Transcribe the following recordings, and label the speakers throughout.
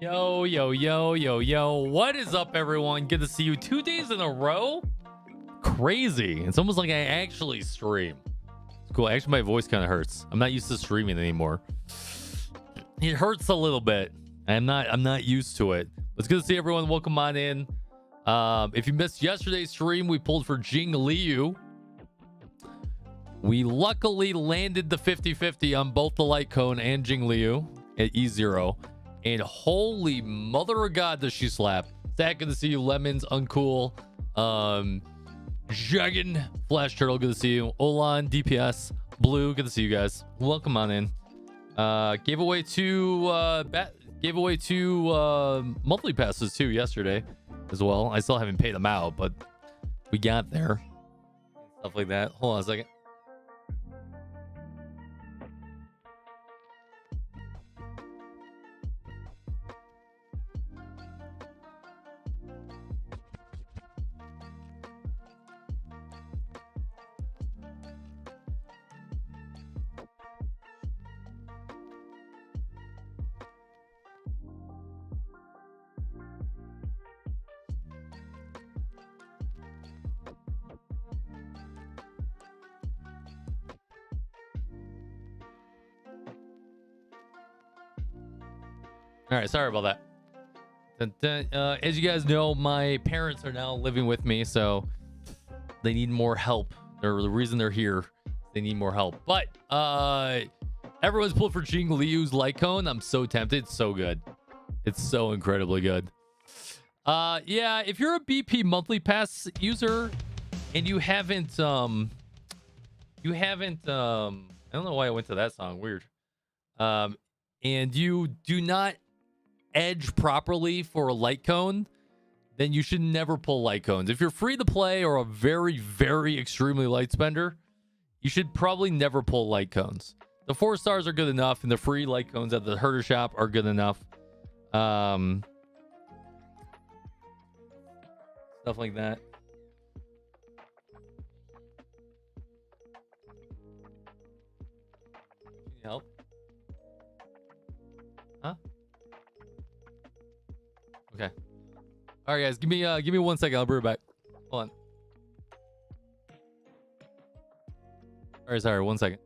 Speaker 1: Yo, yo, yo, yo, yo. What is up, everyone? Good to see you 2 days in a row. Crazy. It's almost like I actually stream. It's cool. Actually, my voice kind of hurts. I'm not used to streaming anymore. It hurts a little bit. I'm not used to it. But it's good to see everyone. Welcome on in. If you missed yesterday's stream, we pulled for Jing Liu. We luckily landed the 50-50 on both the Light Cone and Jing Liu at E0. And holy mother of God, does she slap. Zach, good to see you. Lemons, Uncool. Jaggin, Flash Turtle, good to see you. Olan, DPS, Blue, good to see you guys. Welcome on in. Gave away two monthly passes too yesterday as well. I still haven't paid them out, but we got there. Stuff like that. Hold on a second. All right, sorry about that. As you guys know, my parents are now living with me, so they need more help. They're the reason they're here. They need more help. But everyone's pulled for Jing Liu's light cone. I'm so tempted. It's so good. It's so incredibly good. Yeah, if you're a BP monthly pass user and you haven't I don't know why I went to that song. Weird. And you do not edge properly for a light cone, then you should never pull light cones. If you're free to play or a very, very extremely light spender, you should probably never pull light cones. The 4 stars are good enough, and the free light cones at the herder shop are good enough. Stuff like that. Can you help? Huh? Okay. All right, guys. Give me 1 second. I'll be right back. Hold on. All right, sorry. 1 second.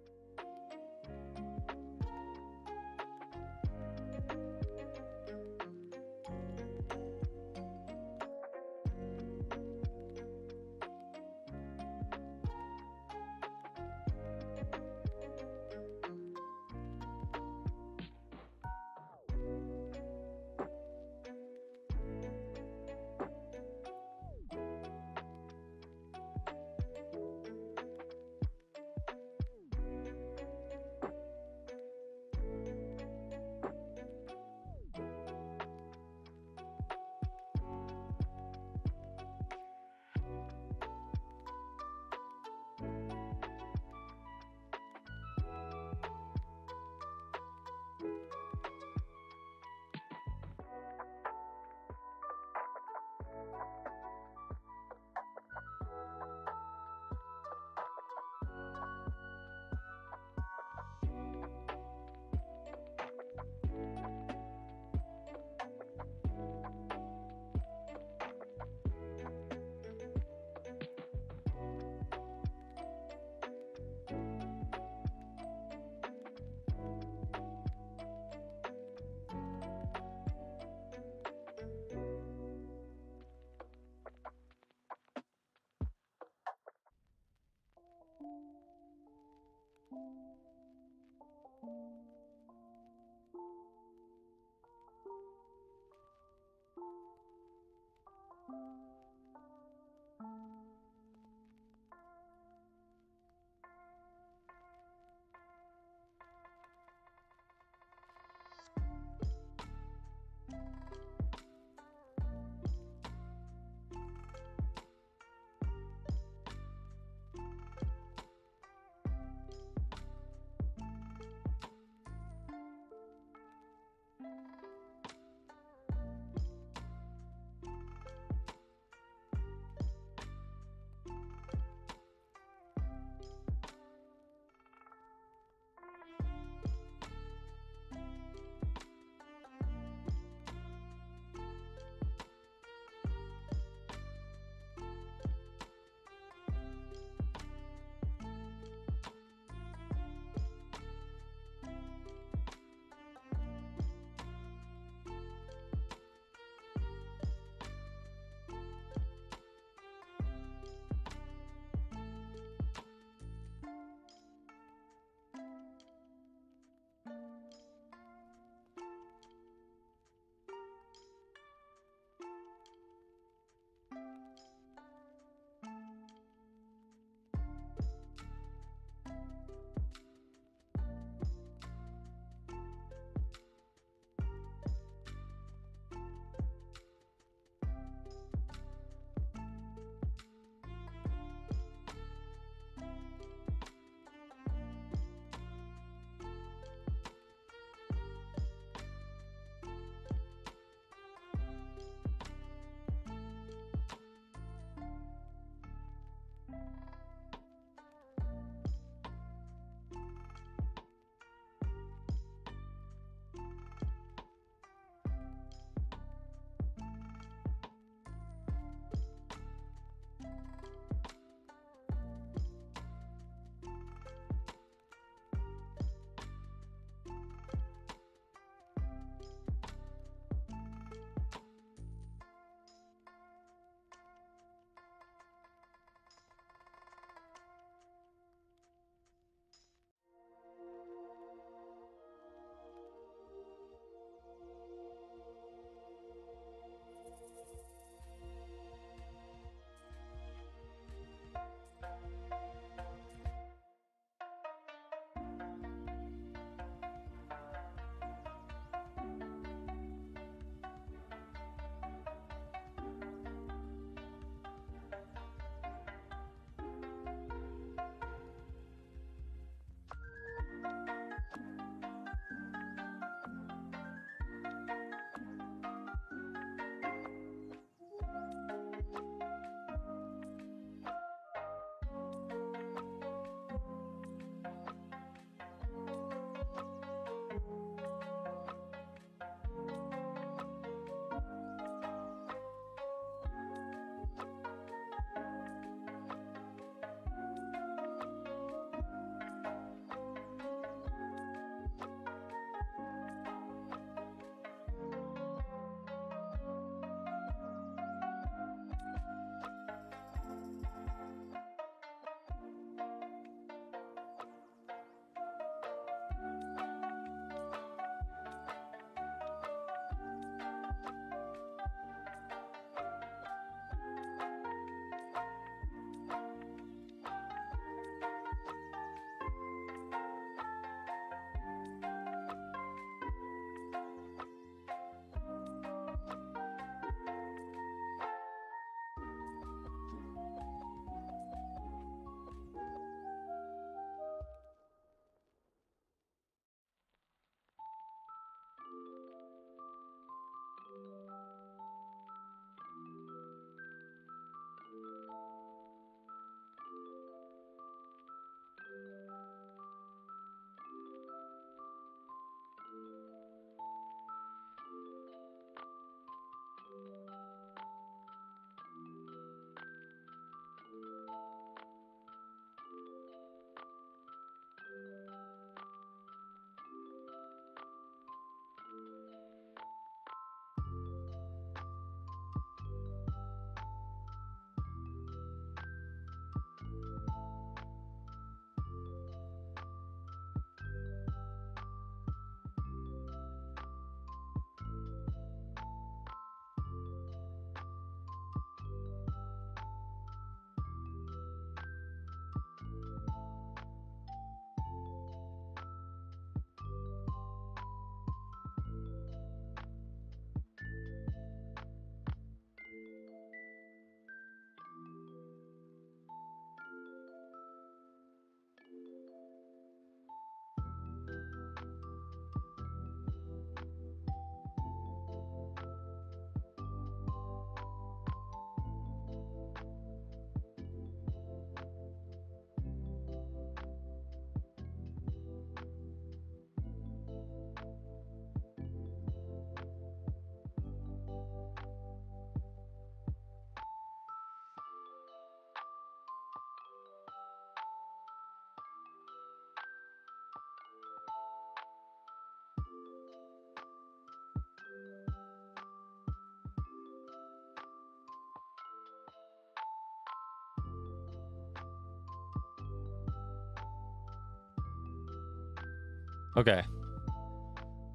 Speaker 1: Okay.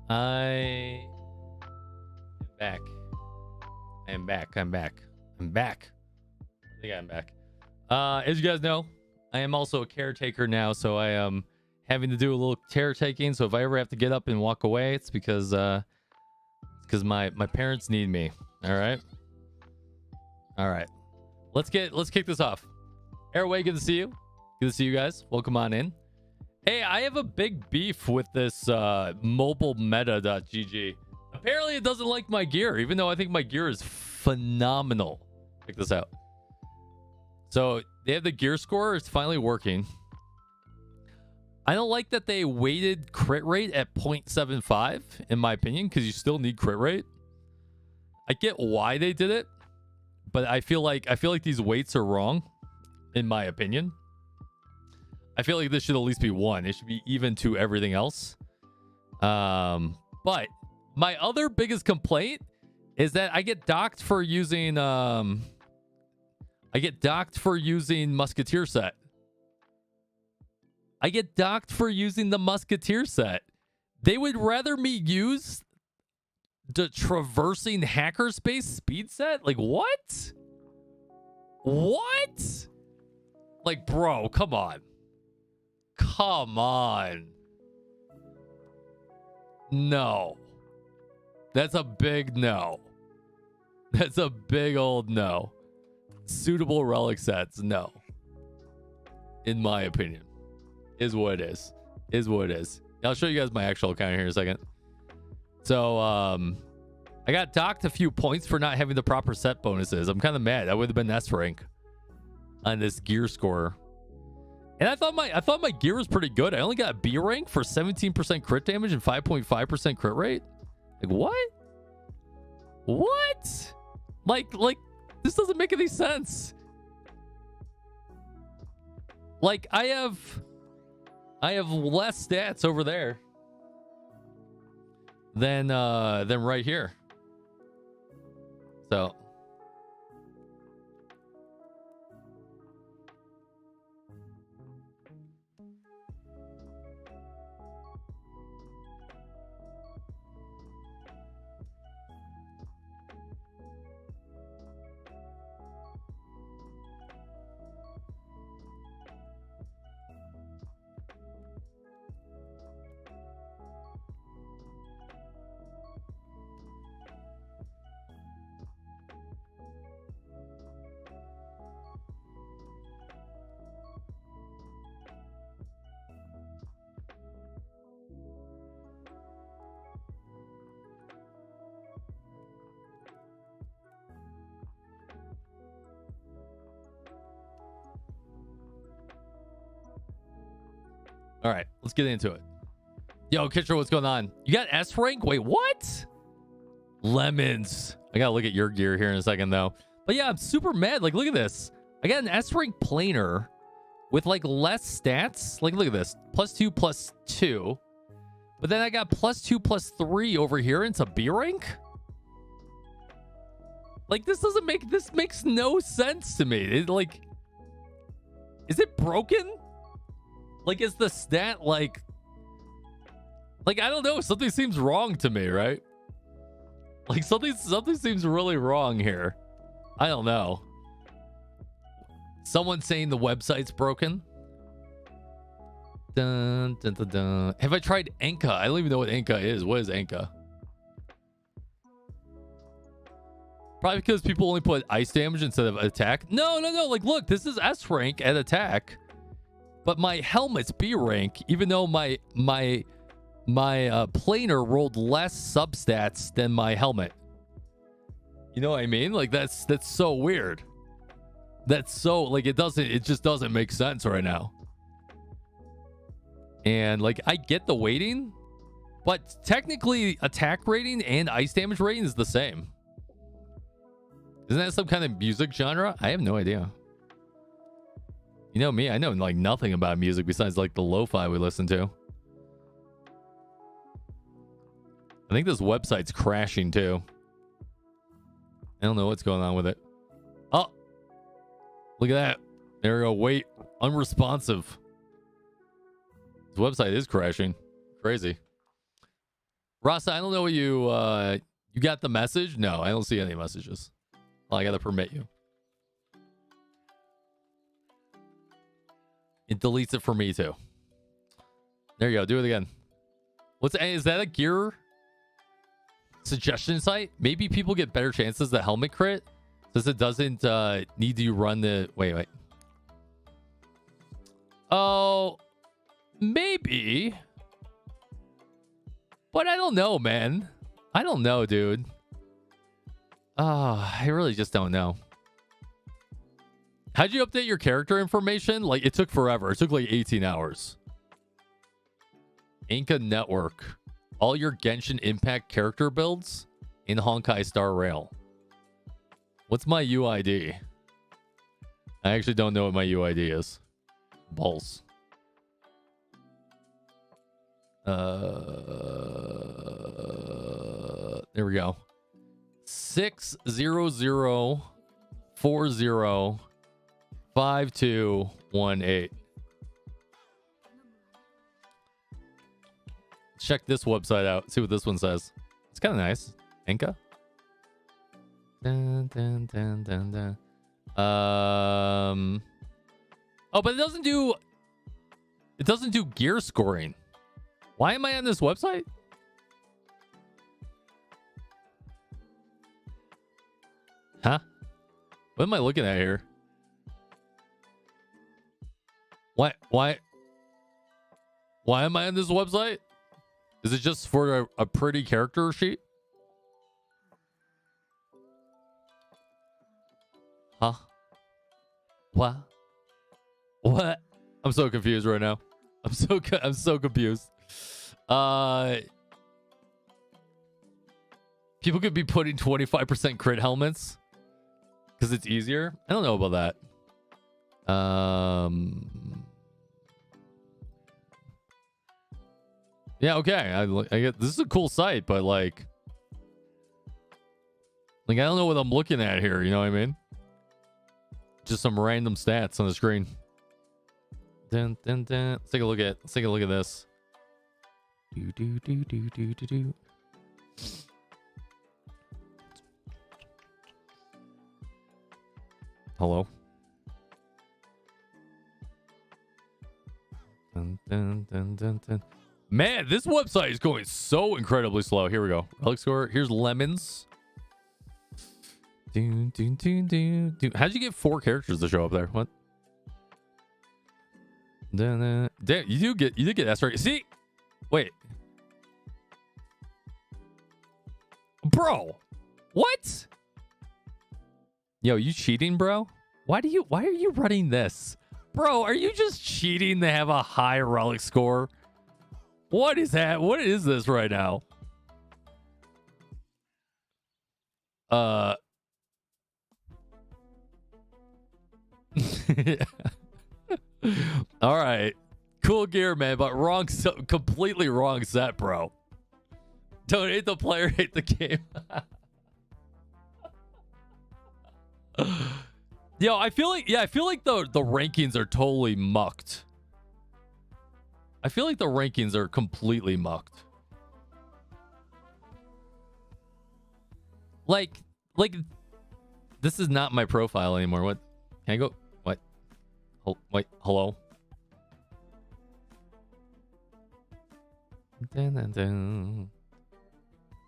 Speaker 1: I am back. I am back. I'm back. I'm back. I think I'm back. As you guys know, I am also a caretaker now, so I am having to do a little caretaking. So if I ever have to get up and walk away, it's because my parents need me. All right. All right. Let's kick this off. Airway, good to see you. Good to see you guys. Welcome on in. Hey, I have a big beef with this mobilemeta.gg. Apparently it doesn't like my gear, even though I think my gear is phenomenal. Check this out. So they have the gear score. It's finally working. I don't like that they weighted crit rate at 0.75, in my opinion, because you still need crit rate. I get why they did it, but I feel like these weights are wrong, in my opinion. I feel like this should at least be 1. It should be even to everything else. But my other biggest complaint is that I get docked for using Musketeer set. I get docked for using the Musketeer set. They would rather me use the traversing hackerspace speed set? Like, what? What? Like, bro, come on. Come on. No. That's a big no. That's a big old no. Suitable relic sets, no. In my opinion. Is what it is. Is what it is. I'll show you guys my actual account here in a second. So, I got docked a few points for not having the proper set bonuses. I'm kind of mad. I would have been S rank on this gear score. And I thought my gear was pretty good. I only got B rank for 17% crit damage and 5.5% crit rate. Like, what? What? Like this doesn't make any sense. Like, I have less stats over there than right here. So all right, let's get into it. Yo, Kitcher, what's going on? You got S rank? Wait, what? Lemons. I gotta look at your gear here in a second, though. But yeah, I'm super mad. Like, look at this. I got an S rank planer with like less stats. Like, look at this. +2, +2. But then I got +2, +3 over here into B rank. Like, this makes no sense to me. It, like, is it broken? Like, is the stat like I don't know, something seems wrong to me, right? Like, something seems really wrong here. I don't know. Someone saying the website's broken. Dun, dun, dun, dun. Have I tried Enka? I don't even know what Enka is. What is Enka? Probably because people only put ice damage instead of attack. No. Like, look, this is S rank at attack. But my helmet's B rank, even though my planer rolled less substats than my helmet. You know what I mean? Like, that's so weird. That's so, like, it just doesn't make sense right now. And like, I get the weighting, but technically attack rating and ice damage rating is the same. Isn't that some kind of music genre? I have no idea. You know me, I know like nothing about music besides like the lo-fi we listen to. I think this website's crashing too. I don't know what's going on with it. Oh, look at that. There we go. Wait, unresponsive. This website is crashing. Crazy. Crazy. Rasa, I don't know what you got the message? No, I don't see any messages. Well, I gotta permit you. It deletes it for me too. There you go. Do it again. Is that a gear suggestion site? Maybe people get better chances the helmet crit since it doesn't need you run the wait. Oh, maybe. But I don't know, man. I don't know, dude. I really just don't know. How'd you update your character information? Like, it took forever. It took like 18 hours. Inca Network. All your Genshin Impact character builds in Honkai Star Rail. What's my UID? I actually don't know what my UID is. Balls. There we go. 600405218. Check this website out. See what this one says. It's kind of nice. Inca. Dun, dun, dun, dun, dun. Oh, but it doesn't do gear scoring. Why am I on this website? Huh? What am I looking at here? Why am I on this website? Is it just for a pretty character sheet? Huh? What? I'm so confused right now. I'm so confused. People could be putting 25% crit helmets because it's easier. I don't know about that. Yeah, okay. I get this is a cool site, but like I don't know what I'm looking at here. You know what I mean? Just some random stats on the screen. Dun, dun, dun. Let's take a look at this. Do. Hello. Dun, dun, dun, dun, dun. Man, this website is going so incredibly slow. Here we go. Relic score. Here's lemons. How'd you get 4 characters to show up there? What? Damn, you did get Artery. See? Wait. Bro. What? Yo, you cheating, bro? Why are you running this? Bro, are you just cheating to have a high relic score? What is that? What is this right now? All right. Cool gear, man, but completely wrong set, bro. Don't hate the player, hate the game. Yo, I feel like the rankings are totally mucked. I feel like the rankings are completely mucked. Like this is not my profile anymore. What? Can I go? What? Wait, hello? Dun, dun, dun.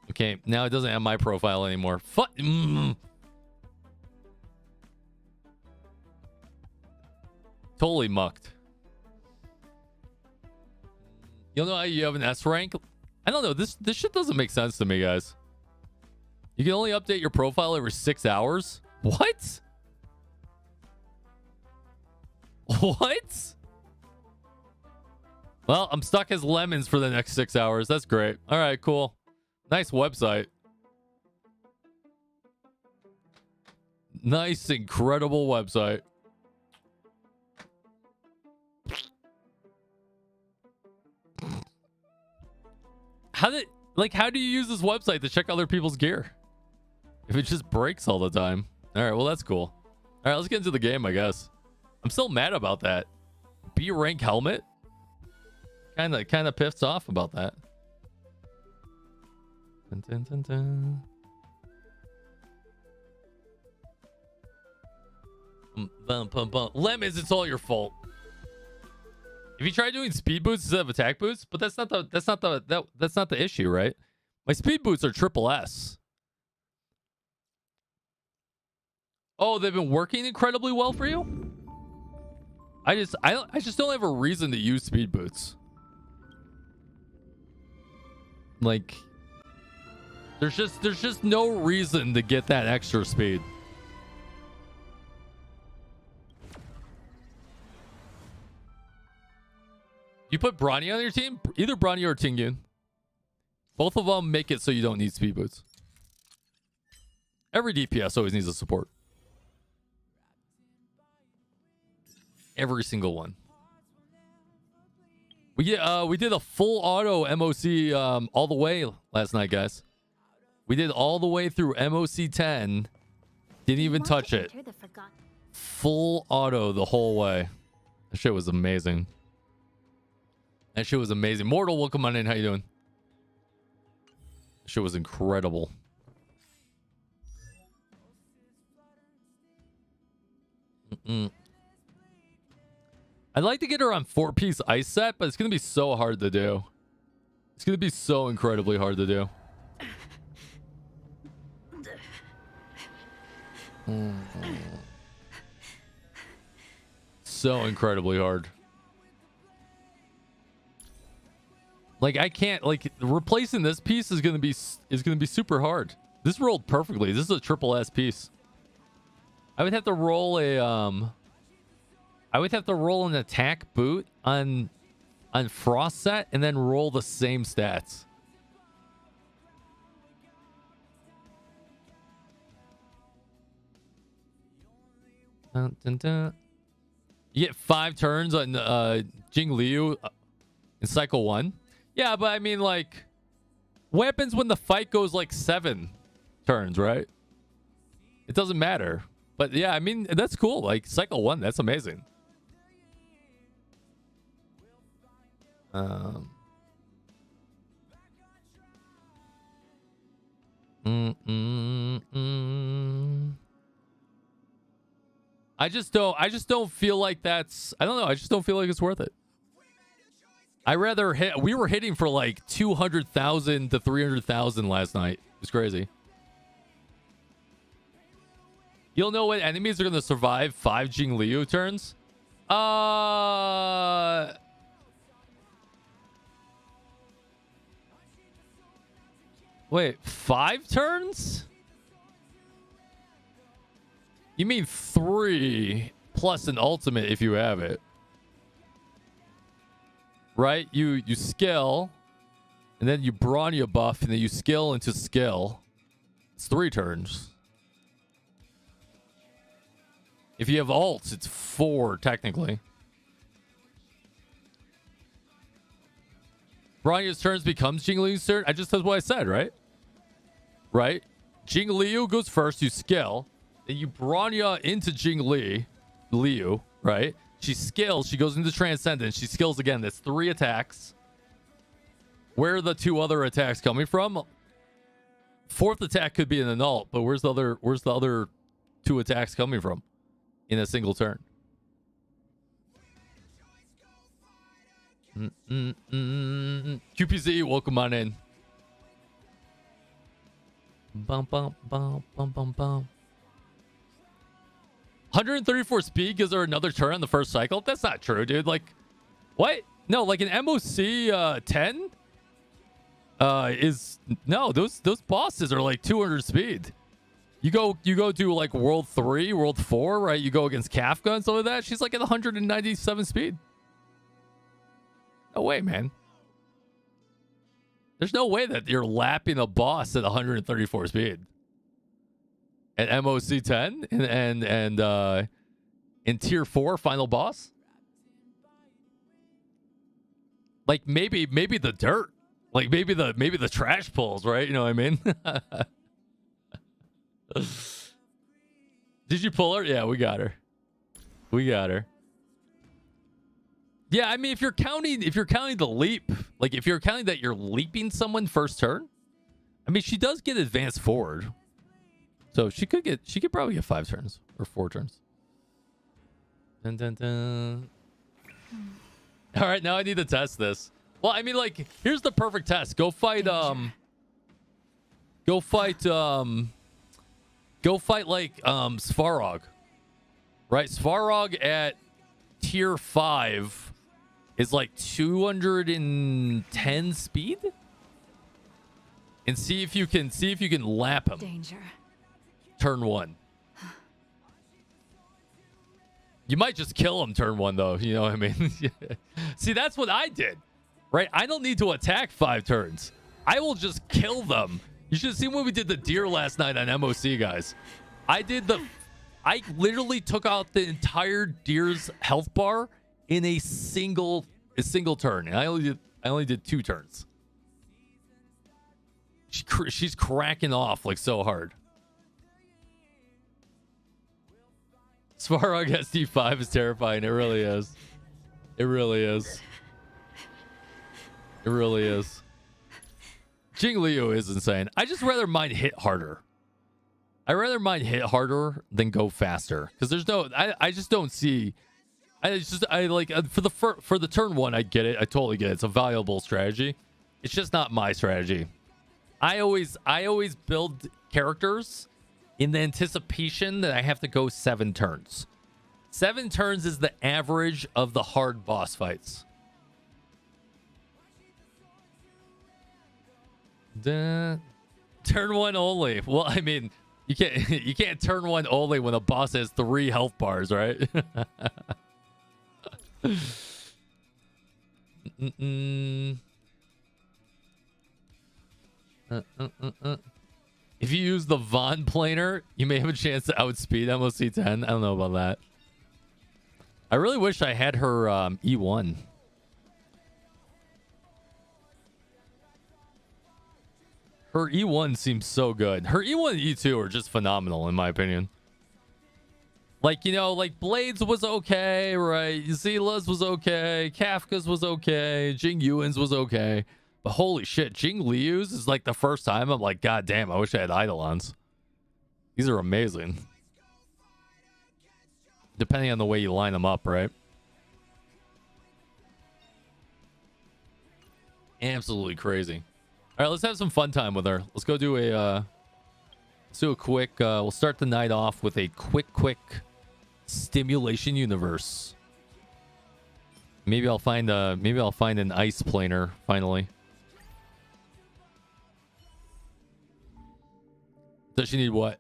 Speaker 1: Okay, now it doesn't have my profile anymore. Totally mucked. You know how you have an S rank? I don't know. This shit doesn't make sense to me, guys. You can only update your profile every 6 hours? What? What? Well, I'm stuck as lemons for the next 6 hours. That's great. All right, cool. Nice website. Nice, incredible website. How do you use this website to check other people's gear? If it just breaks all the time. All right, well, that's cool. All right, let's get into the game, I guess. I'm still mad about that. B rank helmet? Kind of pissed off about that. Dun, dun, dun, dun. Lemons, it's all your fault. If you try doing speed boots instead of attack boots, but that's not the issue, right? My speed boots are triple S. Oh, they've been working incredibly well for you? I just don't have a reason to use speed boots. Like, there's just no reason to get that extra speed. You put Bronny on your team? Either Bronny or Tingyun. Both of them make it so you don't need speed boots. Every DPS always needs a support. Every single one. We did a full auto MOC all the way last night, guys. We did all the way through MOC 10. Didn't even touch it. Full auto the whole way. That shit was amazing. That shit was amazing. Mortal, welcome on in. How you doing? That shit was incredible. I'd like to get her on 4-piece ice set, but it's going to be so hard to do. It's going to be so incredibly hard to do. So incredibly hard. Like, I can't, like, replacing this piece is going to be super hard. This rolled perfectly. This is a triple S piece. I would have to roll an attack boot on Frost set and then roll the same stats. Dun, dun, dun. You get 5 turns on Jing Liu in cycle 1. Yeah, but I mean, like, what happens when the fight goes like 7 turns, right? It doesn't matter. But yeah, I mean, that's cool. Like, cycle 1, that's amazing. I just don't feel like that's, I don't know. I just don't feel like it's worth it. I rather hit. We were hitting for like 200,000 to 300,000 last night. It was crazy. You'll know what enemies are going to survive 5 Jing Liu turns. Wait, 5 turns? You mean 3 plus an ultimate if you have it. Right? You skill, and then you Bronya buff, and then you skill into skill. It's 3 turns. If you have ults, it's 4 technically. Bronya's turns becomes Jing Liu's turn. That's what I said, right? Right? Jing Liu goes first, you skill. Then you Bronya into Jing Liu, right? She skills, she goes into Transcendence, she skills again. That's 3 attacks. Where are the 2 other attacks coming from? 4th attack could be an ult, but where's the other 2 attacks coming from in a single turn? QPZ, welcome on in. Bum bum bum bum bum bum. 134 speed gives her another turn on the first cycle. That's not true, dude. Like, what? No, like an MOC 10 is no. Those bosses are like 200 speed. You go do like World 3, World 4, right? You go against Kafka and stuff like that. She's like at 197 speed. No way, man. There's no way that you're lapping a boss at 134 speed. At MOC 10 and in tier 4 final boss. Like maybe the dirt. Like maybe the trash pulls, right? You know what I mean? Did you pull her? Yeah, we got her. We got her. Yeah, I mean, if you're counting the leap, like if you're counting that you're leaping someone first turn, I mean, she does get advanced forward, so she could probably get 5 turns or 4 turns. Dun, dun, dun. All right, now I need to test this. Well, I mean, like, here's the perfect test. Go fight like Svarog. Right? Svarog at tier 5 is like 210 speed. And see if you can lap him.
Speaker 2: Danger.
Speaker 1: Turn 1. You might just kill him turn 1 though, you know what I mean? See, that's what I did. Right? I don't need to attack 5 turns. I will just kill them. You should have seen when we did the deer last night on MOC, guys. I literally took out the entire deer's health bar in a single turn. And I only did 2 turns. She's cracking off like so hard. Svarog SD5 is terrifying. It really is. It really is. It really is. Jing Liu is insane. I just rather mine hit harder. I rather mine hit harder than go faster because there's no. I just don't see. I like for the turn 1. I get it. I totally get it. It's a valuable strategy. It's just not my strategy. I always build characters in the anticipation that I have to go 7 turns. 7 turns is the average of the hard boss fights. Turn 1 only. Well, I mean, you can't turn 1 only when a boss has 3 health bars, right? If you use the Von planer, you may have a chance to outspeed MOC 10. I don't know about that. I really wish I had her E1. Her E1 seems so good. Her E1 and E2 are just phenomenal, in my opinion. Like, you know, like Blades was okay, right? Zila's was okay. Kafka's was okay. Jing Yuan's was okay. But holy shit, Jing Liu's is like the first time I'm like, God damn, I wish I had Eidolons. These are amazing. Depending on the way you line them up, right? Absolutely crazy. All right, let's have some fun time with her. Let's go do a quick. We'll start the night off with a quick stimulation universe. Maybe I'll find an ice planer finally. Does she need what?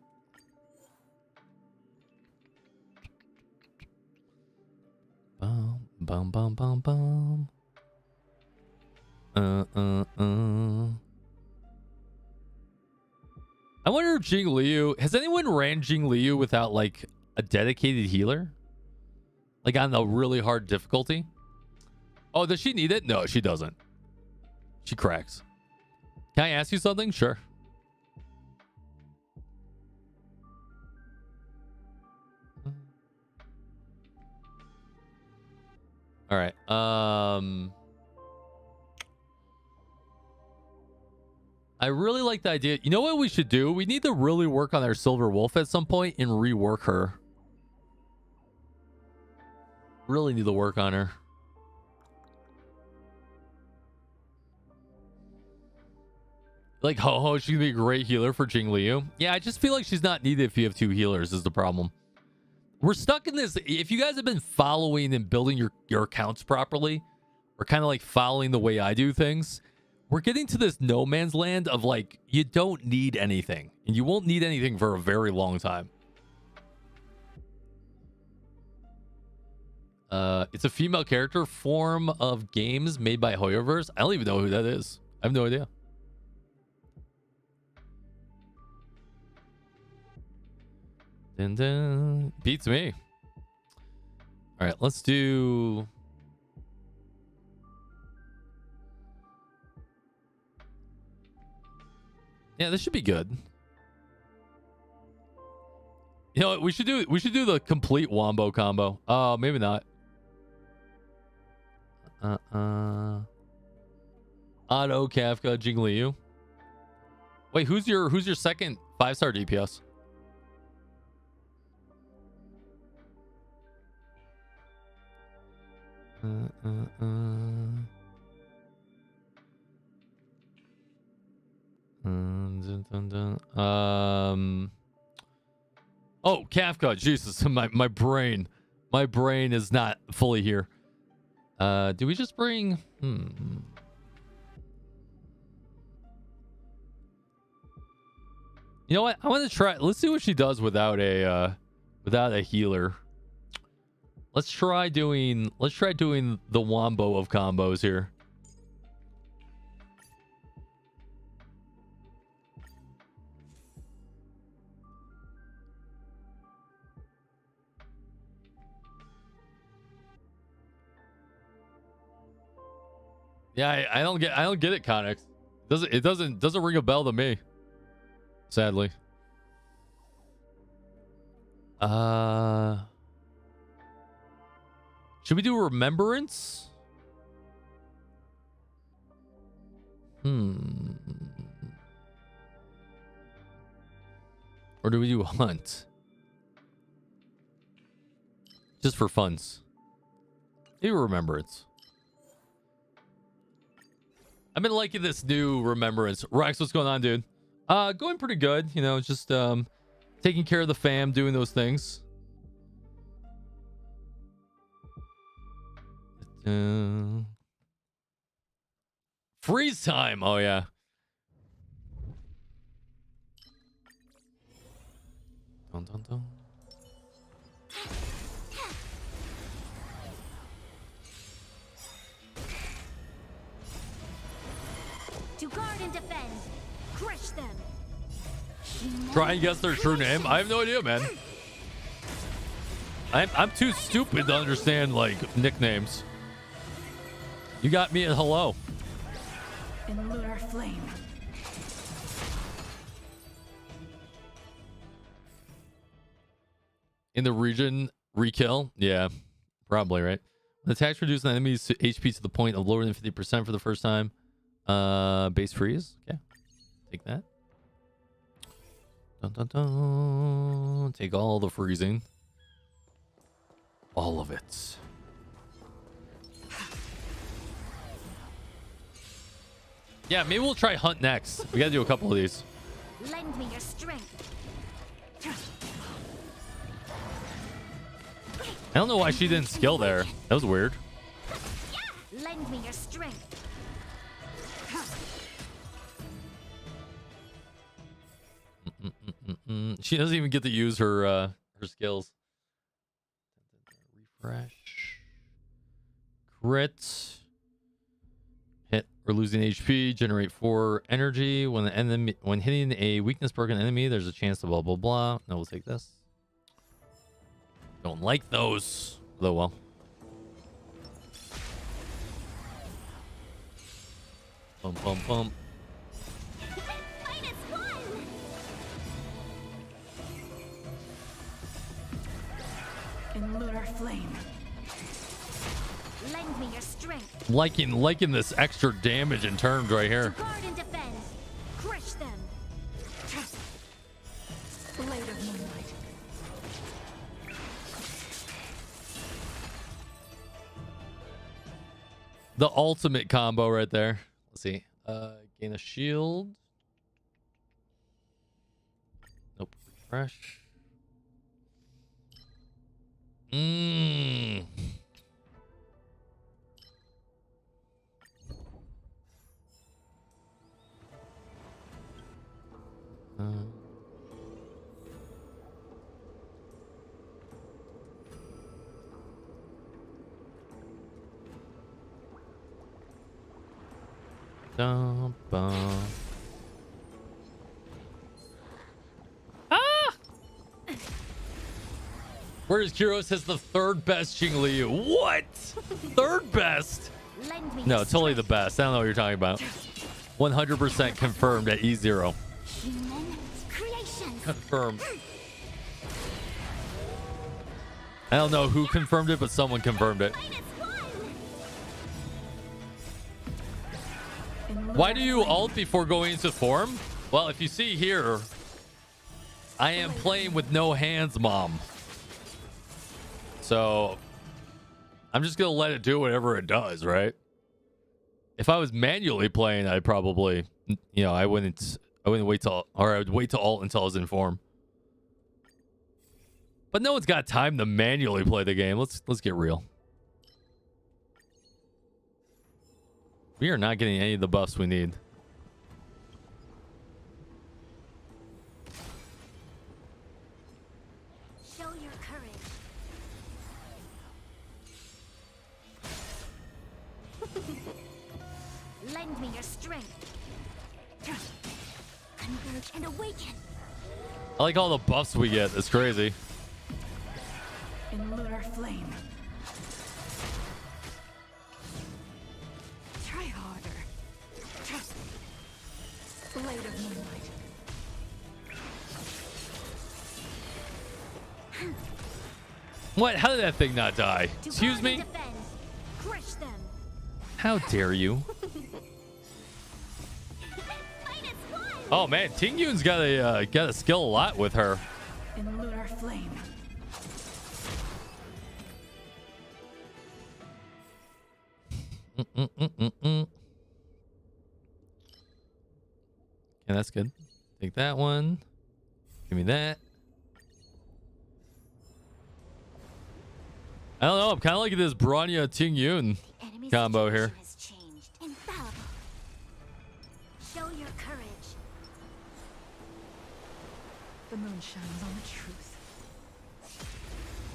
Speaker 1: Bum bum bum bum bum. I wonder if Jing Liu, has anyone ran Jing Liu without like a dedicated healer? Like on a really hard difficulty? Oh, does she need it? No, she doesn't. She cracks. Can I ask you something? Sure. All right. I really like the idea. You know what we should do? We need to really work on our Silver Wolf at some point and rework her. Really need to work on her. Like Ho-Ho, she's gonna be a great healer for Jing Liu. Yeah, I just feel like she's not needed if you have 2 healers is the problem. We're stuck in this. If you guys have been following and building your accounts properly, or kind of like following the way I do things, we're getting to this no man's land of like, you don't need anything. And you won't need anything for a very long time. It's a female character form of games made by Hoyoverse. I don't even know who that is. I have no idea. Dun, dun. Beats me. All right, let's do... Yeah, this should be good. You know what? We should do the complete wombo combo. Oh, maybe not. Otto, Kafka, Jing Liu. Wait, who's your second 5-star DPS? Oh, Kafka. Jesus, my brain is not fully here. Do we just bring? You know what? I want to try. Let's see what she does without a healer. Let's try doing the wombo of combos here. Yeah, I don't get it, Connix. It doesn't ring a bell to me. Sadly. Should we do Remembrance? Or do we do Hunt? Just for funs. Maybe Remembrance. I've been liking this new Remembrance. Rex, what's going on, dude? Going pretty good. You know, just taking care of the fam, doing those things. Freeze time. Oh yeah. Dun, dun, dun.
Speaker 2: To guard and defend. Crush them.
Speaker 1: Try and guess their true name. I have no idea, man. I'm too stupid to understand like nicknames. You got me at hello.
Speaker 2: In lunar flame.
Speaker 1: In the region, rekill? Yeah, probably, right? When attacks reduce an enemy's HP to the point of lower than 50% for the first time. Base freeze. Okay. Take that. Dun, dun, dun. Take all the freezing. All of it. Yeah, maybe we'll try Hunt next. We gotta do a couple of these.
Speaker 2: Lend me your strength.
Speaker 1: I don't know why she didn't skill there. That was weird.
Speaker 2: Lend me your strength.
Speaker 1: She doesn't even get to use her skills. Refresh. Crit. Hit or losing HP. Generate 4 energy. When hitting a weakness broken enemy, there's a chance to blah blah blah. No, we'll take this. Don't like those. Though well. Bum bum bum.
Speaker 2: In lunar flame. Lend me your strength.
Speaker 1: Liking this extra damage in terms right here.
Speaker 2: To guard and defend. Crush them. Blade of moonlight.
Speaker 1: The ultimate combo right there. Let's see. Gain a shield. Nope. Refresh. Dum, bum. Whereas Kyrios has the 3rd best Jing Liu. What? 3rd best? No, totally the best. I don't know what you're talking about. 100% confirmed at E0. Confirmed. I don't know who confirmed it, but someone confirmed it. Why do you ult before going into form? Well, if you see here, I am playing with no hands, mom. So I'm just gonna let it do whatever it does, right? If I was manually playing, I'd probably, you know, I wouldn't wait till, or I would wait to ult until I was in form. But no one's got time to manually play the game. Let's get real. We are not getting any of the buffs we need.
Speaker 2: Show your courage. Lend me your strength. Converge and awaken.
Speaker 1: I like all the buffs we get. It's crazy.
Speaker 3: In lunar flame. Try harder. Blade of moonlight.
Speaker 1: What? How did that thing not die?
Speaker 2: To
Speaker 1: Excuse
Speaker 2: guard
Speaker 1: me?
Speaker 2: and defend. Crush them.
Speaker 1: How dare you?
Speaker 2: Fight as one.
Speaker 1: Oh man, Tingyun's got a skill a lot with her.
Speaker 3: In lunar flame.
Speaker 1: Yeah, that's good. Take that one. Give me that. I don't know. I'm kind of liking this Bronya Tingyun
Speaker 2: Enemy
Speaker 1: combo here.
Speaker 2: situation has changed. Infallible. Show your courage.
Speaker 3: The moon shines on the truth.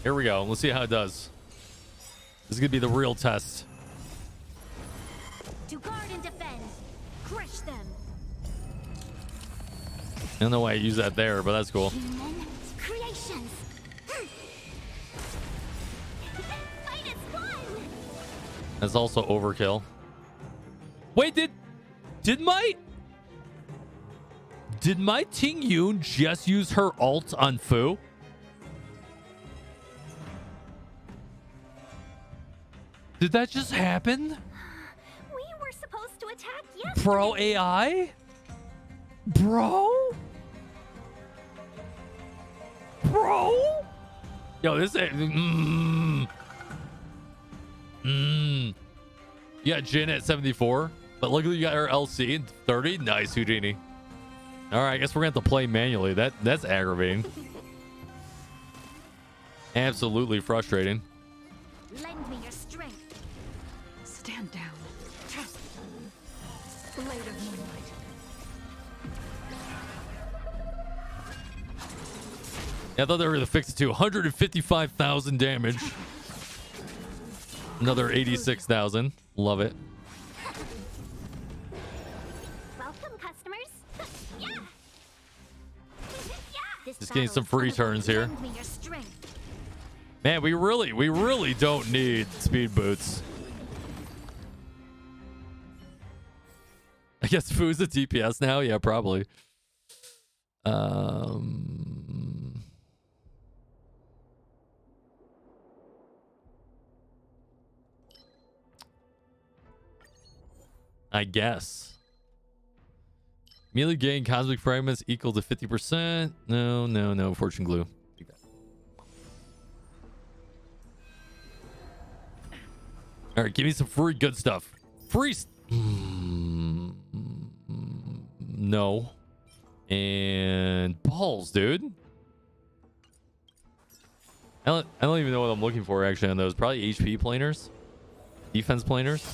Speaker 1: Here we go. Let's see how it does. This is gonna be the real test.
Speaker 2: To guard and defend. Crush them.
Speaker 1: I don't know why I use that there, but that's cool.
Speaker 2: Human creations. Fight as one.
Speaker 1: That's also overkill. Wait, did my Tingyun just use her ult on Fu? Did that just happen?
Speaker 2: We were supposed to attack yesterday.
Speaker 1: Bro AI? Bro? Yo, this is... You got Jin at 74, but look at you got her LC at 30. Nice, Houdini. All right, I guess we're going to have to play manually. That's aggravating. Absolutely frustrating.
Speaker 2: Lend me your strength.
Speaker 3: Stand down. Blade of moonlight.
Speaker 1: Yeah, I thought they were going to fix it to 155,000 damage. Another 86,000. Love it.
Speaker 2: Welcome, customers. Yeah. This
Speaker 1: Just getting some free turns here.
Speaker 2: Lend me your strength.
Speaker 1: Man, we really don't need speed boots. I guess Fu's a DPS now. Yeah, probably. I guess. Melee gain cosmic fragments equal to 50%. No. Fortune glue. Take that. All right, give me some free good stuff. Free. No. And balls, dude. I don't even know what I'm looking for actually on those. Probably HP planers, defense planers.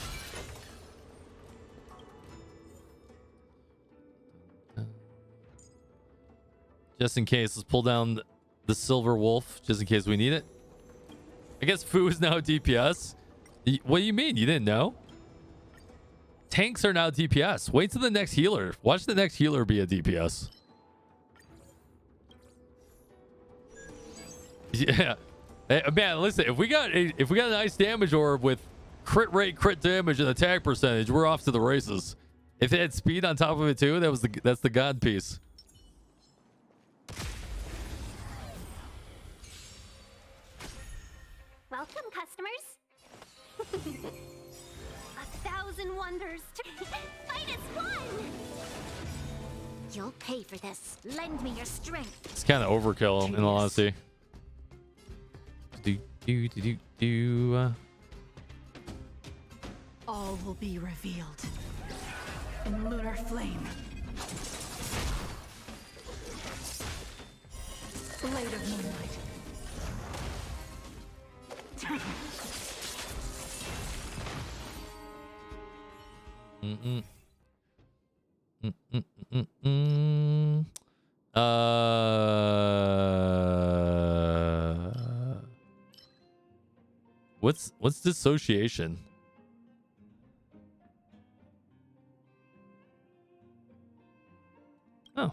Speaker 1: Just in case, let's pull down the silver wolf just in case we need it. I guess Fu is now DPS. What do you mean? You didn't know? Tanks are now DPS. Wait till the next healer. Watch the next healer be a DPS. Yeah. Hey, man, listen, if we got a nice damage orb with crit rate, crit damage, and attack percentage, we're off to the races. If it had speed on top of it too, that's the god piece.
Speaker 2: Welcome, customers. 1,000 wonders to fight as one. You'll pay for this. Lend me your strength.
Speaker 1: It's kind of overkill in all honesty.
Speaker 3: All will be revealed in lunar flame. Blade of moonlight.
Speaker 1: What's dissociation? Oh,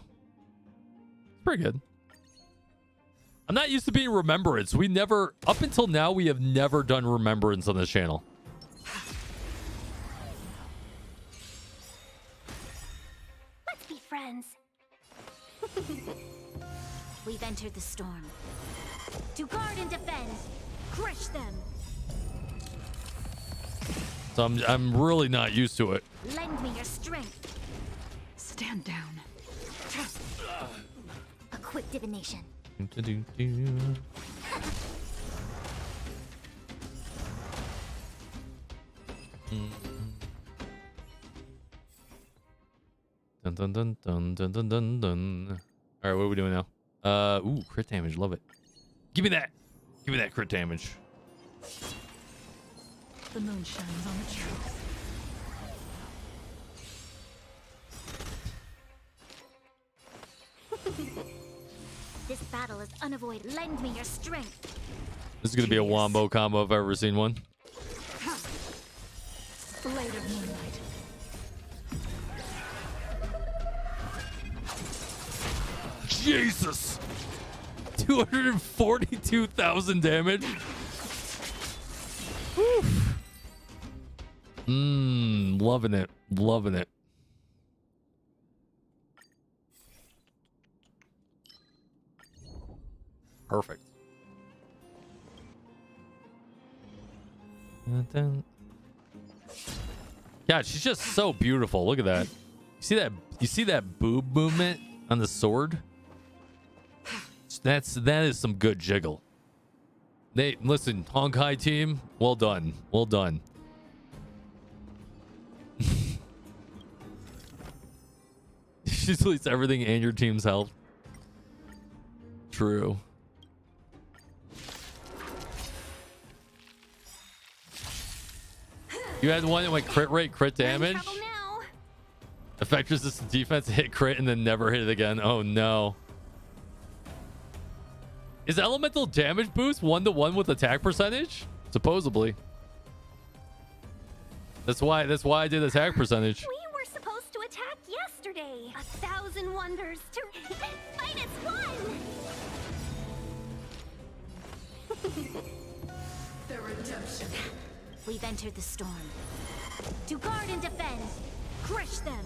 Speaker 1: pretty good. I'm not used to being remembrance. We never, up until now, we have never done remembrance on this channel.
Speaker 2: Let's be friends. We've entered the storm. To guard and defend. Crush them.
Speaker 1: So I'm really not used to it.
Speaker 2: Lend me your strength.
Speaker 3: Stand down.
Speaker 2: A quick divination.
Speaker 1: Dun dun dun dun dun dun dun dun. All right, what are we doing now? Ooh, crit damage, love it. Give me that. Give me that crit damage.
Speaker 3: The moon shines on the truth.
Speaker 2: This battle is unavoidable. Lend me your strength.
Speaker 1: This is gonna be a wombo combo if I've ever seen one.
Speaker 3: Blade of moonlight.
Speaker 1: Jesus! 242,000 damage. Loving it. Loving it. Perfect. God, she's just so beautiful. Look at that. You see that? You see that boob movement on the sword? That is some good jiggle. Listen, Honkai team, well done. Well done. She deletes everything and your team's health. True. You had one that went crit rate, crit damage. Effect resistant defense, hit crit, and then never hit it again. Oh no. Is elemental damage boost 1-to-1 with attack percentage? Supposedly. That's why I did attack percentage.
Speaker 2: We were supposed to attack yesterday. 1,000 wonders to fight as one.
Speaker 3: The redemption.
Speaker 2: We've entered the storm. To guard and defend. Crush them.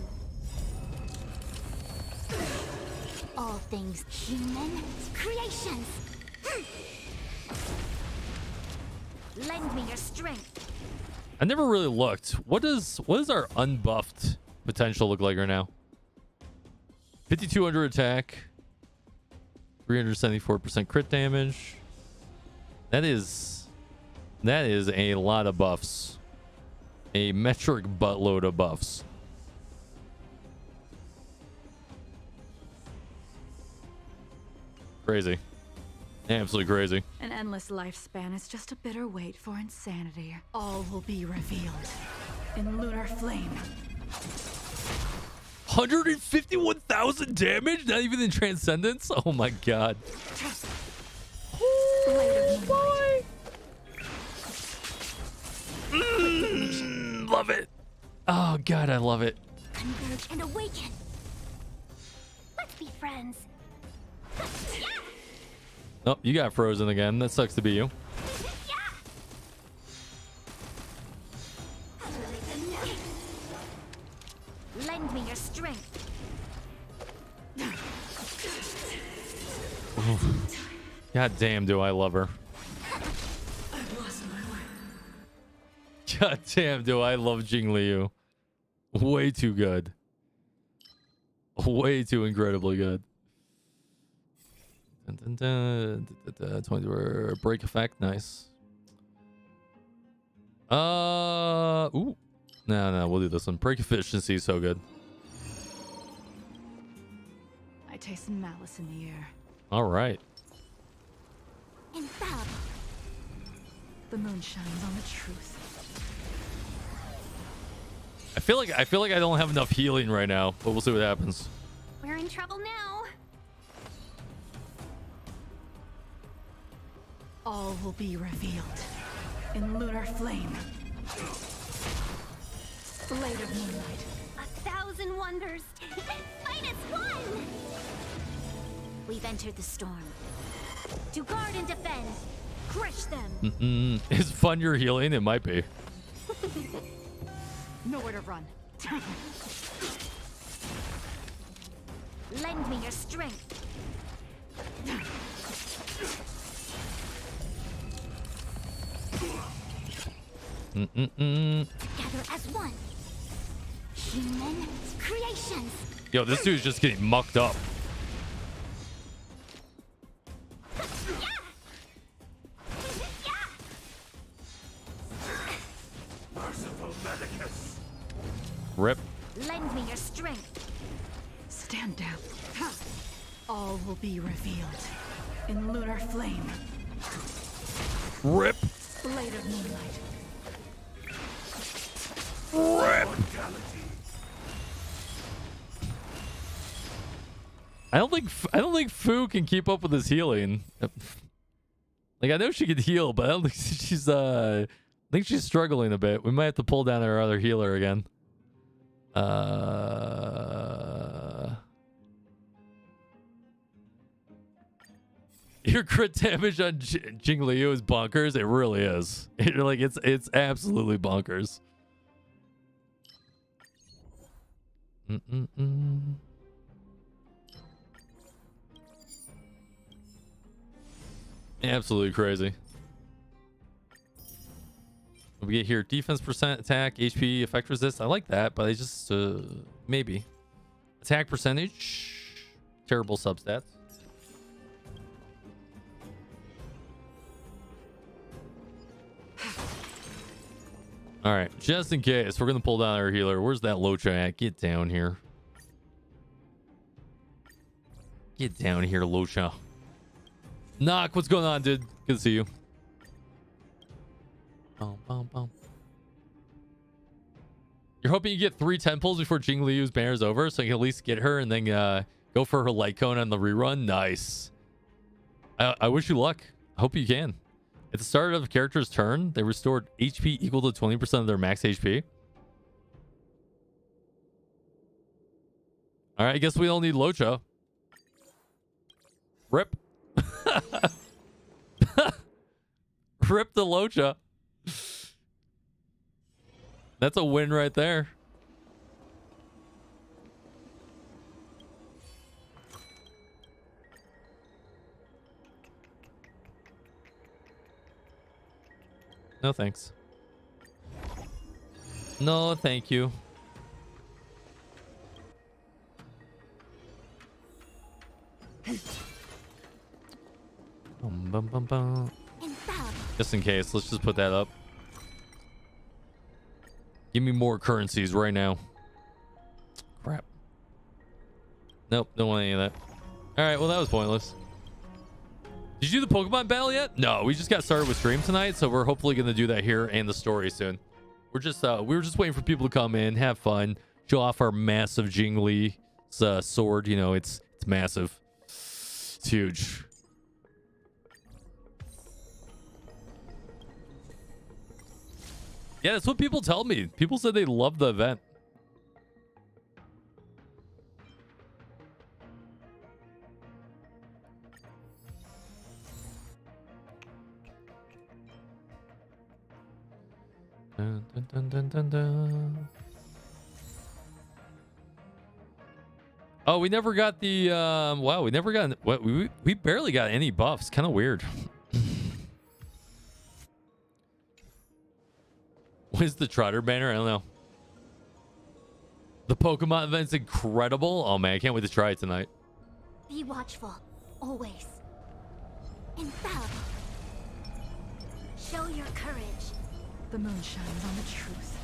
Speaker 2: All things human creations. Lend me your strength.
Speaker 1: I never really looked. What does our unbuffed potential look like right now? 5,200 attack, 374% crit damage. That is a lot of buffs. A metric buttload of buffs. Crazy. Absolutely crazy.
Speaker 3: An endless lifespan is just a bitter wait for insanity. All will be revealed in lunar flame.
Speaker 1: 151,000 damage? Not even in Transcendence? Oh my god. Oh boy. Love it. Oh god, I love it.
Speaker 2: Converge and awaken. Let's be friends. Yeah.
Speaker 1: Oh, you got frozen again. That sucks to be you.
Speaker 2: Lend me your strength.
Speaker 1: God damn, do I love her. God damn, do I love Jing Liu. Way too good. Way too incredibly good. Dun, dun, dun, dun, dun, dun, 20 break effect, nice. Ooh. No, we'll do this one. Break efficiency, so good.
Speaker 3: I taste malice in the air.
Speaker 1: All right.
Speaker 2: Infallible.
Speaker 3: The moon shines on the truth.
Speaker 1: I feel like I don't have enough healing right now, but we'll see what happens.
Speaker 2: We're in trouble now.
Speaker 3: All will be revealed in lunar flame. Blade of moonlight.
Speaker 2: 1,000 wonders. Fight as one. We've entered the storm. To guard and defend. Crush them.
Speaker 1: Is fun your healing? It might be.
Speaker 3: Nowhere to run.
Speaker 2: Lend me your strength. Together as one. Human creations.
Speaker 1: Yo, this dude's just getting mucked up. Rip.
Speaker 2: Lend me your strength.
Speaker 3: Stand down. All will be revealed in lunar flame.
Speaker 1: Rip.
Speaker 3: Blade of moonlight.
Speaker 1: Rip. I don't think Fu can keep up with his healing. Like, I know she can heal, but I don't think she's I think she's struggling a bit. We might have to pull down our other healer again. Your crit damage on Jing Liu is bonkers. It really is. It's absolutely bonkers. Absolutely crazy. We get here defense percent, attack, HP, effect resist. I like that, but I just maybe attack percentage. Terrible substats. All right, just in case, we're gonna pull down our healer. Where's that Locha at? Get down here. Get down here, Locha. Knock, what's going on, dude? Good to see you. Boom, boom, boom. You're hoping you get 3 temples before Jing Liu's banner is over, so you can at least get her and then go for her light cone on the rerun. Nice. I wish you luck. I hope you can. At the start of the character's turn, they restored HP equal to 20% of their max HP. All right, I guess we don't need Locha. Rip. Rip the Locha. That's a win right there. No thanks. No, thank you. Bum, bum, bum. Just in case, let's just put that up. Give me more currencies right now. Crap. Nope, don't want any of that. All right, well, that was pointless. Did you do the Pokemon battle yet? No, we just got started with stream tonight, so we're hopefully going to do that here and the story soon. We're just we were just waiting for people to come in, have fun, show off our massive Jingliu sword. You know, it's massive. It's huge. Yeah, that's what people tell me. People said they love the event. Dun, dun, dun, dun, dun, dun. Oh, we never got the wow, we never got what we barely got any buffs. Kind of weird. is the Trotter banner? I don't know. The Pokemon event's incredible. Oh man, I can't wait to try it tonight.
Speaker 2: Be watchful, always. Infallible. Show your courage.
Speaker 3: The moon shines on the truth.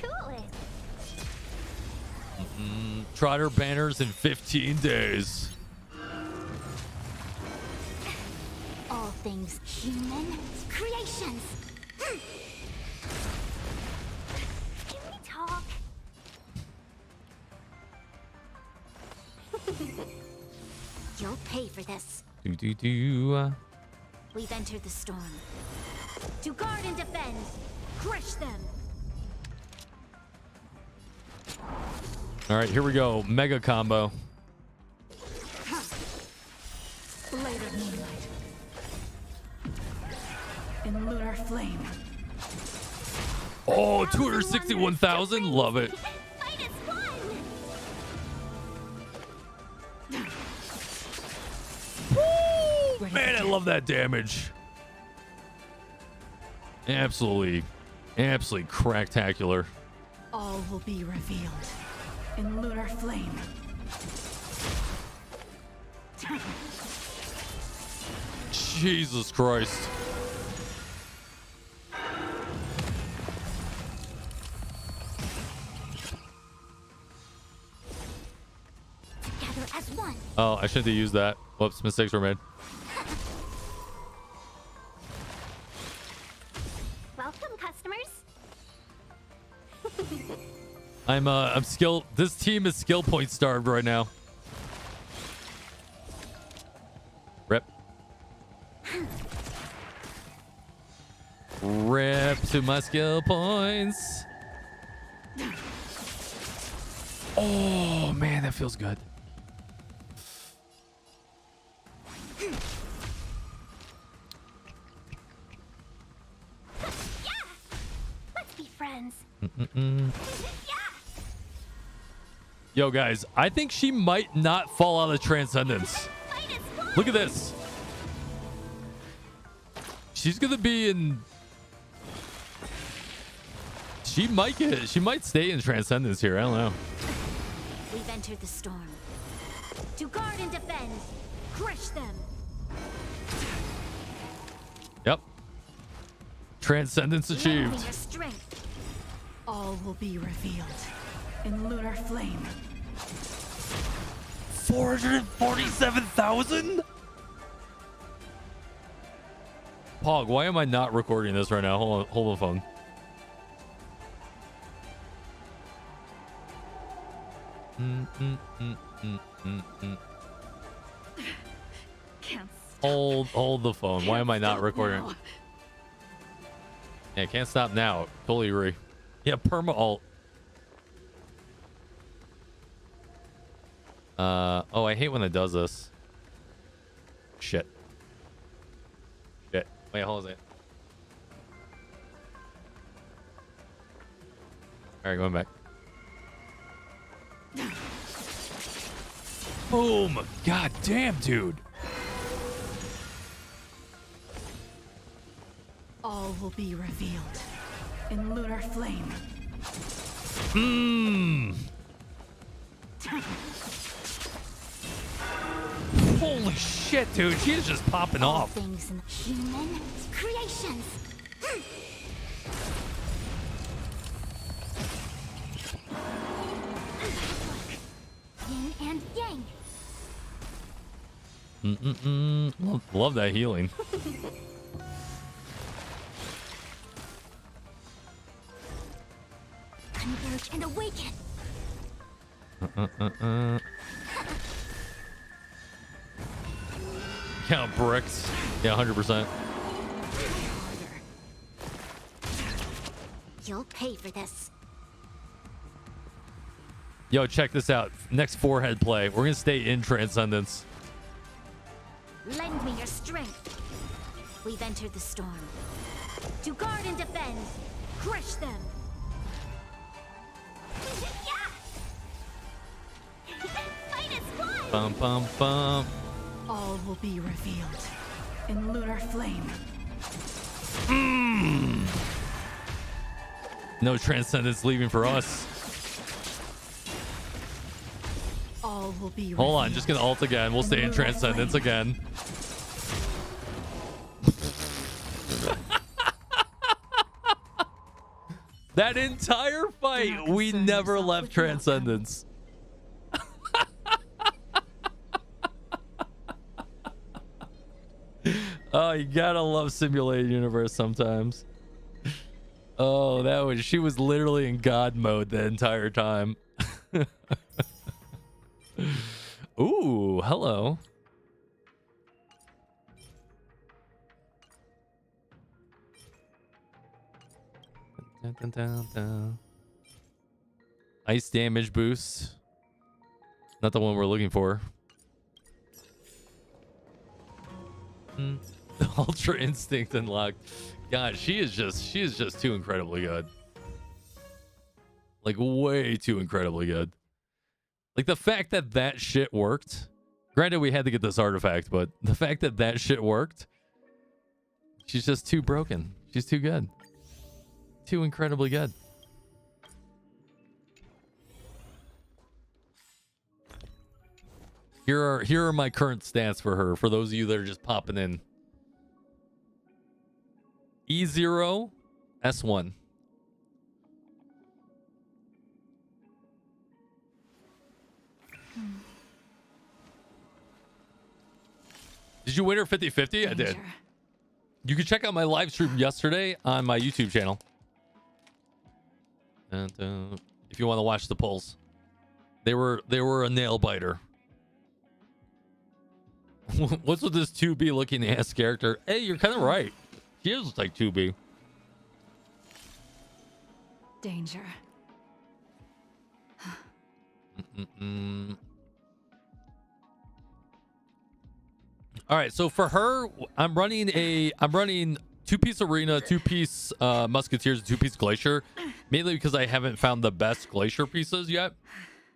Speaker 2: Cool it.
Speaker 1: Trotter banners in 15 days.
Speaker 2: All things human creations. Can we talk? You'll pay for this.
Speaker 1: Do.
Speaker 2: We've entered the storm. To guard and defend, crush them.
Speaker 1: All right, here we go. Mega combo.
Speaker 3: Blade of moonlight. In lunar flame.
Speaker 1: Oh, 261,000. Love it.
Speaker 2: Fight as one.
Speaker 1: Woo! Man, I love that damage. Absolutely cracktacular.
Speaker 3: All will be revealed. In lunar flame.
Speaker 1: Jesus Christ.
Speaker 2: Together as one.
Speaker 1: Oh, I shouldn't have used that. Whoops, mistakes were made.
Speaker 2: Welcome, customers.
Speaker 1: I'm skill. This team is skill point starved right now. Rip. Rip to my skill points. Oh man, that feels good.
Speaker 2: Yeah. Let's be friends.
Speaker 1: Yo, guys, I think she might not fall out of Transcendence. Look at this. She's gonna be in. She might stay in Transcendence here. I don't know.
Speaker 2: We've entered the storm. To guard and defend, crush them.
Speaker 1: Yep. Transcendence
Speaker 2: Lend me
Speaker 1: achieved.
Speaker 2: your strength.
Speaker 3: All will be revealed. In lunar flame.
Speaker 1: 447,000? Pog, why am I not recording this right now? Hold the phone.
Speaker 3: Can't
Speaker 1: Hold the phone. Why am I not recording?
Speaker 3: now.
Speaker 1: Yeah, can't stop now. Totally agree. Yeah, perma alt. Oh, I hate when it does this. Shit. Wait, hold on. Alright, going back. Boom! God damn, dude.
Speaker 3: All will be revealed. In lunar flame.
Speaker 1: Holy shit, dude. She is just popping
Speaker 2: All
Speaker 1: off.
Speaker 2: things in human creations. Yin and yang.
Speaker 1: Love that healing.
Speaker 2: Converge and awaken.
Speaker 1: Count bricks. Yeah, 100%.
Speaker 2: You'll pay for this.
Speaker 1: Yo, check this out. Next forehead play. We're going to stay in Transcendence.
Speaker 2: Lend me your strength. We've entered the storm. To guard and defend, crush them. Fight as one.
Speaker 1: Bum, bum, bum.
Speaker 3: All will be revealed. In lunar flame.
Speaker 1: No Transcendence leaving for us.
Speaker 3: All will be
Speaker 1: Hold on,
Speaker 3: revealed.
Speaker 1: just gonna ult again. We'll stay in Transcendence again. That entire fight, we never left Transcendence. Oh, you gotta love simulated universe sometimes. Oh, she was literally in God mode the entire time. Ooh, hello. Dun, dun, dun, dun. Ice damage boost. Not the one we're looking for. Ultra instinct unlocked. God, she is just too incredibly good. Like way too incredibly good. Like the fact that that shit worked. Granted, we had to get this artifact, but the fact that that shit worked. She's just too broken. She's too good. Too incredibly good. Here are my current stats for her. For those of you that are just popping in. E0, S1. Did you win her 50-50? I did. You can check out my live stream yesterday on my YouTube channel. And if you want to watch the polls. They were a nail biter. What's with this 2B looking ass character? Hey, you're kind of right. She is like 2B.
Speaker 3: Danger.
Speaker 1: All right, so for her, I'm running 2-piece arena, 2-piece musketeers, 2-piece glacier, mainly because I haven't found the best glacier pieces yet.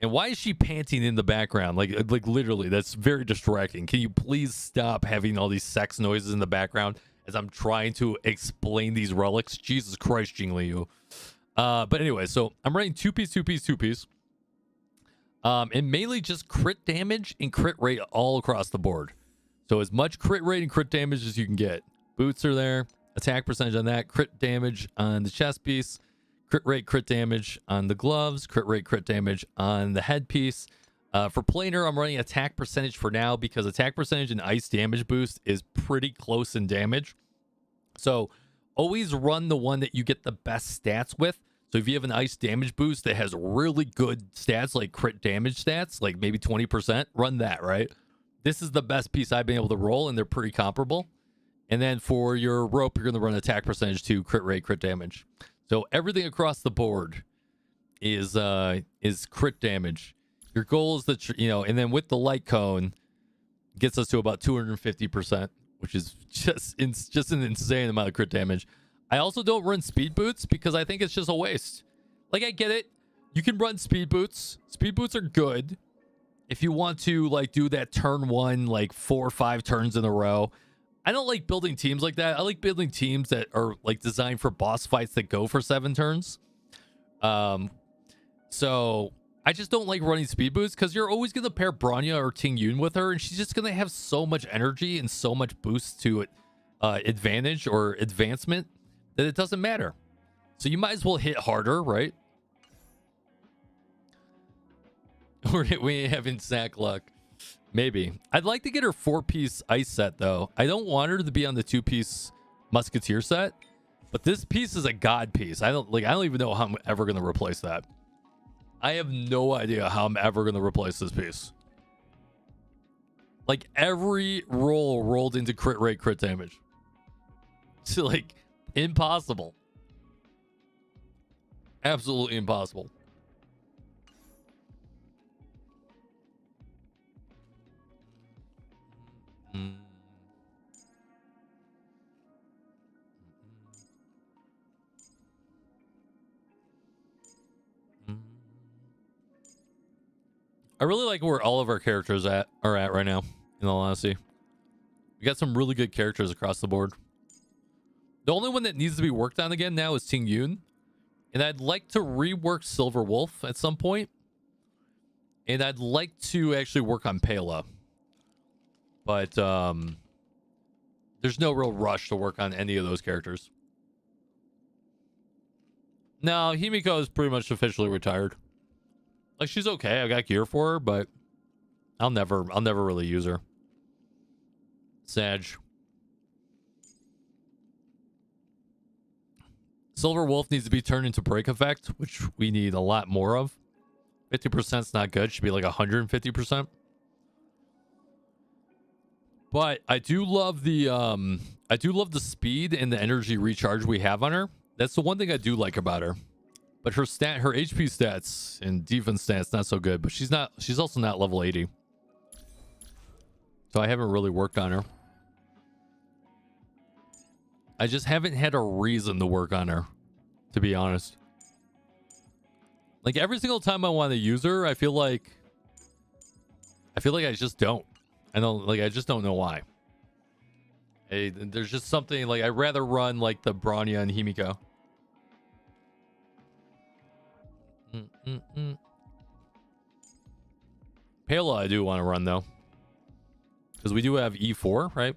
Speaker 1: And why is she panting in the background? Like literally, that's very distracting. Can you please stop having all these sex noises in the background as I'm trying to explain these relics? Jesus Christ, Jing Liu. But anyway, so I'm running 2-piece, 2-piece, 2-piece. And mainly just crit damage and crit rate all across the board. So as much crit rate and crit damage as you can get. Boots are there. Attack percentage on that. Crit damage on the chest piece. Crit rate, crit damage on the gloves. Crit rate, crit damage on the headpiece. For planar, I'm running attack percentage for now because attack percentage and ice damage boost is pretty close in damage. So always run the one that you get the best stats with. So if you have an ice damage boost that has really good stats, like crit damage stats, like maybe 20%, run that, right? This is the best piece I've been able to roll, and they're pretty comparable. And then for your rope, you're going to run attack percentage to crit rate, crit damage. So everything across the board is crit damage. Your goal is that, and then with the light cone, gets us to about 250%, which is just an insane amount of crit damage. I also don't run speed boots because I think it's just a waste. Like, I get it. You can run speed boots. Speed boots are good if you want to, like, do that turn one, like, 4 or 5 turns in a row. I don't like building teams like that. I like building teams that are, like, designed for boss fights that go for 7 turns. So I just don't like running speed boots because you're always going to pair Bronya or Ting Yun with her, and she's just going to have so much energy and so much boost to it, advantage or advancement, that it doesn't matter. So you might as well hit harder, right? We ain't having sack luck. Maybe. I'd like to get her 4-piece ice set, though. I don't want her to be on the 2-piece musketeer set, but this piece is a god piece. I don't even know how I'm ever going to replace that. I have no idea how I'm ever going to replace this piece. Like, every roll rolled into crit rate, crit damage. It's like impossible. Absolutely impossible. I really like where all of our characters are at right now, in all honesty. We got some really good characters across the board. The only one that needs to be worked on again now is Ting Yun. And I'd like to rework Silver Wolf at some point. And I'd like to actually work on 𝙀𝙓𝙋𝘼𝙉. But there's no real rush to work on any of those characters. No, Himiko is pretty much officially retired. Like, she's okay. I got gear for her, but I'll never really use her. Sag. Silver Wolf needs to be turned into break effect, which we need a lot more of. 50% is not good. Should be like 150%. But I do love the speed and the energy recharge we have on her. That's the one thing I do like about her. But her HP stats and defense stats not so good, but she's also not level 80. So I haven't really worked on her. I just haven't had a reason to work on her, to be honest. Like, every single time I want to use her, I feel like I just don't. I just don't know why. Hey, there's just something, like, I'd rather run like the Bronya and Himiko. 𝙀𝙓𝙋𝘼𝙉 I do want to run though, because we do have E4, right?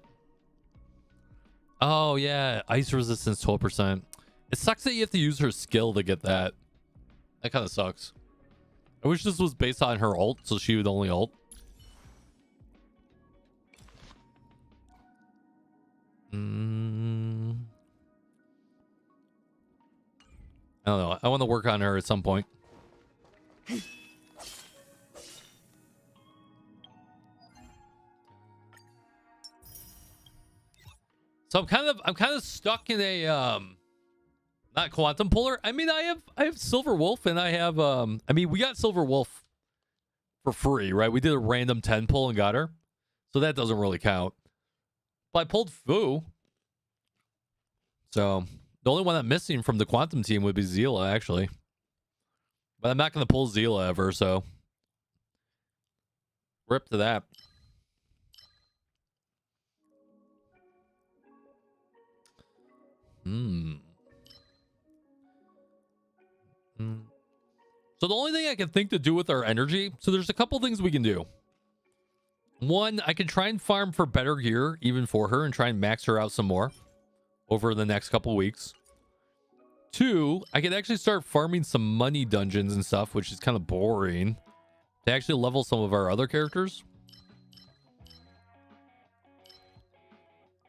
Speaker 1: Oh yeah, ice resistance 12%. It sucks that you have to use her skill to get that. That kind of sucks. I wish this was based on her ult, so she would only ult. I don't know. I want to work on her at some point. So I'm kind of stuck in a not quantum puller. I mean, I have Silver Wolf, and I have I mean, we got Silver Wolf for free, right? We did a random 10 pull and got her. So that doesn't really count. But I pulled Fu. So the only one I'm missing from the quantum team would be 𝙀𝙓, actually. But I'm not going to pull 𝙀𝙓 ever, so rip to that. So the only thing I can think to do with our energy, so there's a couple things we can do. One, I can try and farm for better gear, even for her, and try and max her out some more over the next couple weeks. Two, I can actually start farming some money dungeons and stuff, which is kind of boring, to actually level some of our other characters.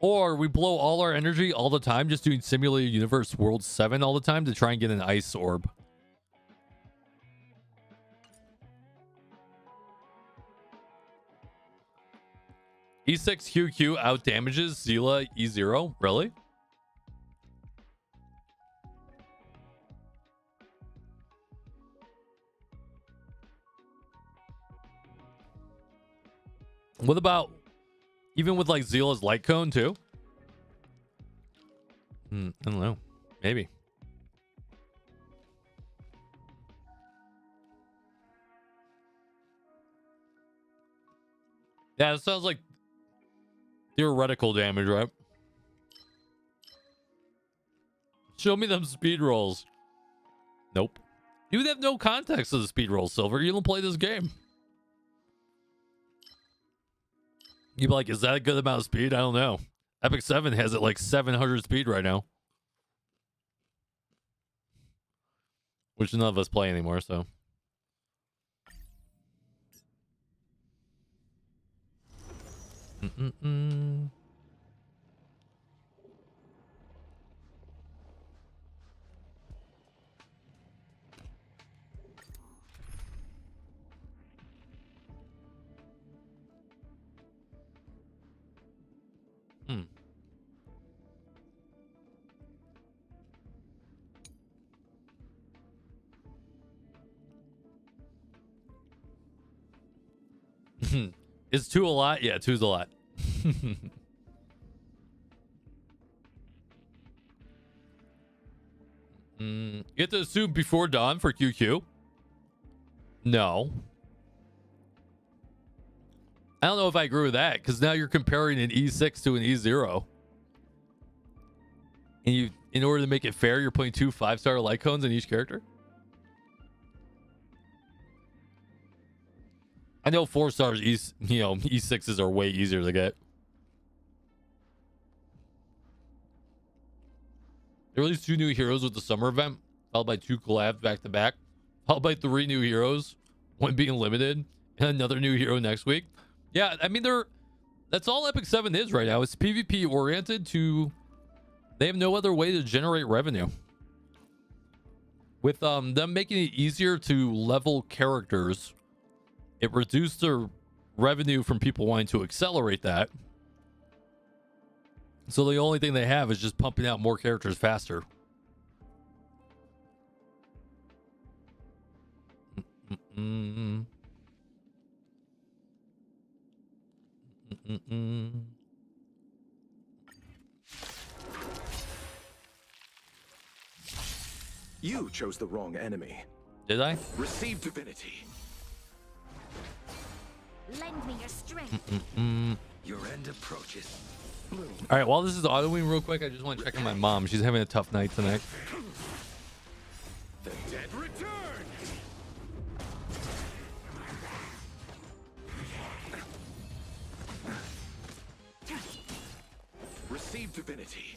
Speaker 1: Or we blow all our energy all the time just doing Simulated Universe World 7 all the time to try and get an ice orb. E6 QQ out damages 𝙀𝙓 E0. Really? What about even with like 𝙀𝙓's light cone too? I don't know. Maybe. Yeah, it sounds like theoretical damage, right? Show me them speed rolls. Nope. You would have no context of the speed rolls, Silver. You don't play this game. You'd be like, is that a good amount of speed? I don't know. Epic 7 has it like 700 speed right now. Which none of us play anymore, so. Is 2 a lot? Yeah, 2's a lot. You have to assume before dawn for QQ? No. I don't know if I agree with that, because now you're comparing an E6 to an E0. And you, in order to make it fair, you're putting 2 5-star light cones in each character. I know 4 stars, E6s are way easier to get. They released 2 new heroes with the summer event, followed by 2 collabs back to back, followed by 3 new heroes, 1 being limited, and another new hero next week. Yeah, I mean, that's all Epic 7 is right now. It's PvP oriented they have no other way to generate revenue. With them making it easier to level characters, it reduced their revenue from people wanting to accelerate that. So the only thing they have is just pumping out more characters faster.
Speaker 4: You chose the wrong enemy.
Speaker 1: Did I?
Speaker 4: Receive divinity.
Speaker 2: Lend me your strength.
Speaker 4: Your end approaches.
Speaker 1: All right, while this is autoing real quick, I just want to check on my mom. She's having a tough night tonight.
Speaker 4: The dead return. Receive divinity.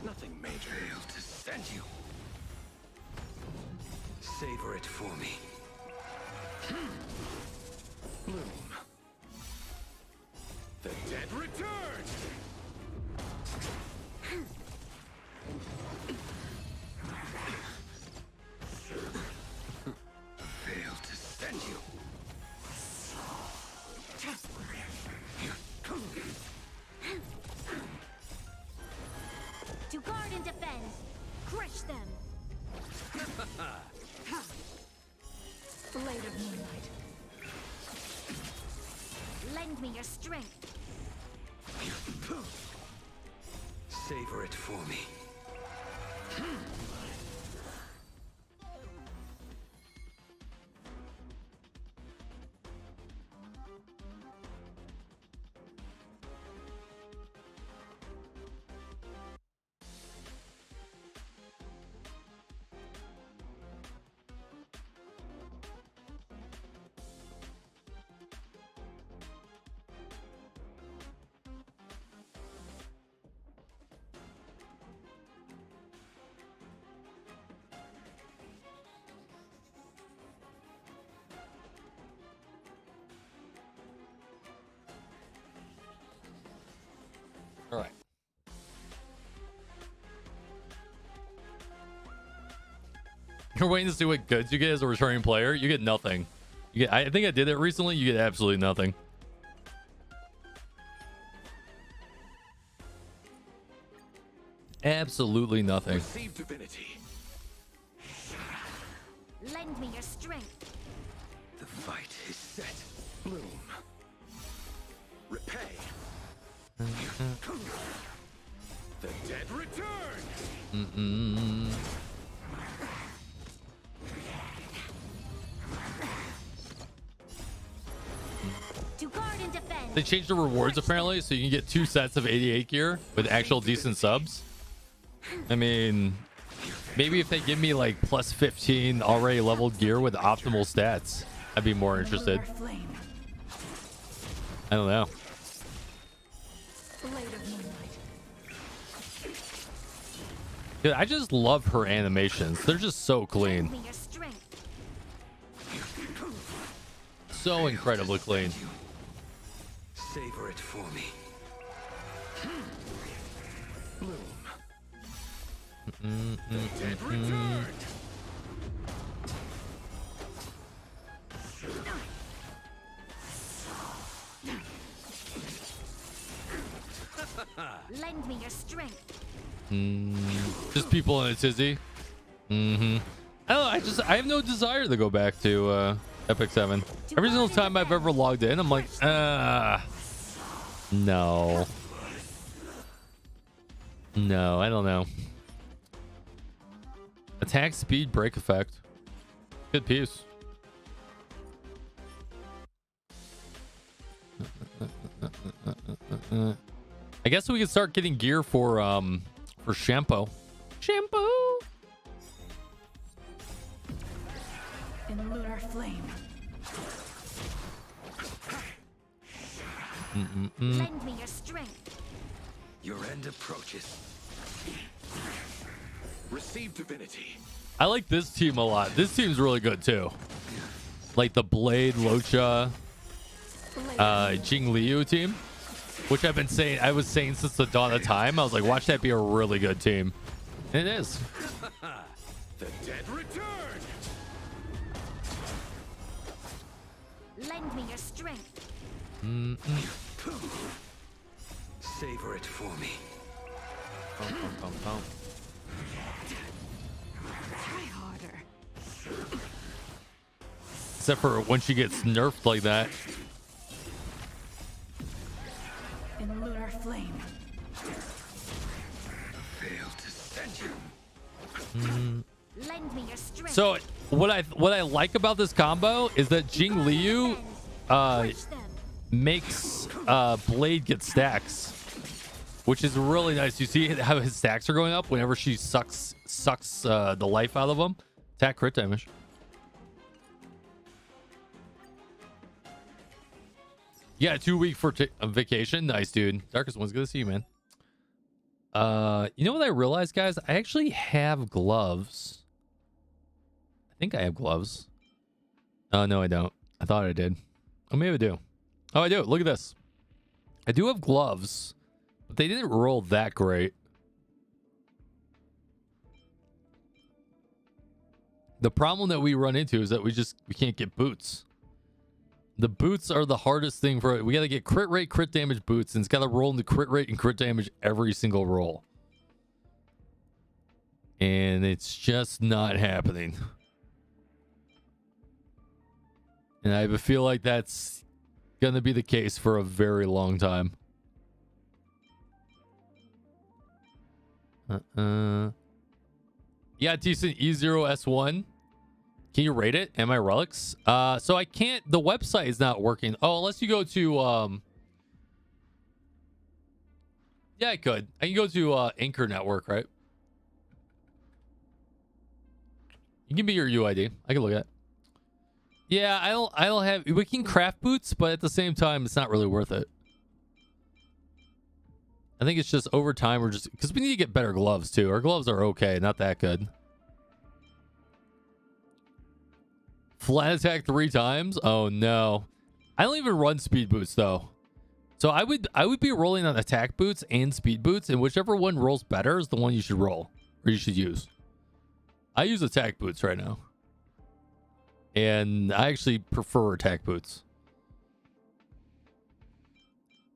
Speaker 4: Nothing major. Failed to send you. Savor it for me. Bloom. The dead return. Failed to send you.
Speaker 2: To guard and defend. Crush them.
Speaker 3: Blade of moonlight.
Speaker 2: Lend me your strength.
Speaker 4: Savor it for me.
Speaker 1: All right. You're waiting to see what goods you get as a returning player. You get nothing. I think I did it recently. You get absolutely nothing. Absolutely nothing.
Speaker 4: Receive divinity.
Speaker 2: Lend me your strength.
Speaker 4: The fight is set. Bloom. Repay. The dead return.
Speaker 2: To guard and defend.
Speaker 1: They changed the rewards apparently, so you can get 2 sets of 88 gear with actual decent subs. I mean, maybe if they give me like plus 15 already leveled gear with optimal stats, I'd be more interested.
Speaker 3: Flame.
Speaker 1: I don't know.
Speaker 3: Blade of moonlight.
Speaker 1: Dude, I just love her animations. They're just so
Speaker 2: Lend
Speaker 1: clean.
Speaker 2: me your strength.
Speaker 1: So incredibly clean.
Speaker 4: Savor it for me. Bloom. The dead return.
Speaker 2: Lend me your strength.
Speaker 1: Just people in a tizzy. I don't know. I have no desire to go back to Epic 7. Every single time I've ever logged in, I'm like, no. No, I don't know. Attack speed break effect. Good piece. I guess we can start getting gear for shampoo. Shampoo.
Speaker 3: In lunar flame.
Speaker 2: Lend me your strength.
Speaker 4: Your end approaches. Receive divinity.
Speaker 1: I like this team a lot. This team's really good too. Like the Blade, Locha, Jing Liu team, which I was saying since the dawn of time. I was like, watch that be a really good team. And it is.
Speaker 4: The dead return.
Speaker 2: Lend me your strength.
Speaker 4: Savor it for me.
Speaker 3: Try harder.
Speaker 1: Except for when she gets nerfed like that.
Speaker 3: In lunar flame.
Speaker 4: Fail to send you.
Speaker 2: Lend me your strength.
Speaker 1: So what I like about this combo is that Jing Liu
Speaker 2: Crush them.
Speaker 1: makes Blade get stacks, which is really nice. You see how his stacks are going up whenever she sucks the life out of him. Attack crit damage. Yeah, 2 week for vacation. Nice, dude. Darkest One's good to see you, man. You know what I realized, guys? I actually have gloves. I think I have gloves. Oh, no, I don't. I thought I did. Oh, maybe I do. Oh, I do. Look at this. I do have gloves, but they didn't roll that great. The problem that we run into is that we can't get boots. The boots are the hardest thing for it. We got to get crit rate, crit damage boots, and it's got to roll into crit rate and crit damage every single roll. And it's just not happening. And I feel like that's going to be the case for a very long time. Yeah, decent E0S1. Can you rate it? Am I relics? So I can't. The website is not working. Oh, unless you go to yeah, I could. I can go to Anchor Network, right? You give me your UID. I can look at it. Yeah, I don't have. We can craft boots, but at the same time, it's not really worth it. I think it's just over time. We're just because we need to get better gloves too. Our gloves are okay, not that good. Flat attack 3 times. Oh no, I don't even run speed boots though. So I would be rolling on attack boots and speed boots, and whichever one rolls better is the one you should roll or you should use. I use attack boots right now. And I actually prefer attack boots.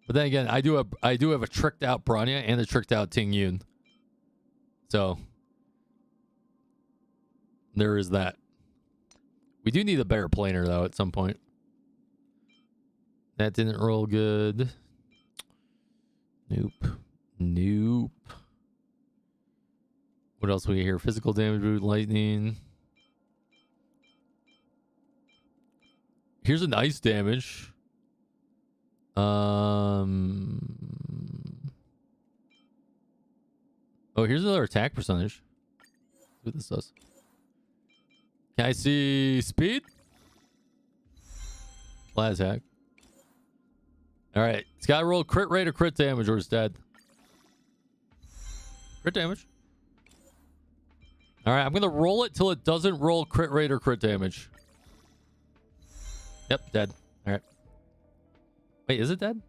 Speaker 1: But then again, I do have a tricked out Bronya and a tricked out Ting Yun. So there is that. We do need a better planer though at some point. That didn't roll good. Nope. Nope. What else we get here? Physical damage, root, lightning. Here's an ice damage. Oh, here's another attack percentage. See what this does. Can I see speed? Flat attack. All right. It's got to roll crit rate or crit damage or it's dead. Crit damage. All right. I'm going to roll it till it doesn't roll crit rate or crit damage. Yep, dead. All right. Wait, is it dead?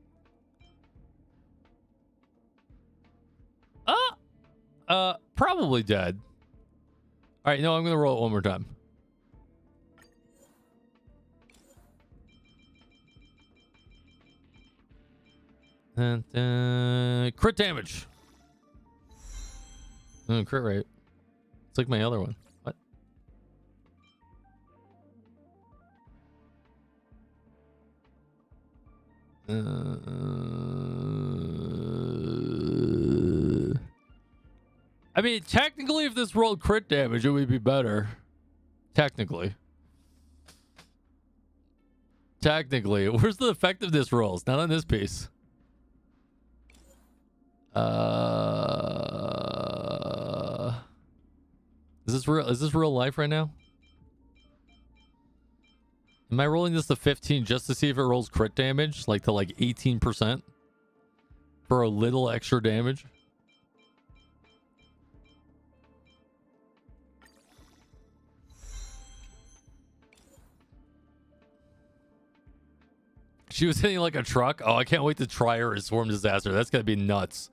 Speaker 1: Probably dead. All right, no, I'm gonna roll it one more time. And crit damage. Crit rate. It's like my other one. What? I mean, technically, if this rolled crit damage, it would be better. Technically. Technically. Where's the effectiveness rolls? Not on this piece. Is this real? Is this real life right now? Am I rolling this to 15 just to see if it rolls crit damage? Like to like 18%? For a little extra damage? She was hitting like a truck. Oh, I can't wait to try her as Swarm Disaster. That's gonna be nuts.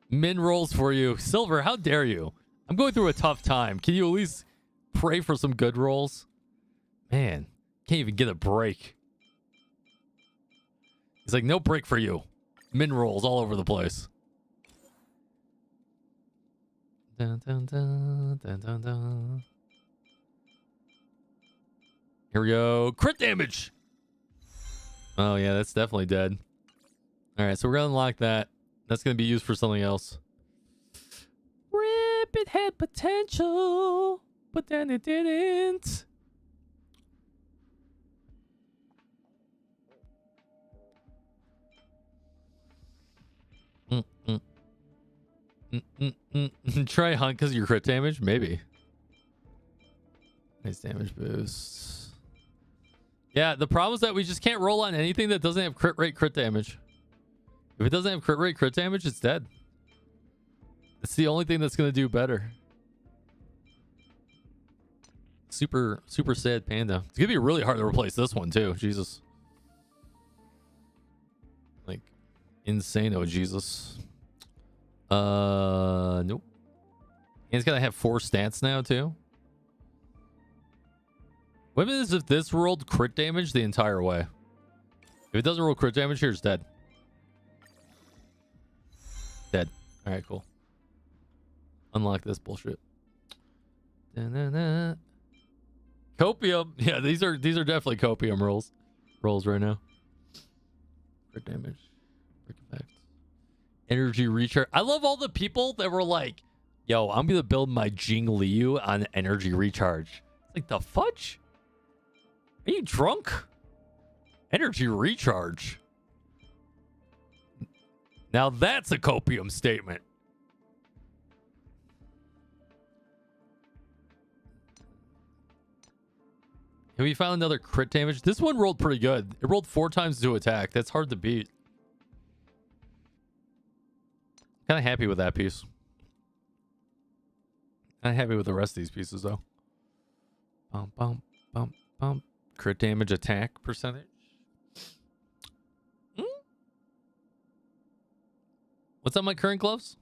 Speaker 1: Min rolls for you. Silver, how dare you? I'm going through a tough time. Can you at least pray for some good rolls? Man, can't even get a break. He's like, no break for you. Min rolls all over the place. Dun, dun, dun, dun, dun, dun. Here we go. Crit damage. Oh, yeah, that's definitely dead. All right, so we're going to unlock that. That's going to be used for something else. Rip, it had potential, but then it didn't. Try hunt because of your crit damage? Maybe. Nice damage boost. Yeah, the problem is that we just can't roll on anything that doesn't have crit rate, crit damage. If it doesn't have crit rate, crit damage, it's dead. It's the only thing that's going to do better. Super sad panda. It's going to be really hard to replace this one, too. Jesus. Like, insane. Oh, Jesus. Nope. And it's going to have 4 stats now, too. What is if this rolled crit damage the entire way? If it doesn't roll crit damage here, it's dead. Dead. All right, cool. Unlock this bullshit. Da-na-na. Copium. Yeah, these are definitely copium rolls right now. Crit damage. Crit effect. Energy recharge. I love all the people that were like, yo, I'm gonna build my Jing Liu on energy recharge. It's like, the fudge? Are you drunk? Energy recharge. Now that's a copium statement. Have we found another crit damage? This one rolled pretty good. It rolled 4 times to attack. That's hard to beat. Kind of happy with that piece. Kind of happy with the rest of these pieces, though. Bump, bump, bump, bump. Crit damage attack percentage. What's on my current gloves?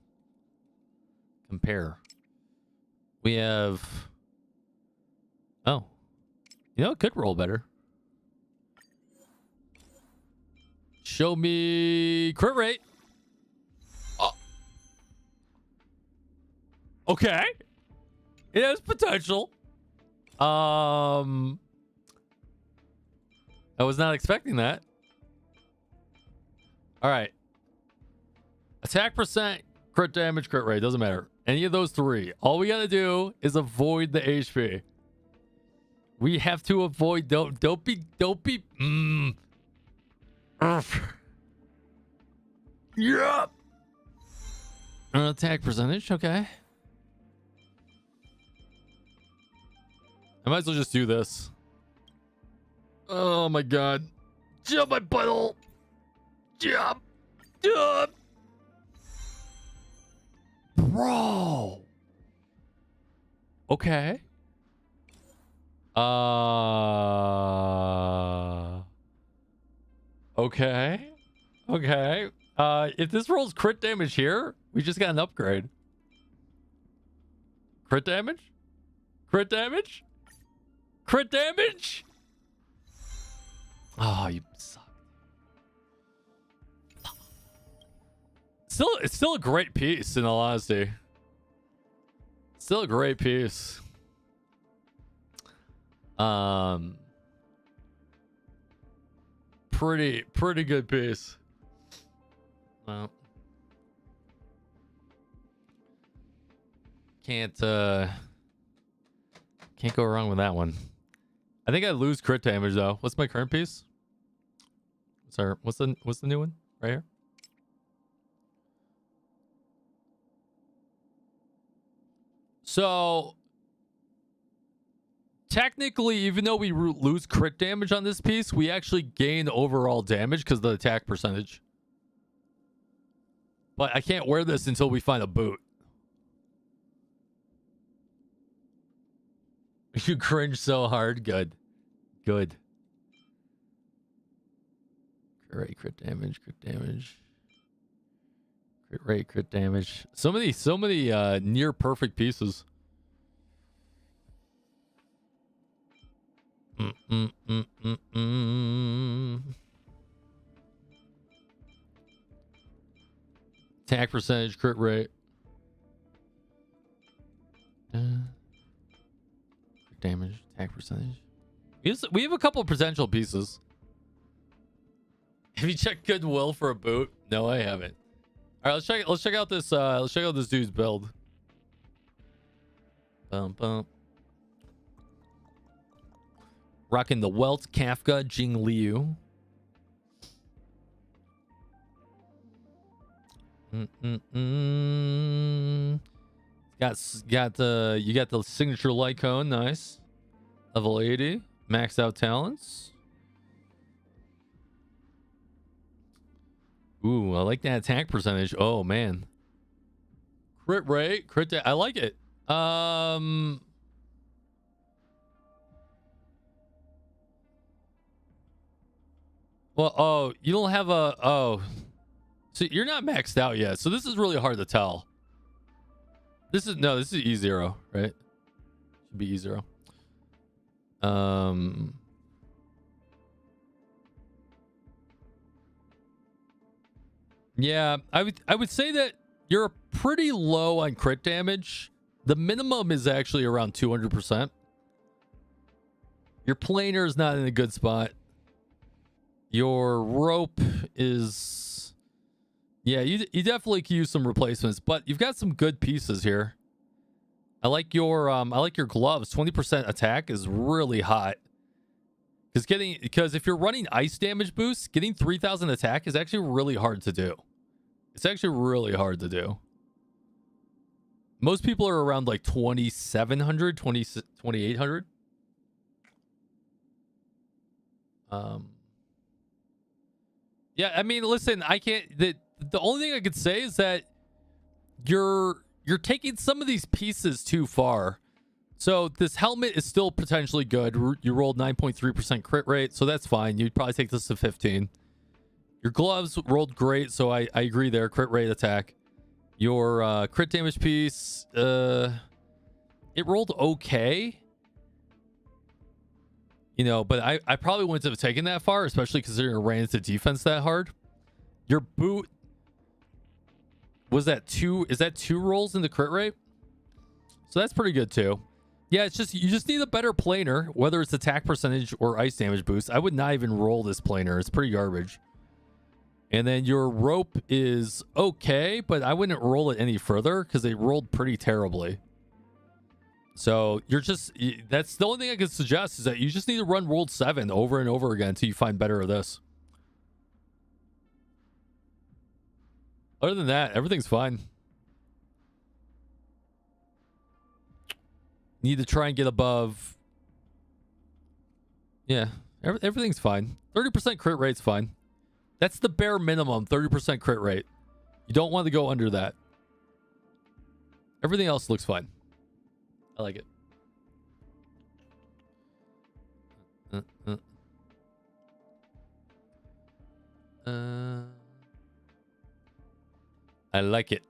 Speaker 1: Compare. We have... Oh. You know, it could roll better. Show me crit rate. Oh. Okay. It has potential. I was not expecting that. All right. Attack percent, crit damage, crit rate. Doesn't matter. Any of those 3. All we got to do is avoid the HP. We have to avoid. Don't be. Yep. Attack percentage. Okay. I might as well just do this. Oh my god. Jump my butthole. Jump. Jump. Bro. Okay. Okay. Okay. If this rolls crit damage here, we just got an upgrade. Crit damage? Crit damage? Crit damage? Oh, you suck. It's still a great piece, in all honesty. Still a great piece. Pretty good piece. Well, can't go wrong with that one. I think I lose crit damage though. What's my current piece? Sorry, what's the new one right here? So technically, even though we lose crit damage on this piece, we actually gain overall damage because of the attack percentage. But I can't wear this until we find a boot. You cringe so hard. Good. Good. Crit rate, crit damage, crit damage. Crit rate, crit damage. So many near perfect pieces. Attack percentage, crit rate. Crit damage, attack percentage. We have a couple of potential pieces. Have you checked Goodwill for a boot? No, I haven't. All right, let's check out this dude's build. Bum bum. Rocking the Welt Kafka Jing Liu. You got the signature light cone, nice. Level 80, maxed out talents. Ooh, I like that attack percentage. Oh man, crit rate, I like it. Well, oh, you don't have a so you're not maxed out yet. So this is really hard to tell. This is E0, right? Should be E0. Yeah, I would say that you're pretty low on crit damage. The minimum is actually around 200%. Your planer is not in a good spot. Your rope is, yeah, you definitely could use some replacements, but you've got some good pieces here. I like your gloves. 20% attack is really hot. Because if you're running ice damage boosts, getting 3,000 attack is actually really hard to do. It's actually really hard to do. Most people are around like 2,700, 2,800. Yeah, I mean, listen, I can't. The only thing I could say is that you're taking some of these pieces too far. So this helmet is still potentially good. You rolled 9.3% crit rate, so that's fine. You'd probably take this to 15. Your gloves rolled great, so I agree there. Crit rate, attack. Your crit damage piece, it rolled okay. You know, but I probably wouldn't have taken that far, especially considering it ran into defense that hard. Your boot, was that two? Is that 2 rolls in the crit rate? So that's pretty good too. Yeah, it's just, you just need a better planer, whether it's attack percentage or ice damage boost. I would not even roll this planer. It's pretty garbage. And then your rope is okay, but I wouldn't roll it any further because it rolled pretty terribly. So you're just, that's the only thing I could suggest, is that you just need to run World 7 over and over again until you find better of this. Other than that, everything's fine. Need to try and get above. Yeah, everything's fine. 30% crit rate's fine. That's the bare minimum, 30% crit rate. You don't want to go under that. Everything else looks fine. I like it. I like it.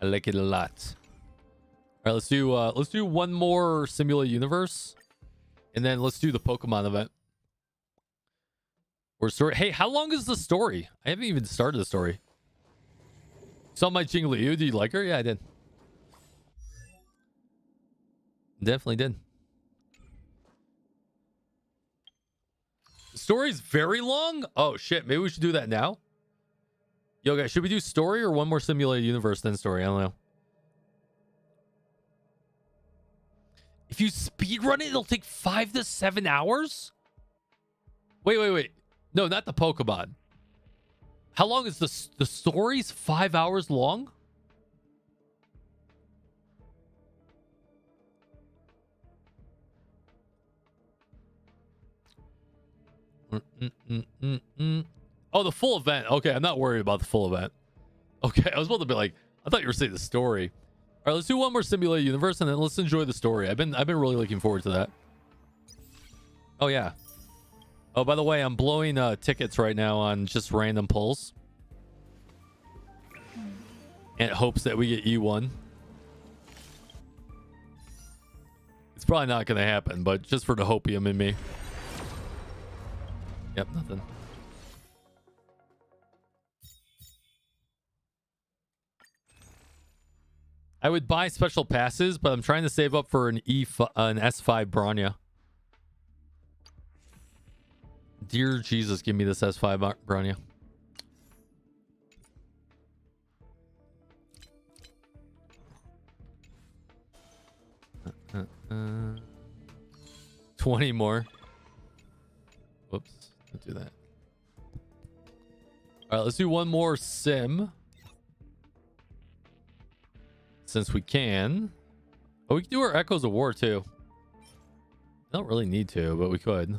Speaker 1: I like it a lot. All right, let's do one more Simulated Universe, and then let's do the Pokemon event. Or story. Hey, how long is the story? I haven't even started the story. Saw my Jing Liu. Do you like her? Yeah, I did. Definitely did. The story's very long. Oh shit! Maybe we should do that now. Yo, guys, should we do story or one more Simulated Universe then story? I don't know. If you speed run it, it'll take 5 to 7 hours? Wait. No, not the Pokemon. How long is the story's 5 hours long? Oh, the full event. Okay, I'm not worried about the full event. Okay, I was about to be like, I thought you were saying the story. All right, let's do one more simulated universe and then let's enjoy the story. I've been really looking forward to that. Oh yeah. Oh, by the way, I'm blowing tickets right now on just random pulls. And it hopes that we get E1. It's probably not going to happen, but just for the hopium in me. Yep, nothing. I would buy special passes, but I'm trying to save up for an S5 Bronya. Dear Jesus, give me this S5 Bronya. Uh, 20 more. Whoops, don't do that. All right, let's do one more sim. Since we can. Oh, we can do our Echoes of War too. I don't really need to, but we could.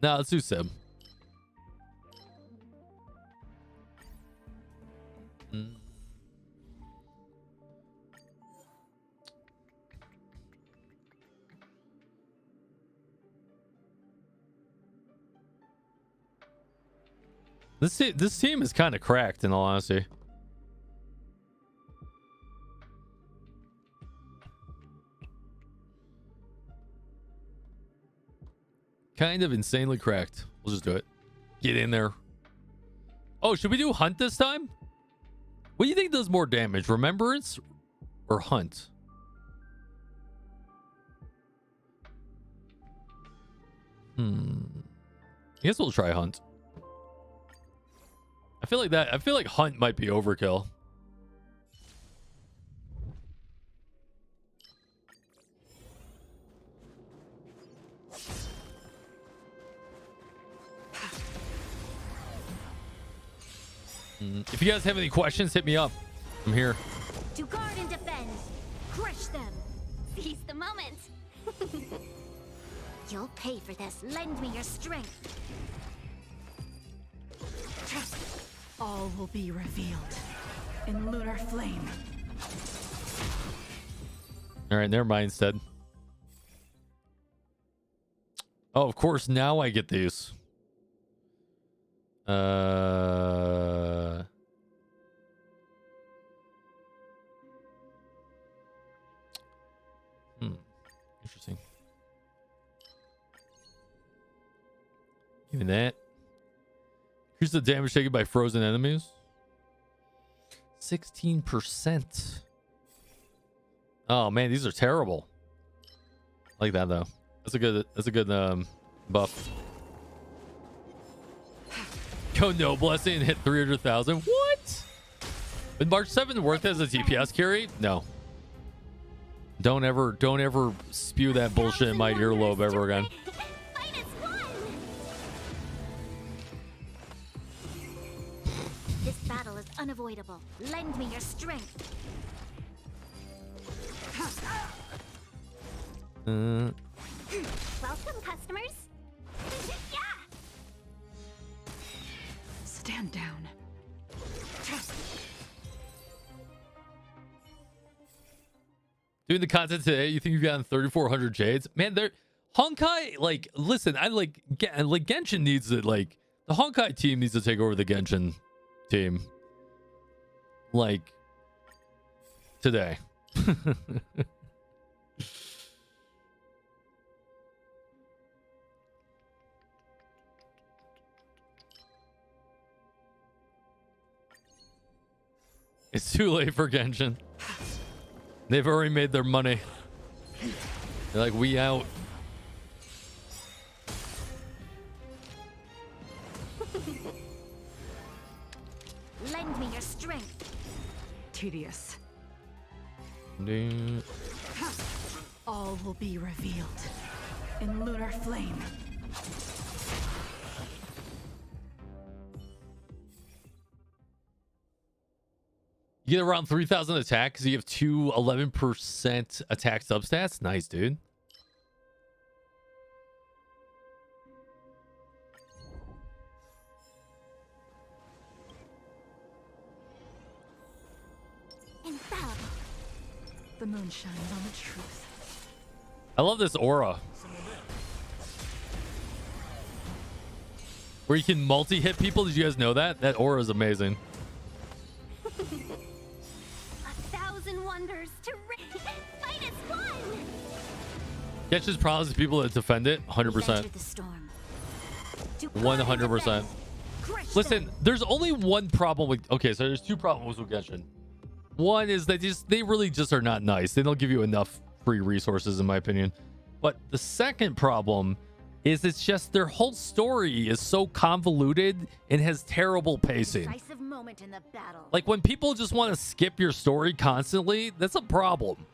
Speaker 1: Now let's do sim. This team is kind of cracked, in all honesty. Kind of insanely cracked. We'll just do it. Get in there. Oh, should we do Hunt this time? What do you think does more damage? Remembrance or Hunt? I guess we'll try Hunt. I feel like Hunt might be overkill. If you guys have any questions, hit me up. I'm here.
Speaker 2: To guard and defend. Crush them. Seize the moment. You'll pay for this. Lend me your strength.
Speaker 3: All will be revealed in lunar flame.
Speaker 1: All right, never mind instead. Oh, of course, now I get these. Interesting. Give me that. Here's the damage taken by frozen enemies. 16%. Oh man, these are terrible. I like that though. That's a good buff. Go no blessing and hit 300,000. What? Is March 7th worth as a TPS carry? No. Don't ever spew that bullshit in my earlobe ever again.
Speaker 2: This battle is unavoidable. Lend me your strength. Welcome, customers. Yeah.
Speaker 3: Stand down.
Speaker 1: Doing the content today, you think you've gotten 3,400 jades? Man, they're Honkai. Like, listen, I like Genshin needs to the Honkai team needs to take over the Genshin team. Like today. It's too late for Genshin. They've already made their money. They're like, we out.
Speaker 2: Lend me your strength.
Speaker 3: Tedious.
Speaker 2: All
Speaker 3: All will be revealed in lunar flame.
Speaker 1: You get around 3,000 attack because you have two 11% attack substats. Nice, dude.
Speaker 2: Infallible.
Speaker 3: The moon shines on the truth.
Speaker 1: I love this aura. Where you can multi-hit people. Did you guys know that? That aura is amazing.
Speaker 2: 1,000 wonders to fight as one.
Speaker 1: Catches problems with people that defend it. 100%. 100%. Listen, there's only one problem with... Okay, so there's two problems with Genshin. One is they really just are not nice. They don't give you enough free resources, in my opinion. But the second problem is it's just their whole story is so convoluted and has terrible pacing.
Speaker 2: Decisive moment in the battle.
Speaker 1: Like when people just want to skip your story constantly, that's a problem.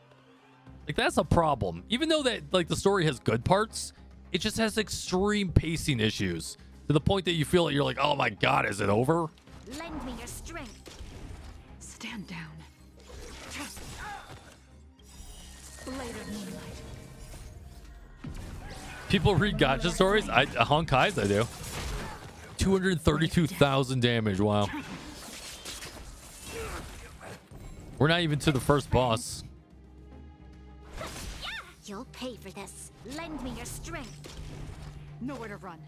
Speaker 1: Like that's a problem. Even though that like the story has good parts, it just has extreme pacing issues to the point that you feel like you're like, oh my god, is it over?
Speaker 2: Lend me your strength.
Speaker 3: Stand down. Blade of moonlight.
Speaker 1: People read gotcha stories. Honkai's I do. 232,000 damage. Wow. We're not even to the first boss.
Speaker 2: You'll pay for this. Lend me your strength.
Speaker 3: Nowhere to run.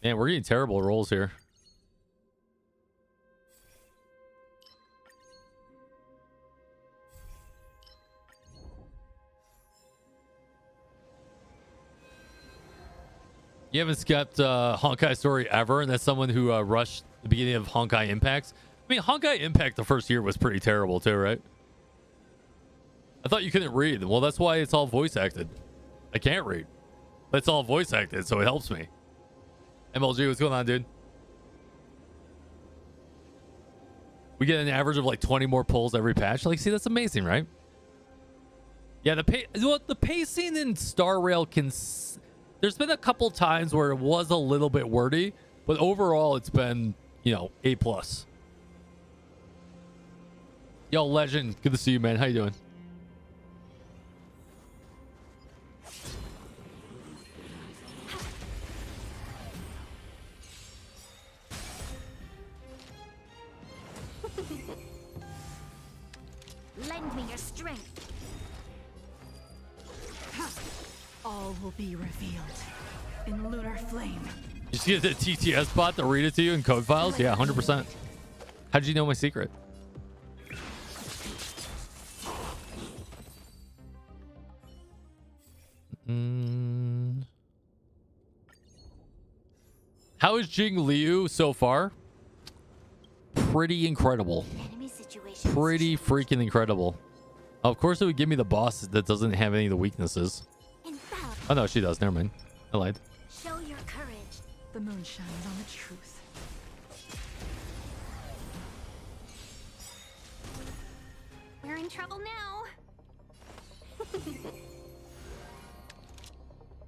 Speaker 1: Man, we're getting terrible rolls here. You haven't skipped Honkai story ever, and that's someone who rushed the beginning of Honkai Impacts. I mean, Honkai Impact the first year was pretty terrible too, right? I thought you couldn't read. Well, that's why it's all voice acted. I can't read. But it's all voice acted, so it helps me. MLG, what's going on, dude? We get an average of like 20 more pulls every patch. Like, see, that's amazing, right? Yeah, the pacing in Star Rail can... There's been a couple times where it was a little bit wordy, but overall it's been, you know, A+. Yo, Legend, good to see you, man. How you doing?
Speaker 2: Lend me your strength.
Speaker 3: All will be revealed in lunar flame.
Speaker 1: You see the TTS bot to read it to you in code files? Yeah, 100%. How did you know my secret? How is Jing Liu so far? Pretty incredible.
Speaker 2: Enemy situation.
Speaker 1: Pretty freaking incredible. Of course, it would give me the boss that doesn't have any of the weaknesses. Oh no, she does. Never mind. I lied.
Speaker 2: Show your courage.
Speaker 3: The moon shines on the truth.
Speaker 2: We're in trouble now.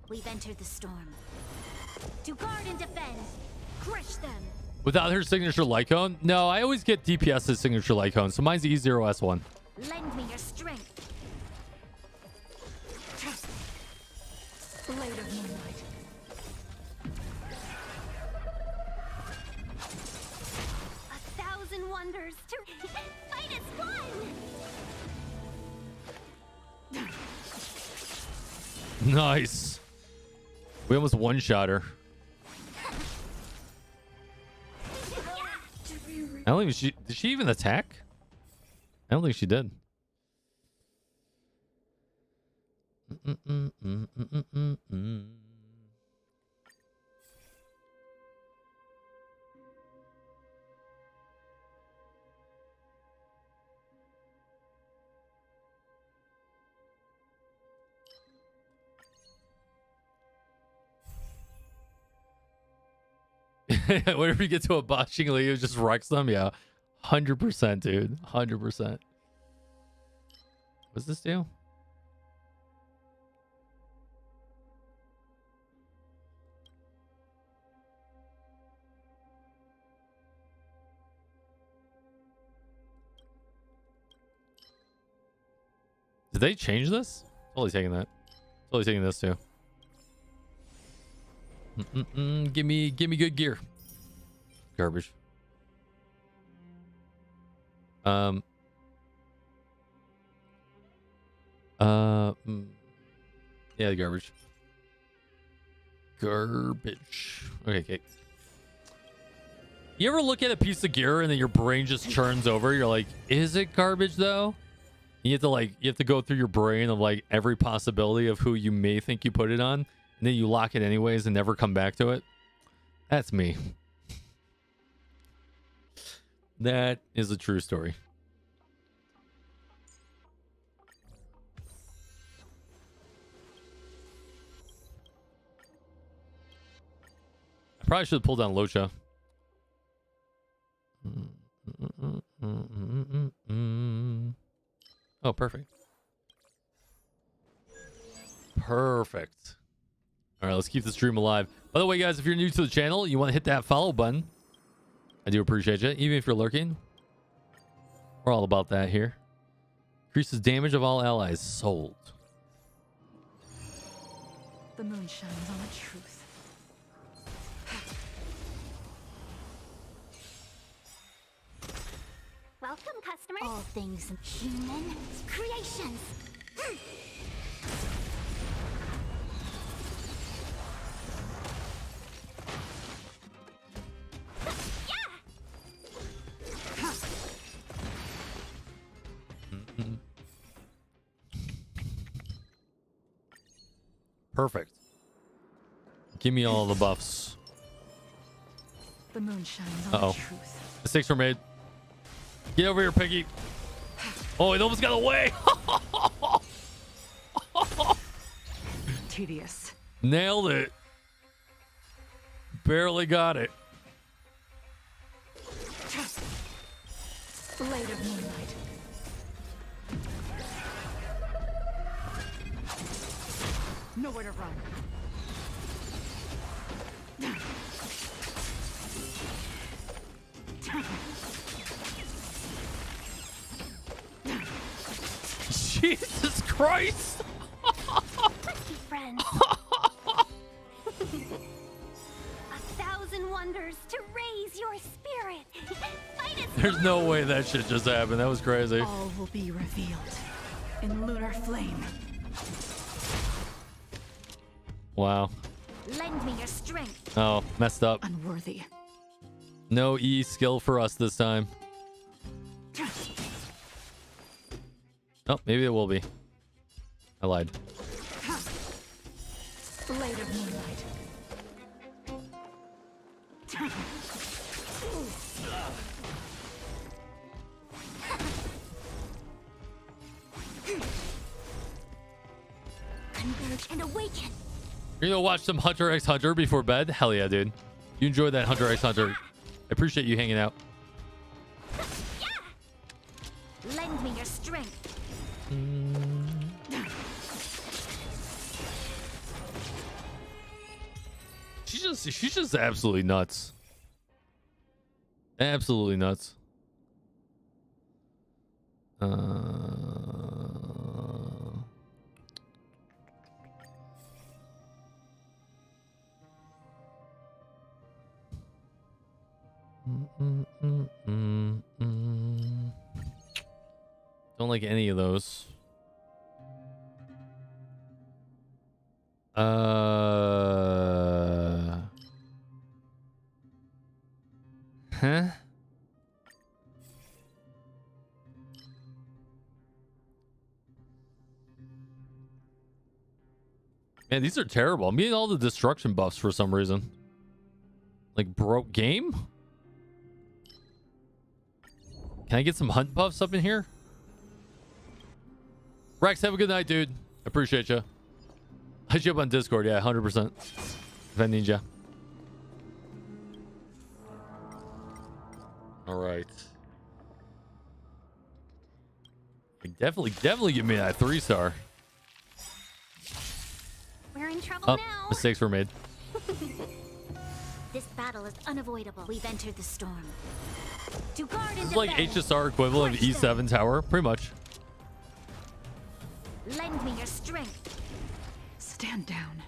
Speaker 2: We've entered the storm. To guard and defend. Crush them.
Speaker 1: Without her signature light cone? No, I always get DPS's signature light cone, so mine's E0S1.
Speaker 2: Lend me your strength.
Speaker 3: Blade of moonlight.
Speaker 2: A thousand wonders to fight as one.
Speaker 1: Nice. We almost one-shot her. I don't think did she even attack? I don't think she did. Whenever you get to a boss, Jing Liu just wrecks them. Yeah, 100%, dude. 100%. What's this do? Did they change this? Totally taking that. Totally taking this too. Give me good gear. Garbage. Yeah, garbage. Garbage. Okay. You ever look at a piece of gear and then your brain just churns over? You're like, is it garbage though? You have to go through your brain of like every possibility of who you may think you put it on, and then you lock it anyways and never come back to it. That's me. That is a true story. I probably should have pulled down Locha. Oh, perfect. Perfect. All right, let's keep the stream alive. By the way, guys, if you're new to the channel, you want to hit that follow button. I do appreciate you, even if you're lurking. We're all about that here. Increases damage of all allies. Sold.
Speaker 3: The moon shines on the truth.
Speaker 2: Welcome, customers. All things human creations.
Speaker 1: Perfect. Give me all the buffs.
Speaker 3: The moon shines on the truth.
Speaker 1: Mistakes were made. Get over here, Piggy. Oh, it almost got away.
Speaker 3: Tedious.
Speaker 1: Nailed it. Barely got it.
Speaker 3: Blade of moonlight. Nowhere to run.
Speaker 1: Jesus Christ!
Speaker 2: Risky friends. 1,000 wonders to raise your spirit. Fight us.
Speaker 1: There's no way that shit just happened. That was crazy.
Speaker 3: All will be revealed in lunar flame.
Speaker 1: Wow.
Speaker 2: Lend me your strength.
Speaker 1: Oh, messed up.
Speaker 3: Unworthy.
Speaker 1: No E skill for us this time. Oh, maybe it will be. I lied.
Speaker 3: Blade of moonlight.
Speaker 2: Converge and awaken.
Speaker 1: You're gonna watch some Hunter x Hunter before bed? Hell yeah, dude. You enjoyed that Hunter x Hunter. I appreciate you hanging out.
Speaker 2: Yeah. Lend me your strength.
Speaker 1: She's just absolutely nuts. Absolutely nuts. Don't like any of those. Huh? Man, these are terrible. I'm getting all the destruction buffs for some reason. Like, broke game? Can I get some hunt buffs up in here? Rex, have a good night, dude. I appreciate you. Hit you up on Discord, yeah, 100%. If I need ya. All right. Definitely give me that 3-star.
Speaker 2: We're in trouble
Speaker 1: Oh,
Speaker 2: now.
Speaker 1: mistakes were made.
Speaker 2: This battle is unavoidable. We've entered the storm. To guard and
Speaker 1: This is like
Speaker 2: defend.
Speaker 1: HSR equivalent of E7 tower, pretty much.
Speaker 2: Lend me your strength.
Speaker 3: Stand down.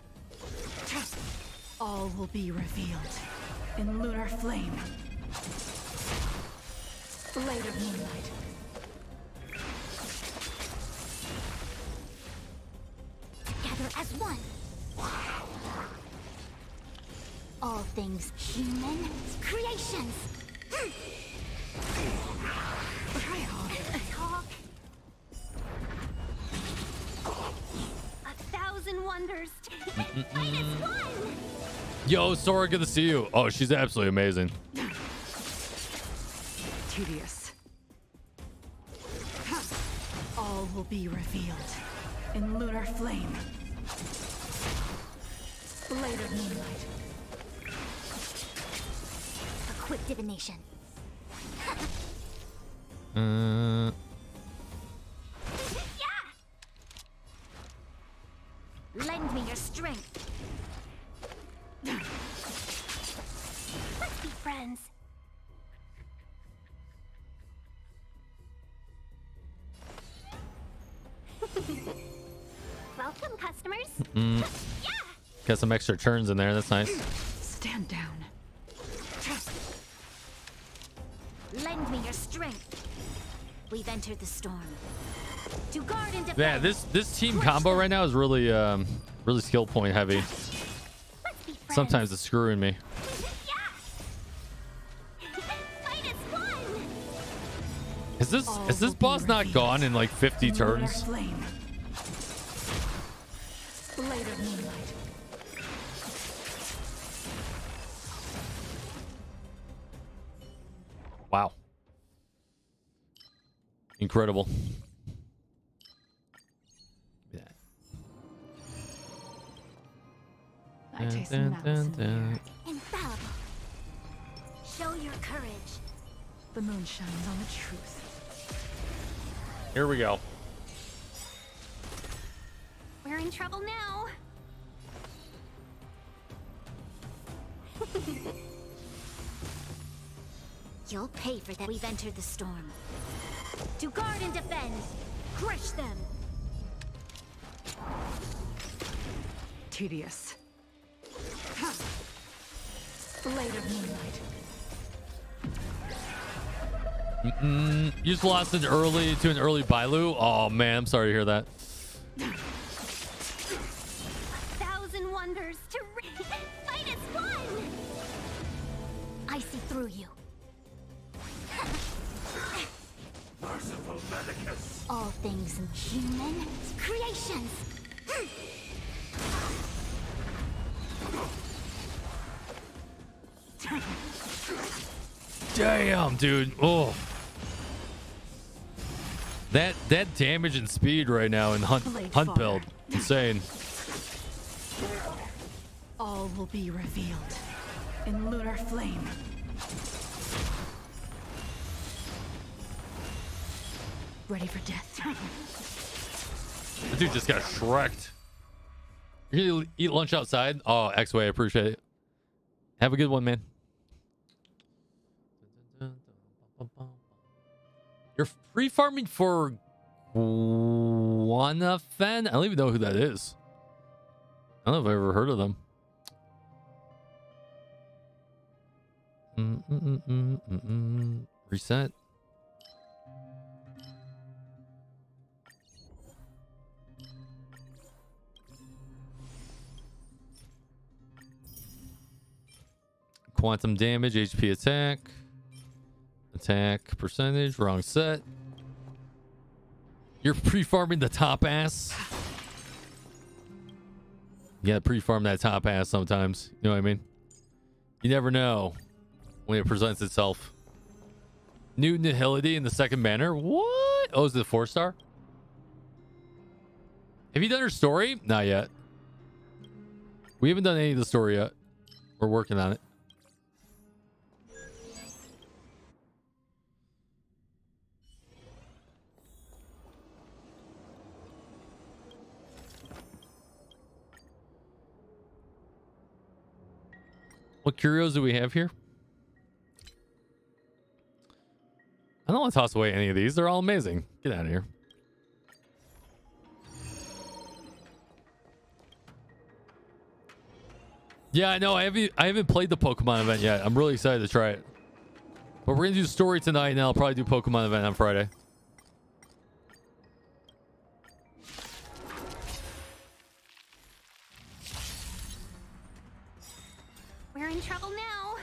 Speaker 3: All will be revealed in lunar flame. Blade of moonlight.
Speaker 2: Together as one. All things human creations.
Speaker 3: Try harder.
Speaker 2: Talk. 1,000 wonders. Fight as one.
Speaker 1: Yo, Sora, good to see you. Oh, she's absolutely amazing.
Speaker 3: Tedious. All will be revealed in lunar flame. Blade of moonlight.
Speaker 2: A quick divination. Lend me your strength. Let's be friends. Welcome, customers. Yeah.
Speaker 1: Got some extra turns in there. That's nice.
Speaker 3: Stand down.
Speaker 2: Lend me your strength. We've entered the storm. To guard and defend.
Speaker 1: Yeah, this team combo right now is really really skill point heavy.
Speaker 2: Let's be friends.
Speaker 1: Sometimes it's screwing me.
Speaker 2: Yeah. Fight as one.
Speaker 1: Is this boss not gone in like 50
Speaker 3: In lunar
Speaker 1: turns?
Speaker 3: flame. Blade of moonlight.
Speaker 1: Wow. Incredible. Yeah.
Speaker 3: I taste the malice in the air.
Speaker 2: Infallible. Show your courage.
Speaker 3: The moon shines on the truth.
Speaker 1: Here we go.
Speaker 2: We're in trouble now. You'll pay for that. We've entered the storm. To guard and defend. Crush them.
Speaker 3: Tedious. Blade of moonlight.
Speaker 1: You just lost an early Bailu. Oh man, I'm sorry to hear that.
Speaker 2: 1,000 wonders to fight as one. I see through you.
Speaker 4: Merciful Medicus.
Speaker 2: All things human creations.
Speaker 1: Damn, dude. Oh. That damage and speed right now in hunt build. Insane.
Speaker 3: All will be revealed in lunar flame. Ready for death.
Speaker 1: That dude just got shreked. You gonna eat lunch outside? Oh, X-Way, I appreciate it. Have a good one, man. You're free farming for Guanafen? I don't even know who that is. I don't know if I've ever heard of them. Reset. Quantum damage, HP attack. Attack percentage, wrong set. You're pre-farming the top ass. You gotta pre-farm that top ass sometimes. You know what I mean? You never know when it presents itself. New nihility in the second banner. What? Oh, is it a 4-star? Have you done her story? Not yet. We haven't done any of the story yet. We're working on it. What Kyrios do we have here? I don't want to toss away any of these. They're all amazing. Get out of here. Yeah, I know. I haven't played the Pokemon event yet. I'm really excited to try it. But we're gonna do story tonight, and I'll probably do Pokemon event on Friday.
Speaker 2: We're in trouble now.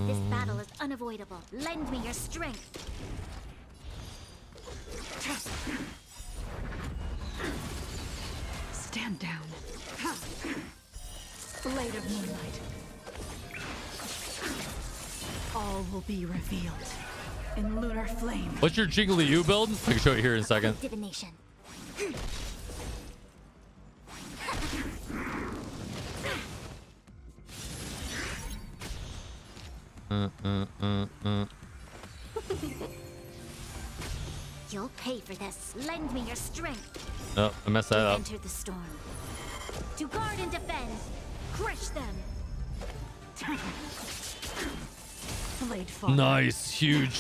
Speaker 2: This battle is unavoidable. Lend me your strength.
Speaker 3: Stand down. Blade of moonlight. All will be revealed in lunar flame.
Speaker 1: What's your Jing Liu build? I can show you here in a second.
Speaker 2: Divination. You'll pay for this. Lend me your strength.
Speaker 1: Oh, I messed that up.
Speaker 2: Enter the storm. To guard and defend. Crush them.
Speaker 3: Blade fall.
Speaker 1: Nice, huge.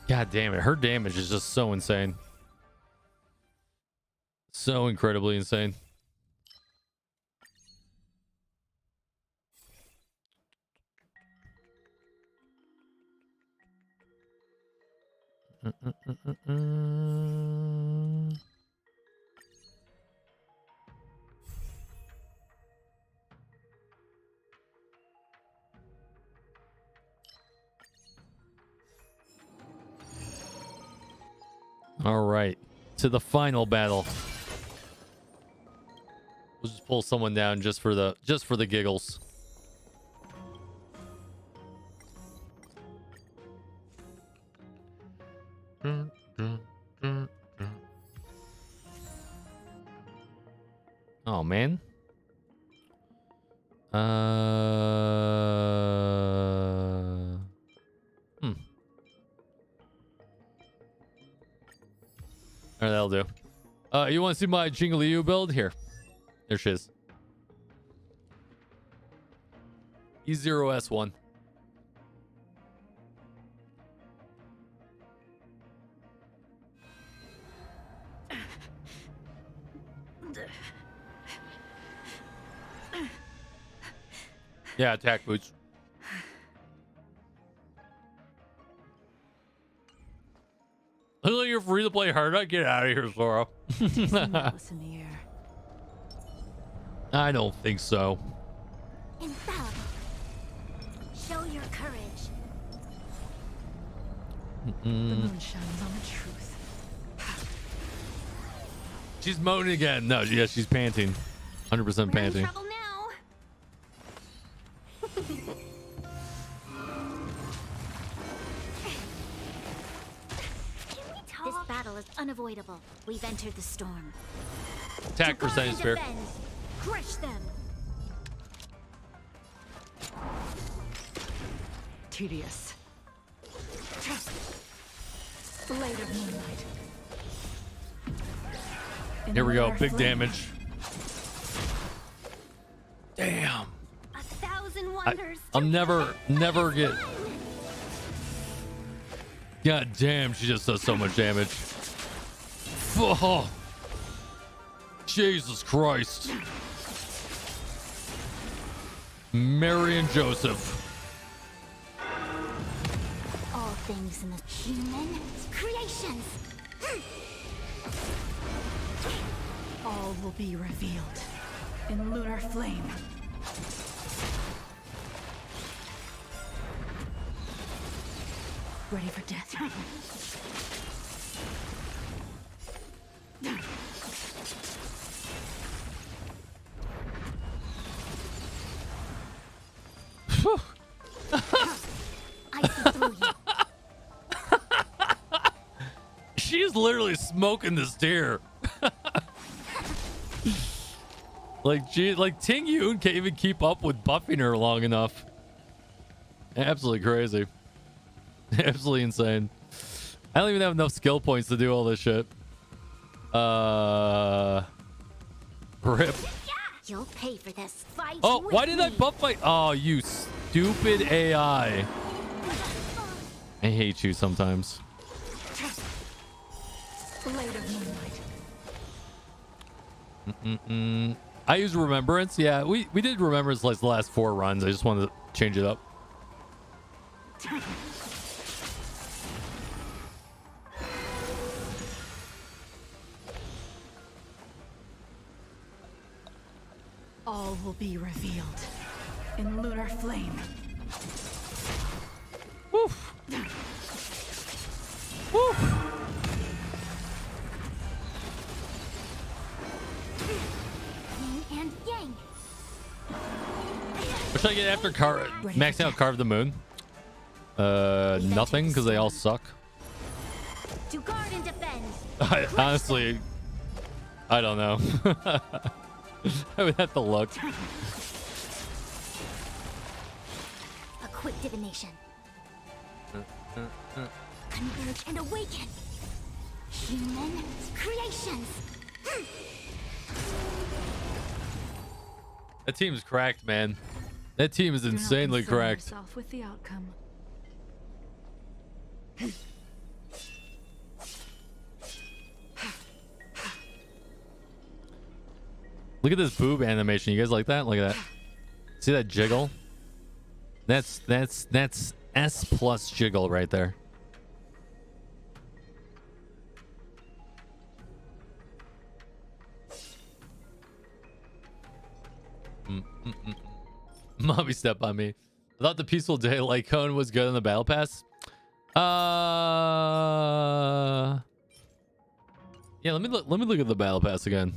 Speaker 1: God damn it. Her damage is just so insane. So incredibly insane. All right, to the final battle. We'll just pull someone down just for the giggles. Oh man. All right, that'll do. You want to see my Jingliu build? Here. There she is. 𝙀𝙓𝙋𝘼𝙉𝘿. Yeah, attack boots. Look like you're free to play harder. Get out of here, Sora.
Speaker 3: Seamless in the air.
Speaker 1: I don't think so.
Speaker 2: Infallible. Show your courage.
Speaker 3: The moon shines on the truth.
Speaker 1: She's moaning again. No, yeah, she's panting. 100%
Speaker 2: We're in
Speaker 1: panting.
Speaker 2: trouble now. This battle is unavoidable. We've entered the storm.
Speaker 1: Attack
Speaker 2: To guard
Speaker 1: percentage
Speaker 2: and
Speaker 1: sphere.
Speaker 2: defend. Crush them.
Speaker 3: Tedious. Blade of moonlight.
Speaker 1: Here we go.
Speaker 3: Lunar
Speaker 1: Big
Speaker 3: flame.
Speaker 1: damage. Damn.
Speaker 2: 1,000 wonders.
Speaker 1: I'll never get. God damn, she just does so much damage. Oh, Jesus Christ. Mary and Joseph.
Speaker 2: All things in the human creations.
Speaker 3: All will be revealed in lunar flame. Ready for death?
Speaker 2: I see through you.
Speaker 1: She's literally smoking this deer. Like, gee, like Ting Yun can't even keep up with buffing her long enough. Absolutely crazy. Absolutely insane. I don't even have enough skill points to do all this shit. Rip.
Speaker 2: You'll pay for this. Fight.
Speaker 1: Oh,
Speaker 2: with
Speaker 1: why did I
Speaker 2: me.
Speaker 1: buff my... Oh, you stupid AI. I hate you sometimes.
Speaker 3: Blade of moonlight.
Speaker 1: I use Remembrance. Yeah, we did Remembrance like the last 4 runs. I just wanted to change it up.
Speaker 3: All will be revealed in lunar flame.
Speaker 1: Woof. Woof.
Speaker 2: Yin and yang.
Speaker 1: What should I get after maxing out Carve the Moon? Nothing, because they all suck.
Speaker 2: To guard and defend.
Speaker 1: Honestly, I don't know. I would have to look.
Speaker 2: A quick divination. Converge and awaken. Human creations.
Speaker 1: That team's cracked, man. That team is
Speaker 3: Do not
Speaker 1: insanely
Speaker 3: concern
Speaker 1: cracked.
Speaker 3: yourself with the outcome.
Speaker 1: Look at this boob animation. You guys like that? Look at that. See that jiggle? That's S plus jiggle right there. Mommy step on me. I thought the peaceful day like cone was good on the battle pass. Yeah, let me look at the battle pass again.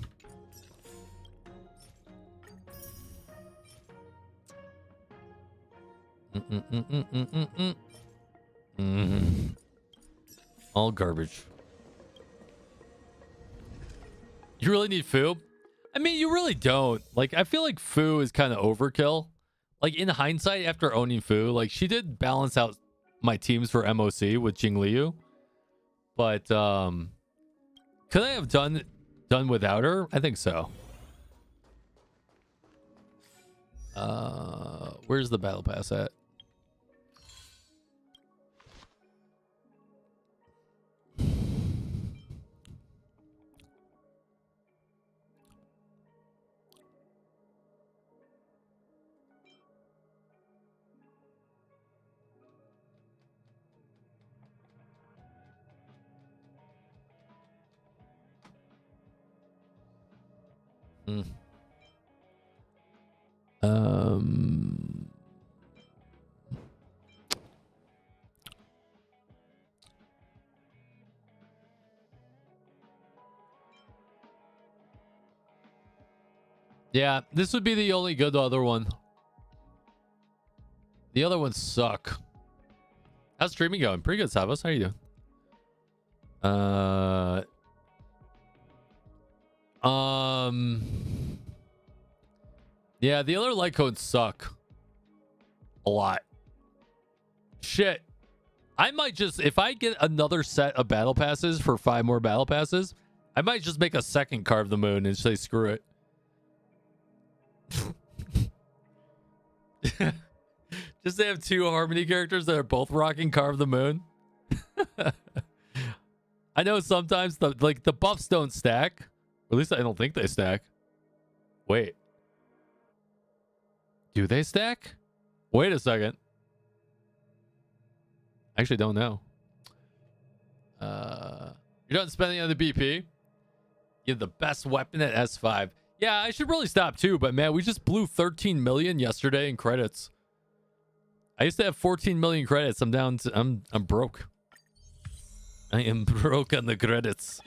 Speaker 1: All garbage. You really need Fu? I mean, you really don't. Like, I feel like Fu is kind of overkill. Like, in hindsight, after owning Fu, like, she did balance out my teams for MOC with Jing Liu. But, could I have done without her? I think so. Where's the battle pass at? Yeah, this would be the only good other one. The other ones suck. How's streaming going? Pretty good, Savos. How are you doing? Yeah, the other light codes suck. A lot. Shit. I might just, if I get another set of battle passes for 5 more battle passes, I might just make a second Carve the Moon and say screw it. Just to have 2 Harmony characters that are both rocking Carve the Moon. I know sometimes the buffs don't stack. At least I don't think they stack. Wait. Do they stack? Wait a second. I actually don't know. You're done spending on the BP? You have the best weapon at S5. Yeah, I should really stop too, but man, we just blew 13 million yesterday in credits. I used to have 14 million credits. I'm down to I'm broke. I am broke on the credits.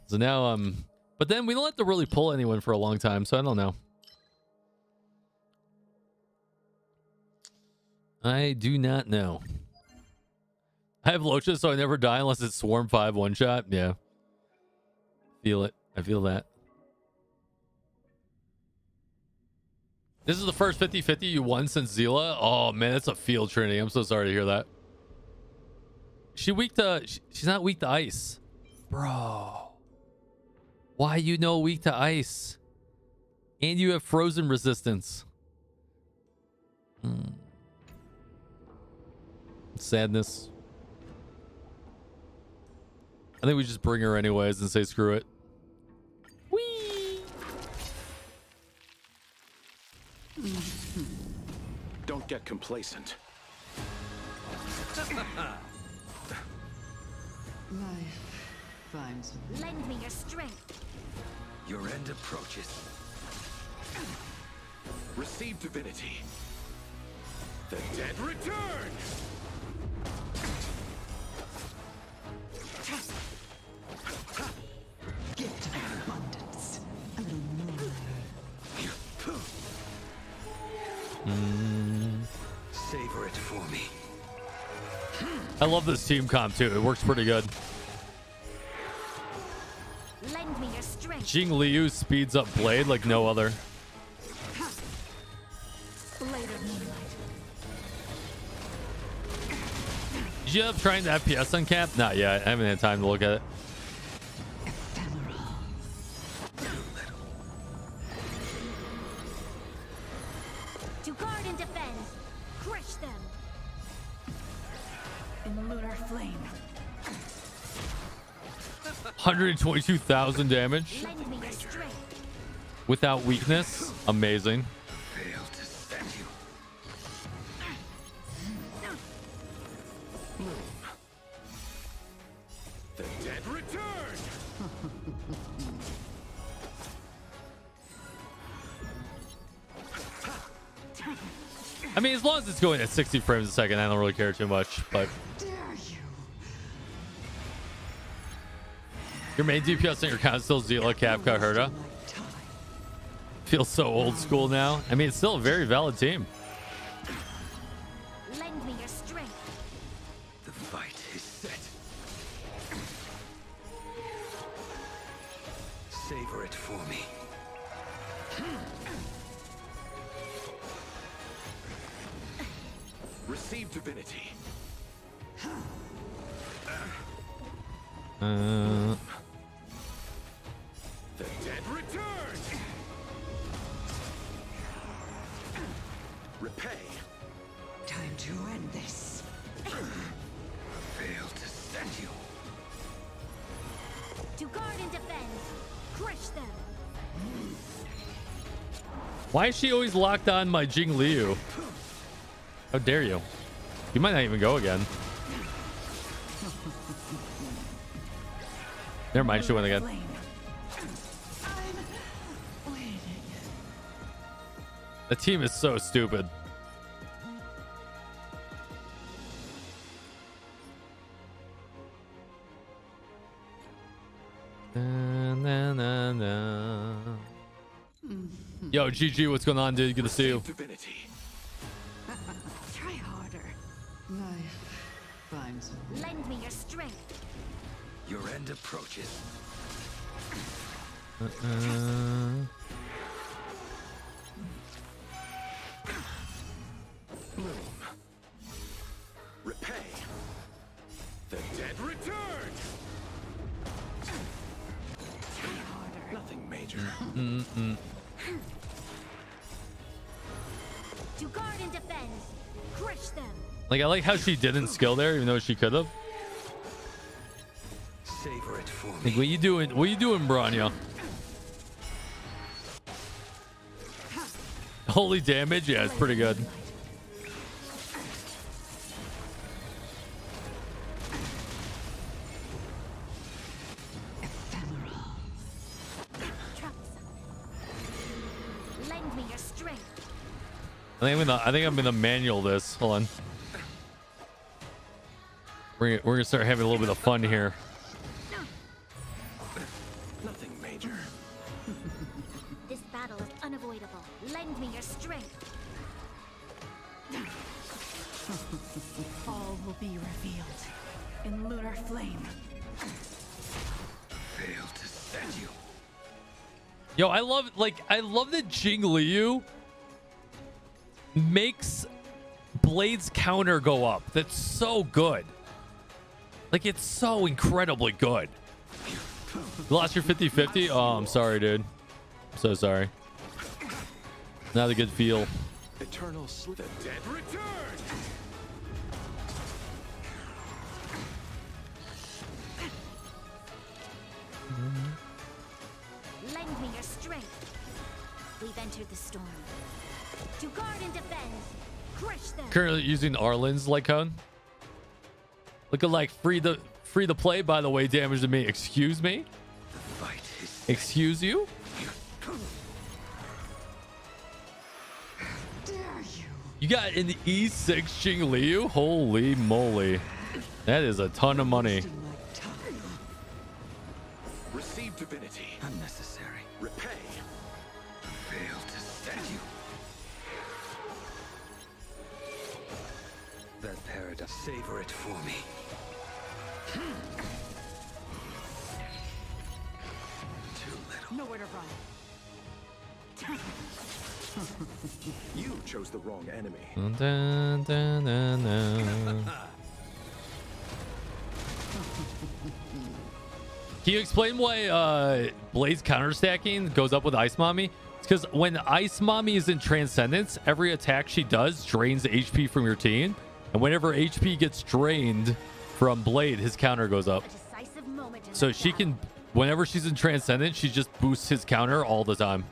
Speaker 1: So now but then we don't have to really pull anyone for a long time, so I don't know. I do not know. I have Locha, so I never die unless it's Swarm 5 one-shot. Yeah. Feel it. I feel that. This is the first 50-50 you won since Zila? Oh, man, that's a field Trinity. I'm so sorry to hear that. She's not weak to ice. Bro. Why you know weak to ice? And you have frozen resistance. Sadness. I think we just bring her anyways and say screw it. Whee!
Speaker 4: Don't get complacent.
Speaker 5: Life finds a way.
Speaker 2: Lend me your strength.
Speaker 4: Your end approaches. Receive divinity. The dead return!
Speaker 5: Gift of abundance. A little more.
Speaker 4: Savor it for me.
Speaker 1: I love this team comp too. It works pretty good.
Speaker 2: Lend me your strength.
Speaker 1: Jing Liu speeds up Blade like no other.
Speaker 3: Blade of moonlight.
Speaker 1: Did you end up trying the FPS on cap? Not yet. I haven't had time to look at it.
Speaker 5: Ephemeral.
Speaker 2: To guard and defend. Crush them.
Speaker 3: In the lunar flame.
Speaker 1: 122,000 damage
Speaker 2: Lend me your strength.
Speaker 1: without weakness. Amazing.
Speaker 4: Fail to stand you. Bloom. The dead return!
Speaker 1: I mean, as long as it's going at 60 frames a second, I don't really care too much. But
Speaker 5: Dare you?
Speaker 1: your main DPS on your console, Zila, Capca, Herda.
Speaker 5: My time.
Speaker 1: Feels so old school now. I mean, it's still a very valid team.
Speaker 2: Lend me your strength.
Speaker 4: The fight is set. Savor it for me. Receive divinity.
Speaker 1: Uh,
Speaker 4: The dead return! Repay.
Speaker 5: Time to end this.
Speaker 4: Fail to stand you.
Speaker 2: To guard and defend. Crush them.
Speaker 1: why is she always locked on my Jing Liu? How dare you? You might not even go again. Never mind, she went again.
Speaker 3: Flame.
Speaker 5: I'm waiting.
Speaker 1: The team is so stupid. Na, na, na, na. Yo, GG, what's going on, dude? Good to see you.
Speaker 4: Divinity.
Speaker 3: Try harder.
Speaker 5: Life finds a way.
Speaker 2: Lend me your strength.
Speaker 4: Your end approaches. Bloom. Repay. The dead return!
Speaker 3: Try harder.
Speaker 4: Nothing major.
Speaker 2: To guard and defend. Crush them.
Speaker 1: Like, I like how she didn't skill there, even though she could have.
Speaker 4: Savor it for
Speaker 1: Like,
Speaker 4: me.
Speaker 1: what you doing? What you doing, Branya? Holy damage? Yeah, it's pretty good.
Speaker 5: Ephemeral.
Speaker 2: Troublesome. Lend me your strength.
Speaker 1: I think I'm gonna manual this. Hold on. We're gonna start having a little bit of fun here.
Speaker 4: Nothing major.
Speaker 2: This battle is unavoidable. Lend me your strength.
Speaker 3: All will be revealed. In lunar flame.
Speaker 4: Fail to stand you.
Speaker 1: Yo, I love that Jing Liu makes Blade's counter go up. That's so good. Like, it's so incredibly good. You lost your 50-50? Oh, I'm sorry, dude. I'm so sorry. Not a good feel.
Speaker 4: Eternal sleep. The dead return.
Speaker 2: Lend me your strength. We've entered the storm. To guard and defend. Crush them.
Speaker 1: Currently using Arlen's Lycone. Looking like free to play, by the way, damage to me. Excuse me?
Speaker 4: The fight is
Speaker 1: Excuse you?
Speaker 5: Dare you?
Speaker 1: You got an E6 Jing Liu? Holy moly. That is a ton of money.
Speaker 5: Wasting my time.
Speaker 4: receive divinity.
Speaker 5: Unnecessary.
Speaker 4: Repay. Fail to set you. That paradox. Savor it for me. Too little.
Speaker 3: Nowhere to run.
Speaker 4: You chose the wrong enemy.
Speaker 1: Dun, dun, dun, dun, dun. Can you explain why Blade's counterstacking goes up with Ice Mommy? It's because when Ice Mommy is in Transcendence, every attack she does drains HP from your team. And whenever HP gets drained from Blade, his counter goes up.
Speaker 2: A decisive moment in
Speaker 1: So
Speaker 2: that
Speaker 1: she
Speaker 2: battle.
Speaker 1: can, whenever she's in Transcendence, she just boosts his counter all the time.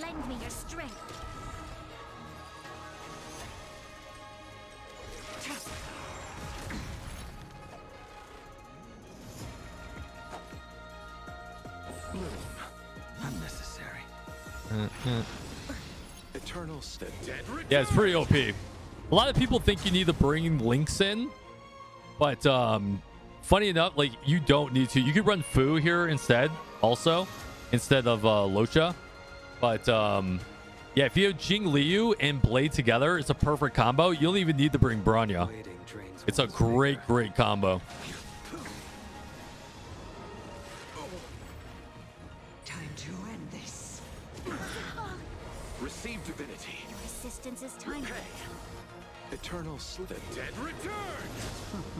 Speaker 2: Lend me your strength.
Speaker 4: Bloom. Unnecessary. Eternal dead.
Speaker 1: Yeah, it's pretty OP. A lot of people think you need to bring links in, but funny enough, like you don't need to. You could run Fu here instead, also, instead of Locha. But yeah, if you have Jing Liu and Blade together, it's a perfect combo. You don't even need to bring Bronya.
Speaker 4: Waiting drains
Speaker 1: It's a
Speaker 4: one's
Speaker 1: great,
Speaker 4: vigor.
Speaker 1: great combo.
Speaker 5: Time to end this.
Speaker 4: Receive divinity.
Speaker 2: Your assistance is timely.
Speaker 4: Eternal sleep. The dead return.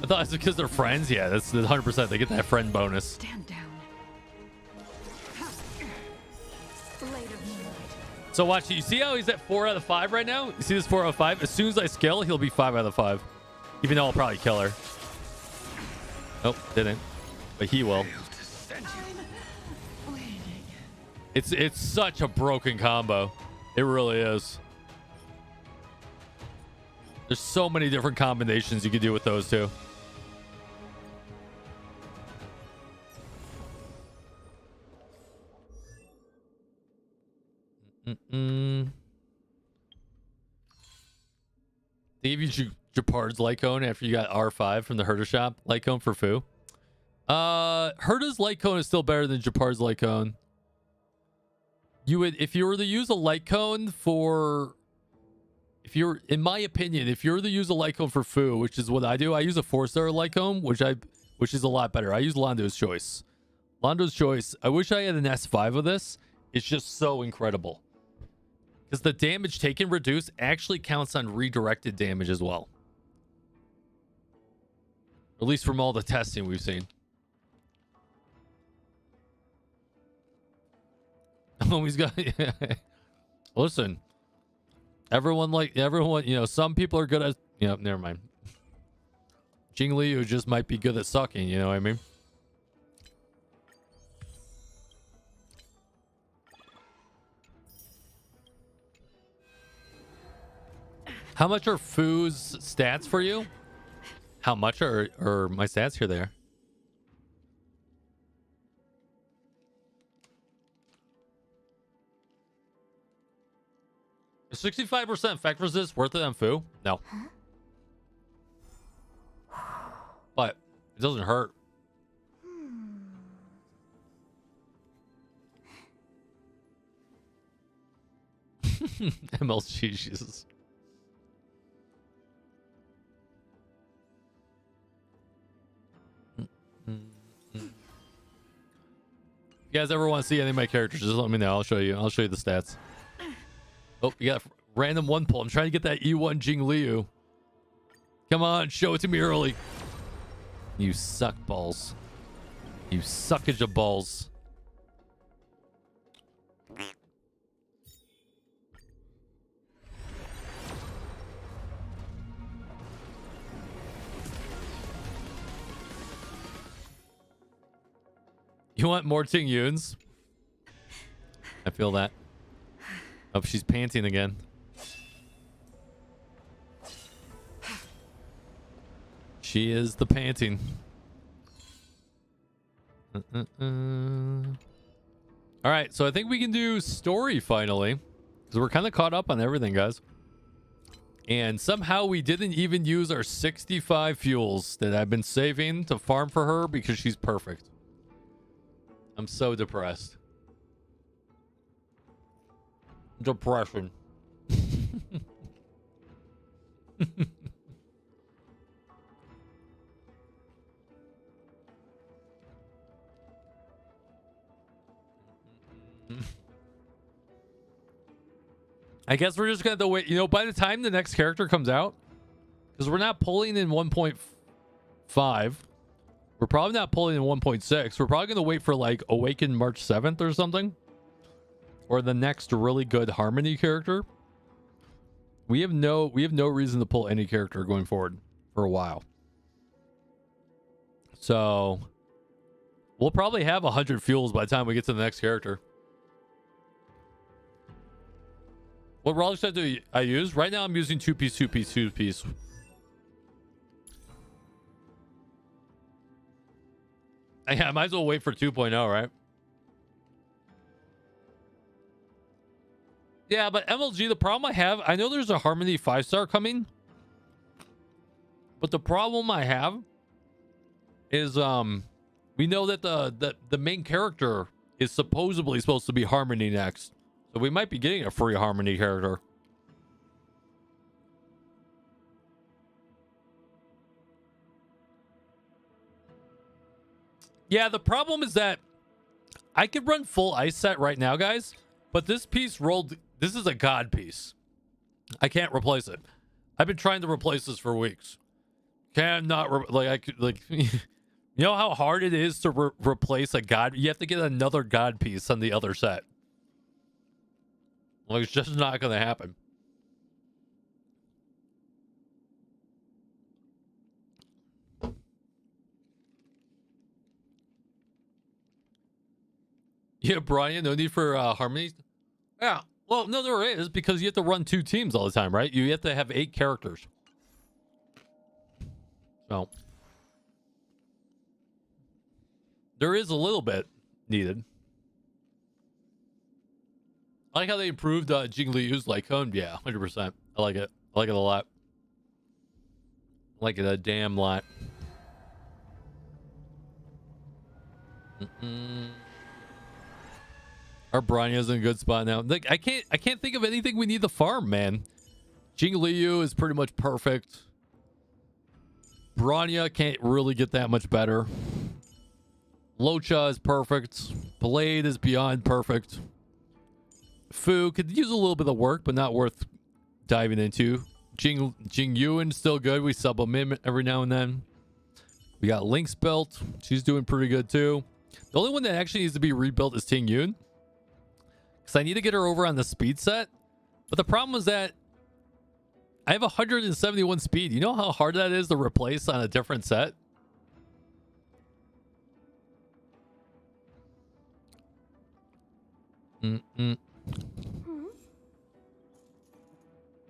Speaker 1: I thought it's because they're friends. Yeah, that's 100%. They get that friend bonus.
Speaker 3: Stand down. Blade of Moonlight.
Speaker 1: So watch, you see how he's at 4 out of 5 right now? You see this 4 out of 5? As soon as I skill, he'll be 5 out of 5. Even though I'll probably kill her. Nope, didn't. But he will.
Speaker 4: Fail to set you.
Speaker 5: I'm bleeding.
Speaker 1: It's such a broken combo. It really is. There's so many different combinations you could do with those two. They gave you Japard's Lycone after you got R5 from the Herda shop. Lycone for Fu. Herda's Lycone is still better than Japard's Lycone. You would, if you were to use a Lycone for, in my opinion, if you were to use a Lycone for Fu, which is what I do, I use a 4-star Lycone, which is a lot better. I use Londo's Choice. Londo's Choice. I wish I had an S5 of this. It's just so incredible. Because the damage taken reduced actually counts on redirected damage as well. At least from all the testing we've seen. Always got. Listen, everyone, you know, some people are good at. You know, never mind. Jing Liu just might be good at sucking. You know what I mean? How much are Fu's stats for you? How much are my stats? Here they are. 65% effect resist worth it on Fu? No. But it doesn't hurt. MLG, Jesus. You guys ever want to see any of my characters, just let me know. I'll show you. I'll show you the stats. Oh, you got a random one pull. I'm trying to get that E1 Jing Liu. Come on, show it to me early. You suck balls. You suckage of balls. You want more Ting Yuns? I feel that. Oh, she's panting again. She is the panting. All right, so I think we can do story finally, because we're kind of caught up on everything, guys. And somehow we didn't even use our 65 fuels that I've been saving to farm for her because she's perfect. I'm so depressed. Depression. I guess we're just gonna have to wait. You know, by the time the next character comes out, because we're not pulling in 1.5, we're probably not pulling in 1.6. We're probably gonna wait for like Awaken March 7th or something, or the next really good Harmony character. We have no reason to pull any character going forward for a while. So we'll probably have 100 fuels by the time we get to the next character. What relic set do I use? Right now I'm using 2-piece, 2-piece, 2-piece. Yeah, I might as well wait for 2.0, right? Yeah, but MLG, the problem I have, I know there's a Harmony 5-star coming, but the problem I have is we know that the main character is supposedly supposed to be Harmony next. So we might be getting a free Harmony character. Yeah, the problem is that I could run full ice set right now, guys, but this piece rolled. This is a god piece. I can't replace it. I've been trying to replace this for weeks. Cannot like I could like. You know how hard it is to replace a god. You have to get another god piece on the other set. Like, it's just not going to happen. Yeah, Brian, no need for Harmony. Yeah, well, no, there is, because you have to run 2 teams all the time, right? You have to have 8 characters. So there is a little bit needed. I like how they improved Jing Liu's like home. Yeah, 100%. I like it. I like it a lot. I like it a damn lot. Our Bryan's in a good spot now. Like I can't think of anything we need to farm, man. Jing Liu is pretty much perfect. Bronya can't really get that much better. Locha is perfect. Blade is beyond perfect. Fu could use a little bit of work, but not worth diving into. Jing Yuan still good. We sub him in every now and then. We got Link's built. She's doing pretty good too. The only one that actually needs to be rebuilt is Ting Yun, because I need to get her over on the speed set. But the problem is that I have 171 speed. You know how hard that is to replace on a different set?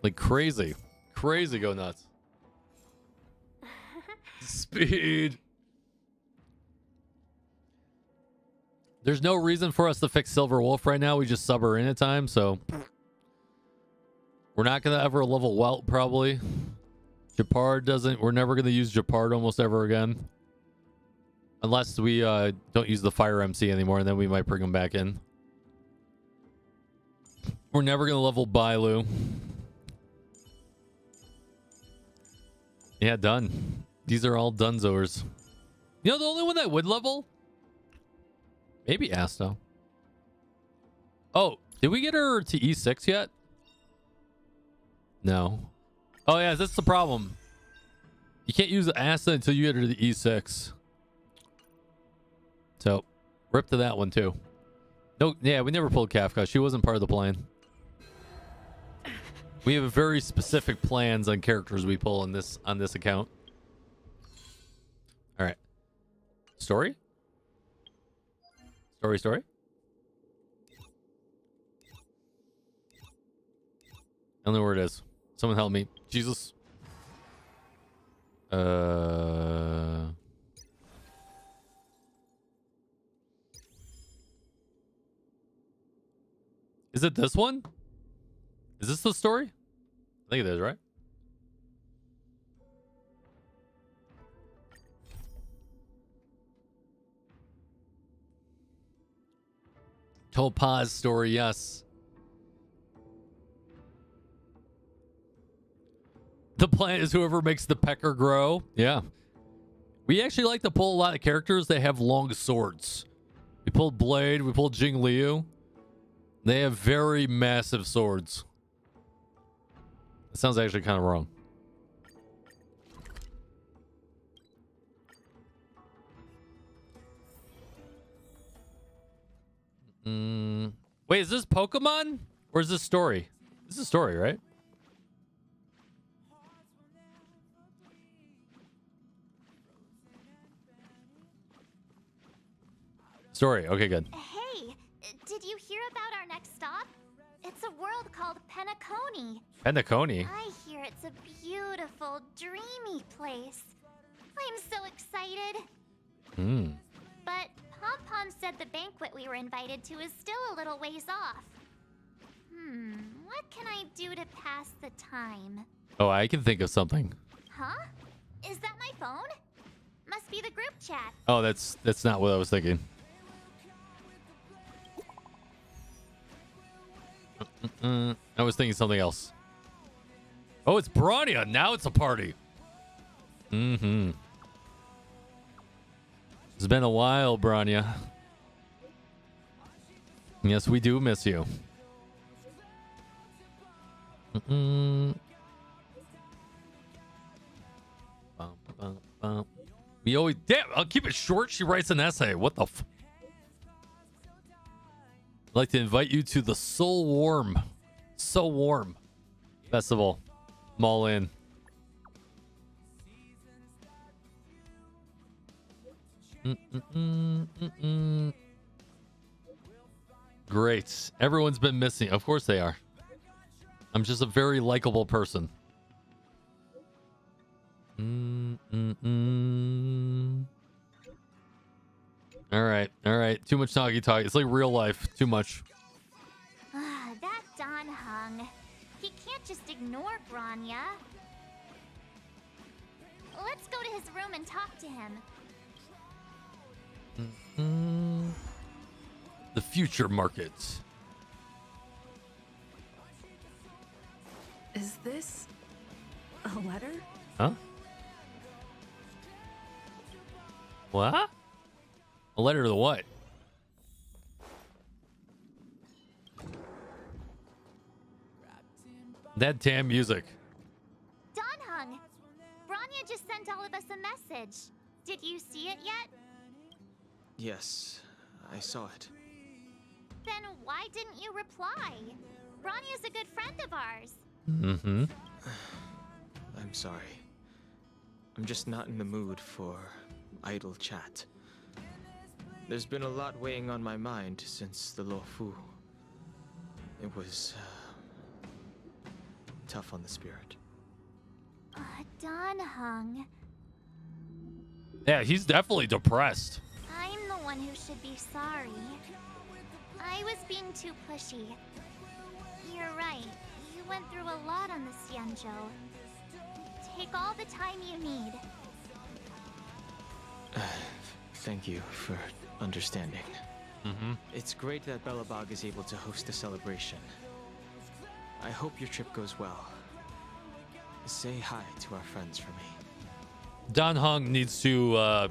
Speaker 1: Like crazy go nuts. Speed. There's no reason for us to fix Silver Wolf right now. We just sub her in at times, so we're not gonna ever level Welt probably. Japard doesn't. We're never gonna use Japard almost ever again, unless we don't use the Fire MC anymore, and then we might bring him back in. We're never gonna level Bailu. Yeah, done. These are all Dunzors. You know, the only one I would level? Maybe Asta. Oh, did we get her to E6 yet? No. Oh, yeah, that's the problem. You can't use Asta until you get her to E6. So, rip to that one, too. No, yeah, we never pulled Kafka. She wasn't part of the plan. We have very specific plans on characters we pull on this account. All right. Story? Story. I don't know where it is. Someone help me. Jesus. Is it this one? Is this the story? I think it is, right? Topaz story, yes. The plan is whoever makes the pecker grow. Yeah. We actually like to pull a lot of characters that have long swords. We pulled Blade, we pulled Jing Liu. They have very massive swords. That sounds actually kind of wrong. Wait, is this Pokemon? Or is this story? This is a story, right? Story. Okay, good.
Speaker 2: Hey, did you hear about our next stop? It's a world called Penacony.
Speaker 1: Penacony?
Speaker 2: I hear it's a beautiful, dreamy place. I'm so excited. But Pom-Pom said the banquet we were invited to is still a little ways off. What can I do to pass the time?
Speaker 1: Oh, I can think of something.
Speaker 2: Huh? Is that my phone? Must be the group chat.
Speaker 1: Oh, that's not what I was thinking. I was thinking something else. Oh, it's Bronya. Now it's a party. It's been a while, Bronya. Yes, we do miss you. We always... Damn, I'll keep it short. She writes an essay. What the f... I'd like to invite you to the So Warm Festival. I'm all in. Great. Everyone's been missing. Of course they are. I'm just a very likable person. All right. Too much talky. It's like real life. Too much.
Speaker 2: That Don Hung. He can't just ignore Bronya. Let's go to his room and talk to him.
Speaker 1: The future market.
Speaker 3: Is this a letter?
Speaker 1: Huh? What? A letter to what? That damn music.
Speaker 2: Don Hung, Bronya just sent all of us a message. Did you see it yet?
Speaker 4: Yes, I saw it.
Speaker 2: Then why didn't you reply? Bronya's a good friend of ours.
Speaker 4: I'm sorry. I'm just not in the mood for idle chat. There's been a lot weighing on my mind since the Lo Fu. It was tough on the spirit.
Speaker 2: Don Hung.
Speaker 1: Yeah, he's definitely depressed.
Speaker 2: I'm the one who should be sorry. I was being too pushy. You're right. You went through a lot on the Xianzhou. Take all the time you need.
Speaker 4: Thank you for understanding. It's great that Belobog is able to host a celebration. I hope your trip goes well. Say hi to our friends for me.
Speaker 1: Don Hung needs to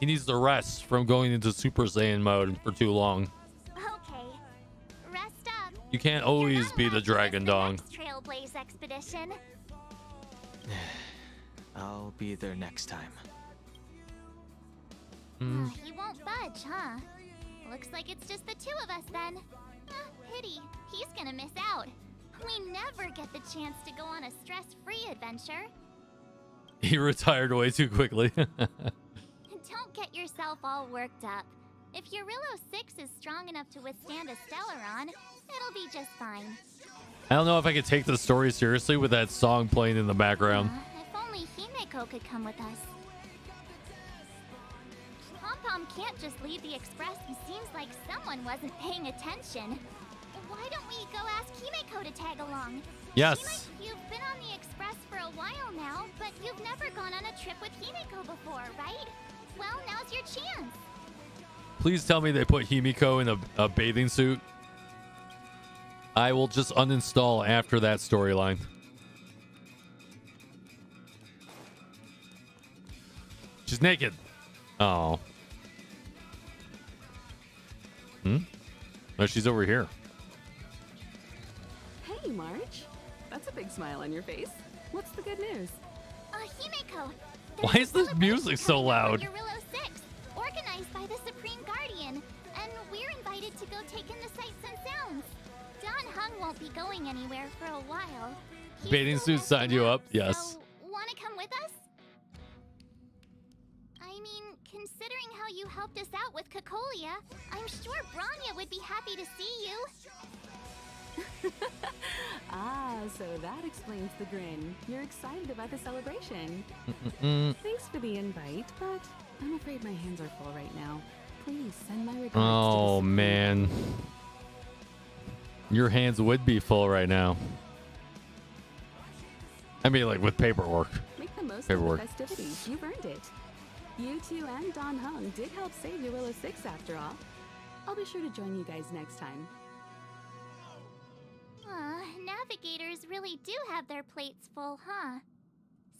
Speaker 1: he needs to rest from going into Super Saiyan mode for too long.
Speaker 2: Okay. Rest up.
Speaker 1: You can't always be the Dragon Dong.
Speaker 2: Trailblaze expedition.
Speaker 4: I'll be there next time.
Speaker 2: He won't budge, huh? Looks like it's just the two of us then. Pity. He's gonna miss out. We never get the chance to go on a stress-free adventure.
Speaker 1: He retired way too quickly.
Speaker 2: Don't get yourself all worked up. If Yuudai 6 is strong enough to withstand a Stellaron, it'll be just fine.
Speaker 1: I don't know if I could take the story seriously with that song playing in the background.
Speaker 2: If only Himeko could come with us. Pom-Pom can't just leave the Express. It seems like someone wasn't paying attention. Why don't we go ask Himeko to tag along?
Speaker 1: Yes.
Speaker 2: You've been on the Express for a while now, but you've never gone on a trip with Himeko before, right? Well, now's your chance.
Speaker 1: Please tell me they put Himeko in a bathing suit. I will just uninstall after that storyline. She's naked. Oh. No, she's over here.
Speaker 6: Hey, March. That's a big smile on your face. What's the good news?
Speaker 2: Himeko.
Speaker 1: Why is this music so loud?
Speaker 2: Yuudai 6, organized by the Supreme Guardian, and we're invited to go take in the sights and sounds. Don Hung won't be going anywhere for a while. He's
Speaker 1: Bathing
Speaker 2: still
Speaker 1: suit signed you
Speaker 2: resting
Speaker 1: up? Yes.
Speaker 2: So, wanna come with us? I mean, considering how you helped us out with Cocolia, I'm sure Bronya would be happy to see you.
Speaker 6: Ah, so that explains the grin. You're excited about the celebration. Thanks for the invite, but I'm afraid my hands are full right now. Please send my regards to
Speaker 1: Oh,
Speaker 6: the
Speaker 1: man. Your hands would be full right now. I mean, like, with paperwork.
Speaker 6: Make the most
Speaker 1: Paperwork.
Speaker 6: of the festivities. You've earned it. You two and Don Hung did help save Yuudai 6 after all. I'll be sure to join you guys next time.
Speaker 2: Navigators really do have their plates full, huh?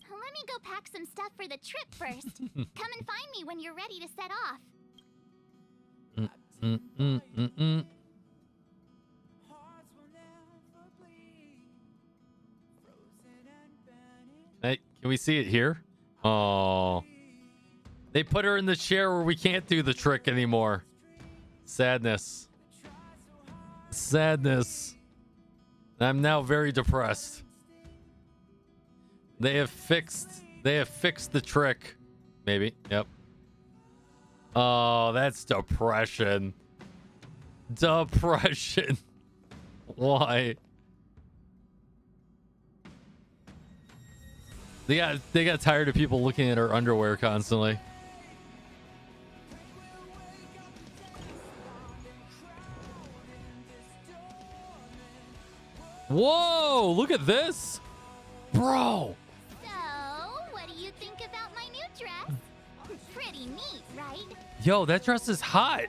Speaker 2: So let me go pack some stuff for the trip first. Come and find me when you're ready to set off.
Speaker 1: Hey, can we see it here? Oh. They put her in the chair where we can't do the trick anymore. Sadness. Sadness. I'm now very depressed. They have fixed the trick. Maybe. Yep. Oh, that's depression. Depression. Why? They got tired of people looking at her underwear constantly. Whoa, look at this. Bro.
Speaker 2: So, what do you think about my new dress? Pretty neat, right?
Speaker 1: Yo, that dress is hot.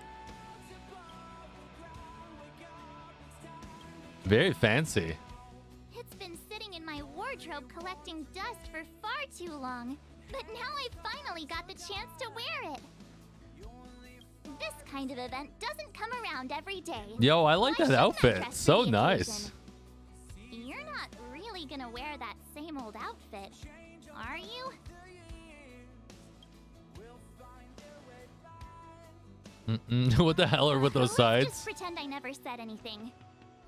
Speaker 1: Very fancy.
Speaker 2: It's been sitting in my wardrobe collecting dust for far too long. But now I finally got the chance to wear it. This kind of event doesn't come around every day.
Speaker 1: Yo, I like
Speaker 2: Why
Speaker 1: that
Speaker 2: shouldn't I
Speaker 1: outfit.
Speaker 2: dress for
Speaker 1: So
Speaker 2: the
Speaker 1: nice.
Speaker 2: occasion? You're not really gonna wear that same old outfit, are you?
Speaker 1: What the hell are with those
Speaker 2: Let's
Speaker 1: sides?
Speaker 2: just pretend I never said anything.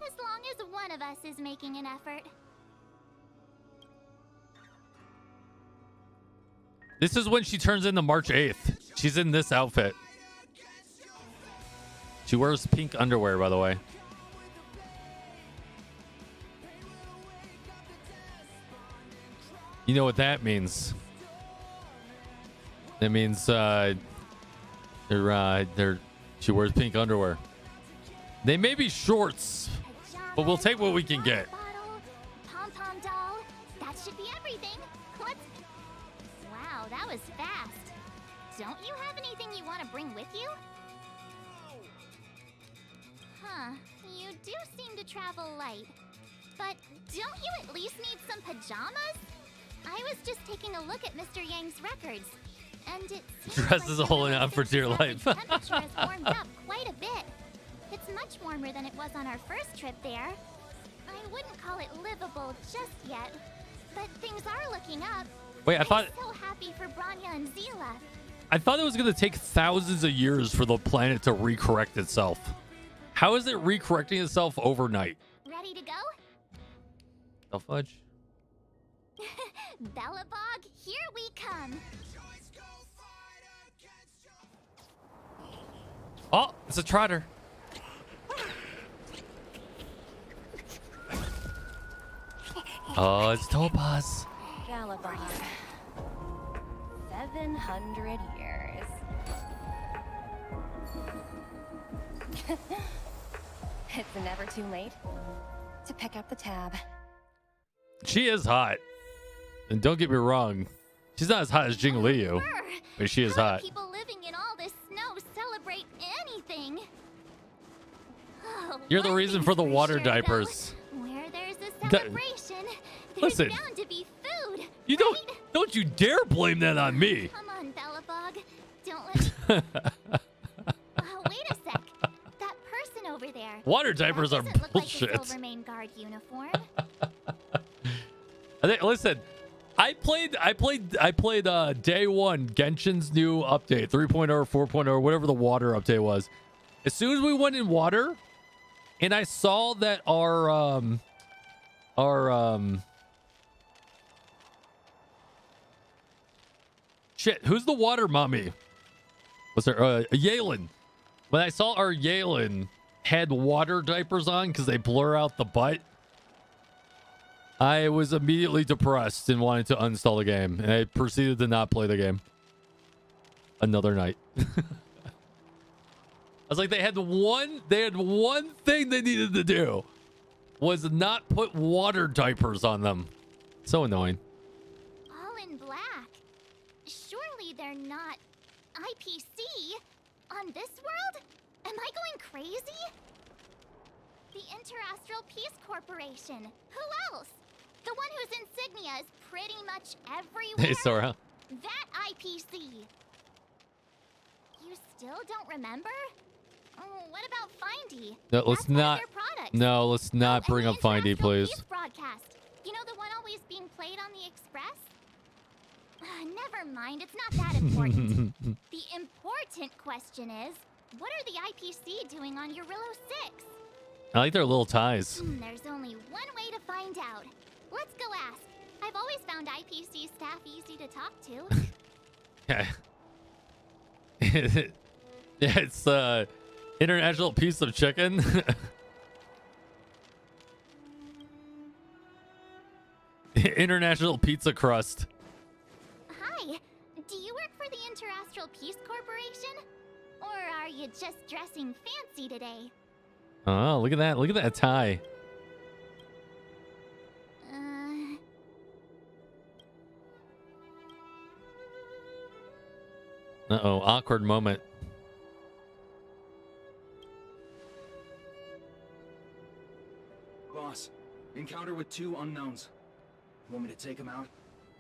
Speaker 2: As long as one of us is making an effort.
Speaker 1: This is when she turns into March 8th. She's in this outfit. She wears pink underwear, by the way. You know what that means? That means she wears pink underwear. They may be shorts, but we'll take what we can get.
Speaker 2: Pom-pom doll. That should be everything. Wow, that was fast. Don't you have anything you want to bring with you? Huh. You do seem to travel light. But don't you at least need some pajamas? I was just taking a look at Mr. Yang's records. And it seems
Speaker 1: Dress is
Speaker 2: like
Speaker 1: holding
Speaker 2: Yuudai
Speaker 1: on for
Speaker 2: 6's
Speaker 1: dear
Speaker 2: average
Speaker 1: life.
Speaker 2: temperature has warmed up quite a bit. It's much warmer than it was on our first trip there. I wouldn't call it livable just yet, but things are looking up.
Speaker 1: Wait, I thought
Speaker 2: I'm so happy for Bronya and Zila.
Speaker 1: it was going to take thousands of years for the planet to recorrect itself. How is it recorrecting itself overnight?
Speaker 2: Ready to go?
Speaker 1: The fudge.
Speaker 2: Bellabog, here we come.
Speaker 1: Oh, it's a trotter. Oh, it's Topaz.
Speaker 7: Galabog. 700 years. It's never too late to pick up the tab.
Speaker 1: She is hot. And don't get me wrong, she's not as hot as Jing Liu, but she is
Speaker 2: How do
Speaker 1: hot.
Speaker 2: people living in all this snow celebrate anything? Oh,
Speaker 1: You're the
Speaker 2: one
Speaker 1: reason
Speaker 2: thing's
Speaker 1: for the water
Speaker 2: sure, though.
Speaker 1: diapers.
Speaker 2: Where there's a celebration, there's
Speaker 1: Listen,
Speaker 2: bound to be food.
Speaker 1: You don't you dare blame that on me.
Speaker 2: Come on, Belabog. Don't let. Wait a sec. That person over there.
Speaker 1: Water diapers are
Speaker 2: that doesn't
Speaker 1: bullshit.
Speaker 2: Look like a Silvermane Guard uniform.
Speaker 1: Listen, I played day one Genshin's new update 3.0 or 4.0, whatever the water update was. As soon as we went in water and I saw that our shit, who's the water mommy? What's her Yalen. When I saw our Yalen had water diapers on because they blur out the butt, I was immediately depressed and wanted to uninstall the game, and I proceeded to not play the game another night. I was like, they had one thing they needed to do was not put water diapers on them. So annoying.
Speaker 2: All in black. Surely they're not IPC on this world? Am I going crazy? The Interastral Peace Corporation. Who else? The one whose insignia is pretty much everywhere.
Speaker 1: Hey, Sora.
Speaker 2: That IPC. You still don't remember? Oh, what about Findy?
Speaker 1: No, let's
Speaker 2: That's one of
Speaker 1: not.
Speaker 2: their products.
Speaker 1: No, let's not bring up Findy,
Speaker 2: Interastral
Speaker 1: please.
Speaker 2: Peace broadcast. You know the one always being played on the Express? Never mind, it's not that important. The important question is, what are the IPC doing on Eurillo 6?
Speaker 1: I like their little ties.
Speaker 2: There's only one way to find out. Let's go ask. I've always found IPC staff easy to talk to.
Speaker 1: Yeah. Yeah, it's international piece of chicken. International pizza crust.
Speaker 2: Hi, do you work for the Interastral Peace Corporation? Or are you just dressing fancy today?
Speaker 1: Oh, look at that. Look at that tie. Uh-oh, awkward moment.
Speaker 8: Boss, encounter with 2 unknowns. Want me to take them out?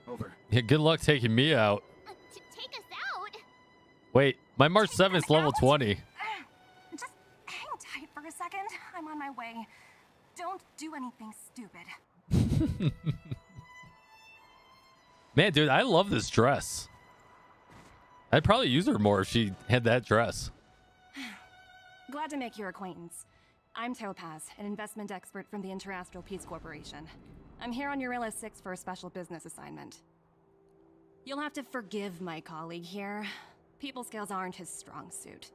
Speaker 8: Over.
Speaker 1: Yeah, good luck taking me out.
Speaker 2: To take us out?
Speaker 1: Wait, my March 7th level 20.
Speaker 9: Just hang tight for a second. I'm on my way. Don't do anything stupid.
Speaker 1: Man, dude, I love this dress. I'd probably use her more if she had that dress.
Speaker 9: Glad to make your acquaintance. I'm Topaz, an investment expert from the Interastral Peace Corporation. I'm here on Eurillo 6 for a special business assignment. You'll have to forgive my colleague here. People skills aren't his strong suit.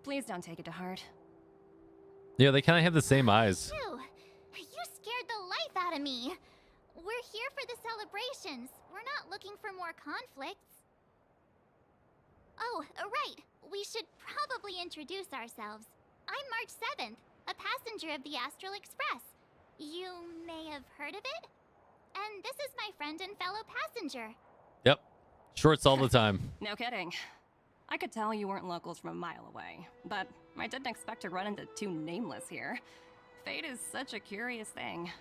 Speaker 9: Please don't take it to heart.
Speaker 1: Yeah, they kind of have the same eyes.
Speaker 2: Phew, you scared the life out of me. We're here for the celebrations. We're not looking for more conflicts. Oh, right. We should probably introduce ourselves. I'm March 7th, a passenger of the Astral Express. You may have heard of it? And this is my friend and fellow passenger.
Speaker 1: Yep. Shorts all the time.
Speaker 9: No kidding. I could tell you weren't locals from a mile away, but I didn't expect to run into 2 nameless here. Fate is such a curious thing.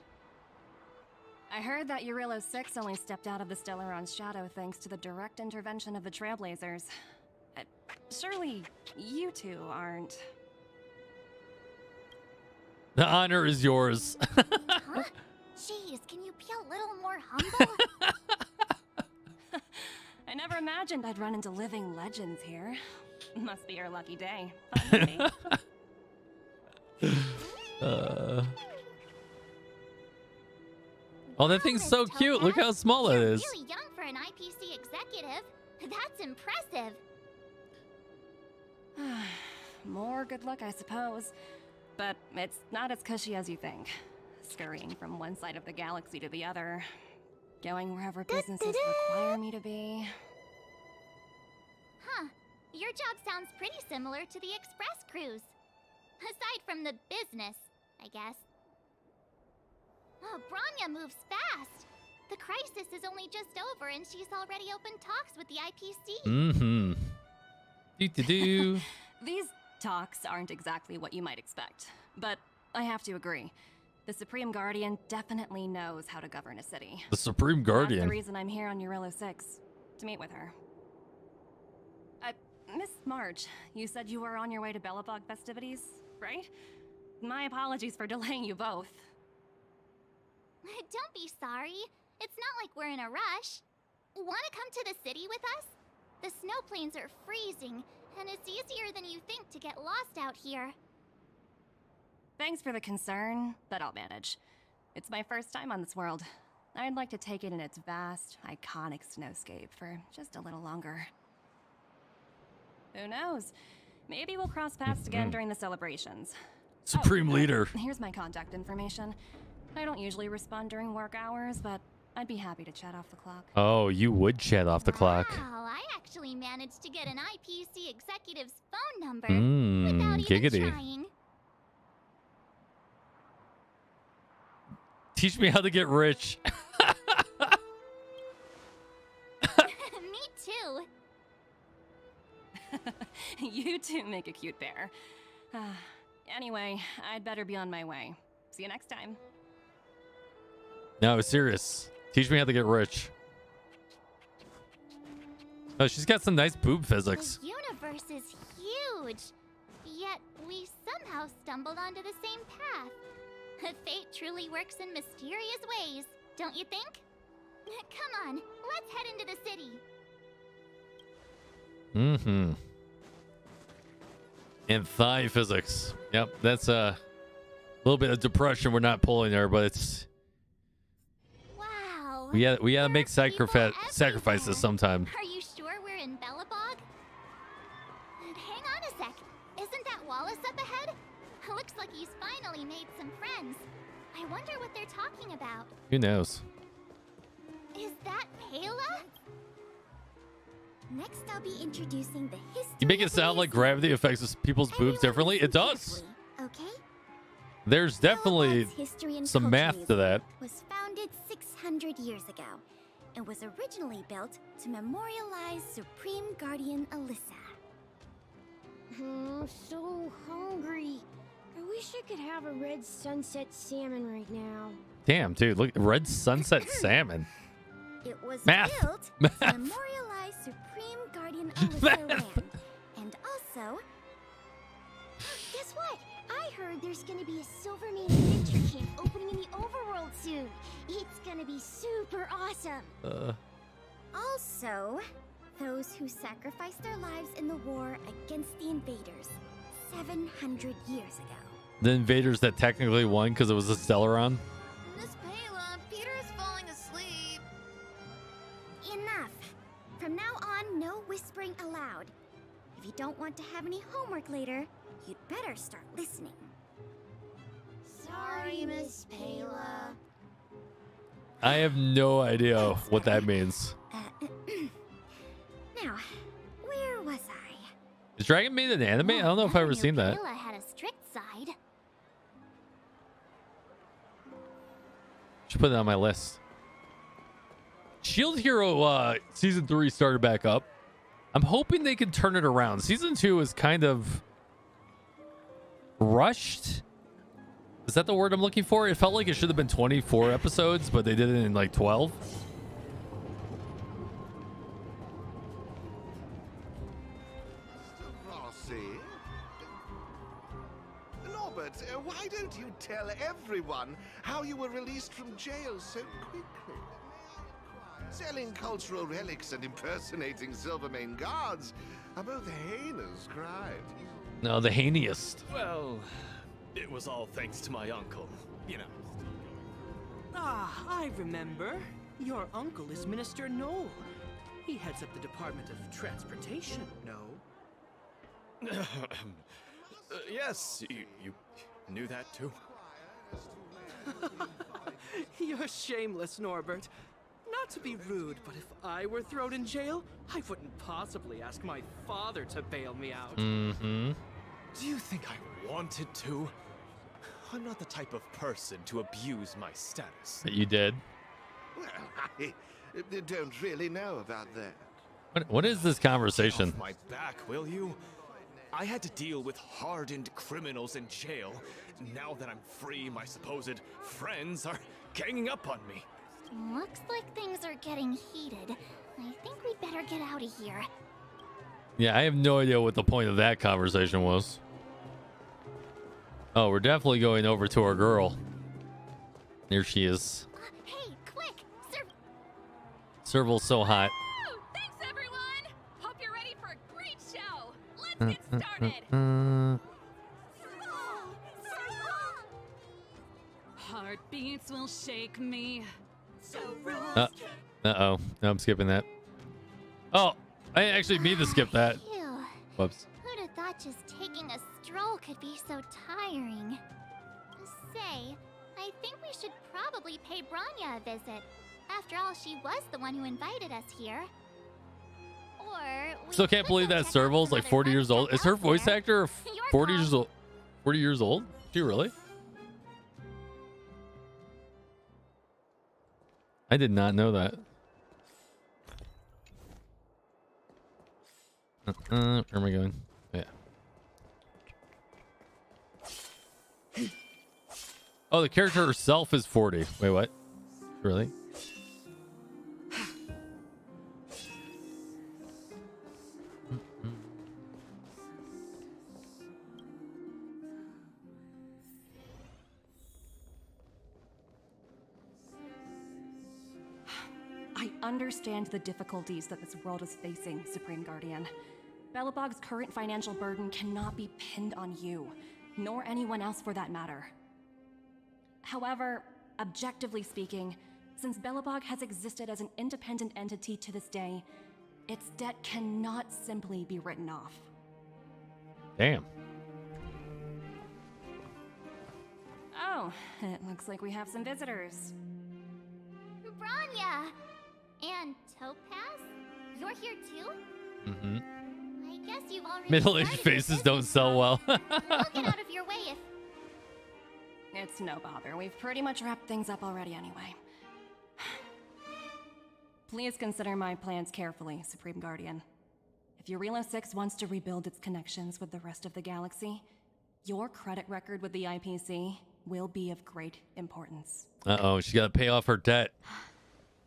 Speaker 9: I heard that Eurillo 6 only stepped out of the Stellaron's shadow thanks to the direct intervention of the Trailblazers. Surely you 2 aren't...
Speaker 1: The honor is yours.
Speaker 2: Huh? Jeez, can you be a little more humble?
Speaker 9: I never imagined I'd run into living legends here. Must be your lucky day. Fun movie.
Speaker 1: Oh, that thing's so cute. Look how small it is.
Speaker 2: Really young for an IPC executive. That's impressive.
Speaker 9: more good luck, I suppose. But it's not as cushy as you think. Scurrying from one side of the galaxy to the other. Going wherever businesses require me to be.
Speaker 2: Huh. Your job sounds pretty similar to the express cruise. Aside from the business, I guess. Oh, Branya moves fast. The crisis is only just over and she's already opened talks with the IPC.
Speaker 1: Mm-hmm. Do-do-do.
Speaker 9: These talks aren't exactly what you might expect, but I have to agree. The Supreme Guardian definitely knows how to govern a city.
Speaker 1: The Supreme Guardian.
Speaker 9: That's the reason I'm here on Eurilo 6, to meet with her. Miss March, you said you were on your way to 𝙀𝙀𝙋𝘼𝙉𝘿 festivities, right? My apologies for delaying you both.
Speaker 2: Don't be sorry. It's not like we're in a rush. Want to come to the city with us? The snow plains are freezing, and it's easier than you think to get lost out here.
Speaker 9: Thanks for the concern, but I'll manage. It's my first time on this world. I'd like to take it in its vast, iconic snowscape for just a little longer. Who knows? Maybe we'll cross paths again during the celebrations.
Speaker 1: Supreme Leader.
Speaker 9: Here's my contact information. I don't usually respond during work hours, but I'd be happy to chat off the clock.
Speaker 1: Oh, you would chat off the clock.
Speaker 2: Wow, I actually managed to get an IPC executive's phone number without even trying.
Speaker 1: Teach me how to get rich.
Speaker 2: Me too.
Speaker 9: You two make a cute pair. Anyway, I'd better be on my way. See you next time.
Speaker 1: No, serious. Teach me how to get rich. Oh, she's got some nice boob physics.
Speaker 2: The universe is huge, yet we somehow stumbled onto the same path. Fate truly works in mysterious ways, don't you think? Come on, let's head into the city.
Speaker 1: Mm-hmm. And thigh physics. Yep, that's a little bit of depression we're not pulling there, but it's...
Speaker 2: Wow.
Speaker 1: We gotta make sacrifices sometime.
Speaker 2: Are you sure we're in 𝙀𝙀𝙋𝘼𝙉𝘿? Hang on a sec. Isn't that Wallace up ahead? Looks like he's finally made some friends. I wonder what they're talking about.
Speaker 1: Who knows?
Speaker 2: Is that 𝙀𝙀𝙀? Next, I'll be introducing the history.
Speaker 1: You make it sound like gravity affects people's boobs differently. It does.
Speaker 2: Okay.
Speaker 1: There's definitely some math to that.
Speaker 2: Was founded 600 years ago and was originally built to memorialize Supreme Guardian Alyssa.
Speaker 10: I'm so hungry. I wish I could have a red sunset salmon right now.
Speaker 1: Damn, dude, look, red sunset salmon.
Speaker 2: It was
Speaker 1: Math.
Speaker 2: built to memorialize Supreme Guardian Alyssa land. And also, guess what? I heard there's gonna be a Silvermane adventure camp opening in the overworld soon. It's gonna be super awesome. Also, those who sacrificed their lives in the war against the invaders 700 years ago.
Speaker 1: The invaders that technically won because it was a Stellaron.
Speaker 2: Miss 𝙀𝙀𝙀, Peter's falling asleep. Enough. From now on, no whispering aloud. If you don't want to have any homework later, you'd better start listening. Sorry, Miss 𝙀𝙀𝙀.
Speaker 1: I have no idea what that means.
Speaker 2: Now, where was I?
Speaker 1: Is Dragon Maid an anime? I don't know if I've ever seen that.
Speaker 2: 𝙀𝙀𝙀 had a strict side.
Speaker 1: Should put it on my list. Shield Hero season 3 started back up. I'm hoping they can turn it around. Season 2 is kind of rushed. Is that the word I'm looking for? It felt like it should have been 24 episodes, but they did it in like 12.
Speaker 11: Norbert, why don't you tell everyone how you were released from jail so quickly? Selling cultural relics and impersonating Silvermane guards are both heinous crimes.
Speaker 1: No, the hainiest.
Speaker 12: Well, it was all thanks to my uncle, you know.
Speaker 13: Ah, I remember. Your uncle is Minister Knoll. He heads up the Department of Transportation, no?
Speaker 12: Yes, you knew that too.
Speaker 13: You're shameless, Norbert. Not to be rude, but if I were thrown in jail, I wouldn't possibly ask my father to bail me out.
Speaker 1: Mm-hmm.
Speaker 12: Do you think I wanted to? I'm not the type of person to abuse my status.
Speaker 1: But you did.
Speaker 11: Well, I don't really know about that.
Speaker 1: What is this conversation?
Speaker 12: Get off my back, will you? I had to deal with hardened criminals in jail. Now that I'm free, my supposed friends are ganging up on me.
Speaker 2: Looks like things are getting heated. I think we'd better get out of here.
Speaker 1: Yeah, I have no idea what the point of that conversation was. Oh, we're definitely going over to our girl. There she is.
Speaker 2: Hey, quick!
Speaker 1: Serval's so hot.
Speaker 9: Woo! Thanks, everyone! Hope you're ready for a great show. Let's get started.
Speaker 6: Heartbeats will shake me.
Speaker 1: Uh-oh. No, I'm skipping that. Oh, I didn't actually mean to skip that.
Speaker 2: Phew.
Speaker 1: Whoops.
Speaker 2: Who'd have thought just taking a stroll could be so tiring? Say, I think we should probably pay Branya a visit. After all, she was the one who invited us here. Or we
Speaker 1: Still can't
Speaker 2: could
Speaker 1: believe
Speaker 2: go
Speaker 1: that
Speaker 2: check out
Speaker 1: Serval's
Speaker 2: some
Speaker 1: like
Speaker 2: other
Speaker 1: 40
Speaker 2: fun
Speaker 1: years old.
Speaker 2: stuff
Speaker 1: Is her
Speaker 2: out
Speaker 1: voice
Speaker 2: there.
Speaker 1: actor
Speaker 2: Your
Speaker 1: 40
Speaker 2: call.
Speaker 1: years old? 40 years old? Is she really? I did not know that. Where am I going? Yeah. Oh, the character herself is 40. Wait, what? Really?
Speaker 9: I understand the difficulties that this world is facing, Supreme Guardian. Belobog's current financial burden cannot be pinned on you, nor anyone else for that matter. However, objectively speaking, since Belobog has existed as an independent entity to this day, its debt cannot simply be written off.
Speaker 1: Damn.
Speaker 9: Oh, it looks like we have some visitors.
Speaker 2: Branya! And Topaz? You're here too?
Speaker 1: Mm-hmm.
Speaker 2: I guess you've already
Speaker 1: Middle-aged
Speaker 2: started your
Speaker 1: faces don't
Speaker 2: business,
Speaker 1: sell
Speaker 2: so
Speaker 1: well.
Speaker 2: we'll get out of your way if...
Speaker 9: It's no bother. We've pretty much wrapped things up already anyway. Please consider my plans carefully, Supreme Guardian. If Eurilo 6 wants to rebuild its connections with the rest of the galaxy, your credit record with the IPC will be of great importance.
Speaker 1: Uh-oh, she's got to pay off her debt.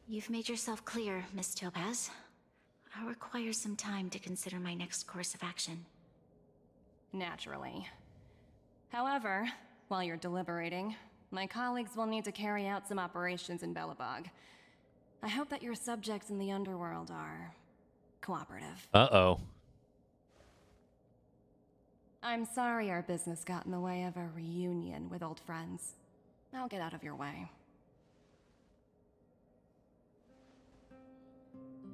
Speaker 14: You've made yourself clear, Miss Topaz. I'll require some time to consider my next course of action.
Speaker 9: Naturally. However, while you're deliberating, my colleagues will need to carry out some operations in Belobog. I hope that your subjects in the underworld are cooperative.
Speaker 1: Uh-oh.
Speaker 9: I'm sorry our business got in the way of a reunion with old friends. I'll get out of your way.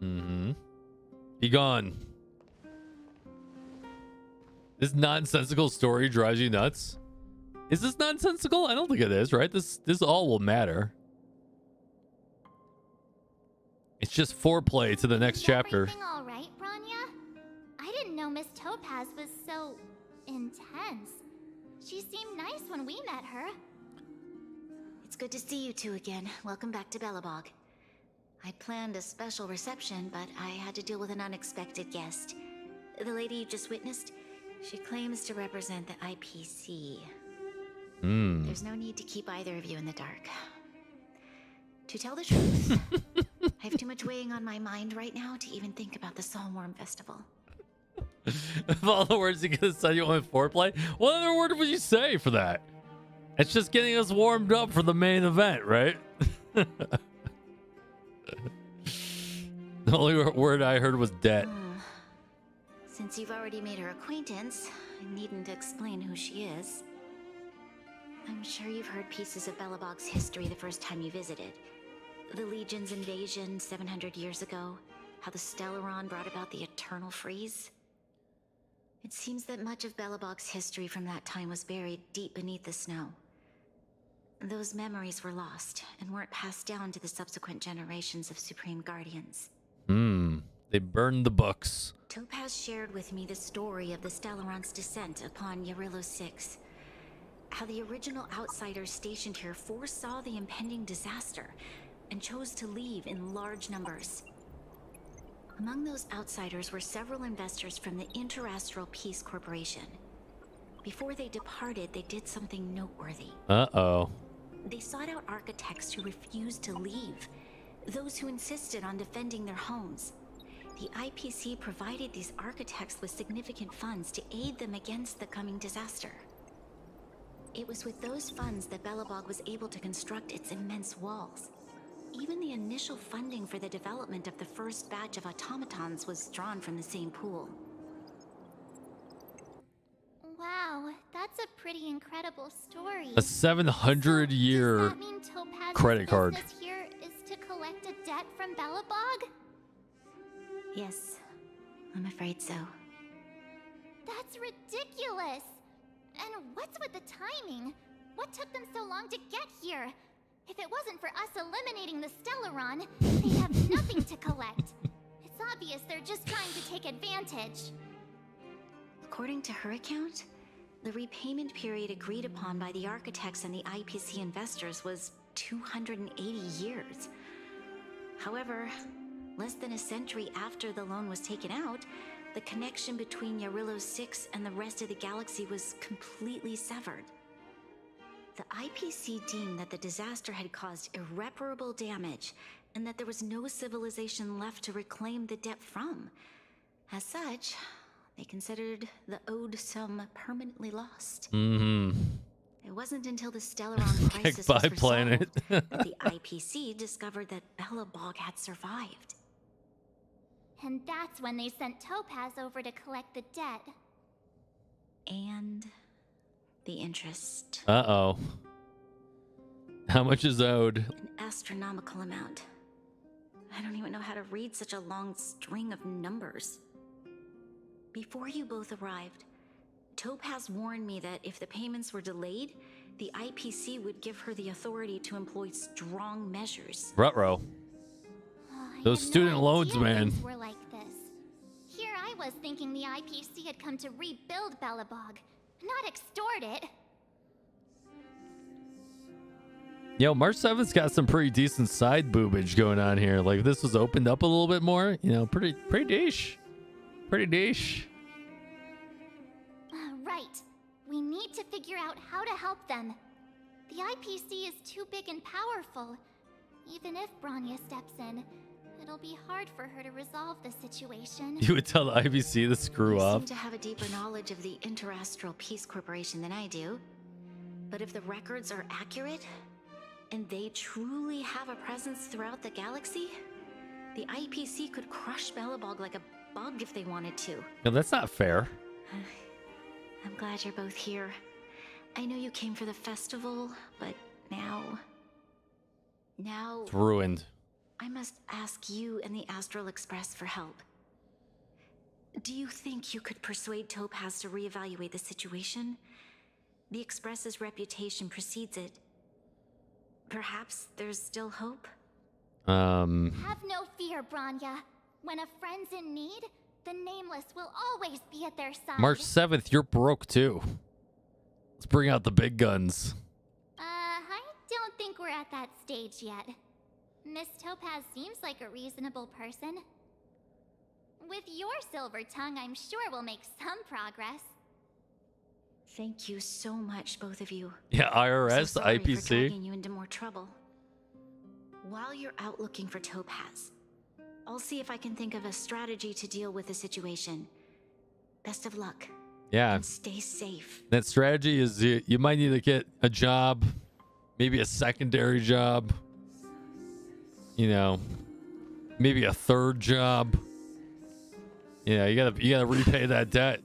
Speaker 1: Mm-hmm. Be gone. This nonsensical story drives you nuts? Is this nonsensical? I don't think it is, right? This all will matter. It's just foreplay to the next chapter.
Speaker 2: Everything all right, Branya? I didn't know Miss Topaz was so intense. She seemed nice when we met her.
Speaker 14: It's good to see you two again. Welcome back to Belobog. I'd planned a special reception, but I had to deal with an unexpected guest. The lady you just witnessed, she claims to represent the IPC. There's no need to keep either of you in the dark. To tell the truth, I have too much weighing on my mind right now to even think about the Saltworm Festival.
Speaker 1: Of all the words you could have said you wanted foreplay, what other word would you say for that? It's just getting us warmed up for the main event, right? The only word I heard was debt.
Speaker 14: Since you've already made her acquaintance, I needn't explain who she is. I'm sure you've heard pieces of Belobog's history the first time you visited. The Legion's invasion 700 years ago, how the Stellaron brought about the Eternal Freeze. It seems that much of Belobog's history from that time was buried deep beneath the snow. Those memories were lost and weren't passed down to the subsequent generations of Supreme Guardians.
Speaker 1: They burned the books.
Speaker 14: Topaz shared with me the story of the Stellaron's descent upon 𝙀𝙓𝙋𝘼𝙉𝘿. How the original outsiders stationed here foresaw the impending disaster and chose to leave in large numbers. Among those outsiders were several investors from the Interastral Peace Corporation. Before they departed, they did something noteworthy.
Speaker 1: Uh-oh.
Speaker 14: They sought out architects who refused to leave, those who insisted on defending their homes. The IPC provided these architects with significant funds to aid them against the coming disaster. It was with those funds that Belobog was able to construct its immense walls. Even the initial funding for the development of the first batch of automatons was drawn from the same pool.
Speaker 2: Wow, that's a pretty incredible story.
Speaker 1: A 700-year
Speaker 2: Does that mean Topaz's
Speaker 1: credit card.
Speaker 2: business here is to collect a debt from Belobog?
Speaker 14: Yes, I'm afraid so.
Speaker 2: That's ridiculous! And what's with the timing? What took them so long to get here? If it wasn't for us eliminating the Stellaron, they'd have nothing to collect. It's obvious they're just trying to take advantage.
Speaker 14: According to her account, the repayment period agreed upon by the architects and the IPC investors was 280 years. However, less than a century after the loan was taken out, the connection between 𝙀𝙓𝙋𝘼𝙉𝘿 and the rest of the galaxy was completely severed. The IPC deemed that the disaster had caused irreparable damage and that there was no civilization left to reclaim the debt from. As such, they considered the owed sum permanently lost. It wasn't until the Stellaron crisis was resolved
Speaker 1: planet.
Speaker 14: that the IPC discovered that Belobog had survived.
Speaker 2: And that's when they sent Topaz over to collect the debt.
Speaker 14: And the interest.
Speaker 1: Uh-oh. How much is owed?
Speaker 14: An astronomical amount. I don't even know how to read such a long string of numbers. Before you both arrived, Topaz warned me that if the payments were delayed, the IPC would give her the authority to employ strong measures.
Speaker 1: Ruh-roh. Those student loans, man.
Speaker 2: Were like this. Here I was thinking the IPC had come to rebuild Belobog, not extort it.
Speaker 1: Yo, March 7th's got some pretty decent side boobage going on here. Like, if this was opened up a little bit more, you know, pretty dish. Pretty dish.
Speaker 2: Right. We need to figure out how to help them. The IPC is too big and powerful. Even if Bronya steps in, it'll be hard for her to resolve the situation.
Speaker 1: You would tell the IBC to screw
Speaker 14: You
Speaker 1: up.
Speaker 14: seem to have a deeper knowledge of the Interastral Peace Corporation than I do. But if the records are accurate, and they truly have a presence throughout the galaxy, the IPC could crush Belobog like a bug if they wanted to.
Speaker 1: No, that's not fair.
Speaker 14: I'm glad you're both here. I know you came for the festival, but now
Speaker 1: It's ruined.
Speaker 14: I must ask you and the Astral Express for help. Do you think you could persuade Topaz to reevaluate the situation? The Express's reputation precedes it. Perhaps there's still hope?
Speaker 2: Have no fear, Bronya. When a friend's in need, the Nameless will always be at their side.
Speaker 1: March 7th, you're broke too. Let's bring out the big guns.
Speaker 2: I don't think we're at that stage yet. Miss Topaz seems like a reasonable person. With your silver tongue, I'm sure we'll make some progress.
Speaker 14: Thank you so much, both of you.
Speaker 1: Yeah, IRS,
Speaker 14: so sorry
Speaker 1: IPC.
Speaker 14: for dragging you into more trouble. While you're out looking for Topaz, I'll see if I can think of a strategy to deal with the situation. Best of luck.
Speaker 1: Yeah.
Speaker 14: And stay safe.
Speaker 1: That strategy is you might need to get a job, maybe a secondary job, you know, maybe a third job. Yeah, you gotta repay that debt.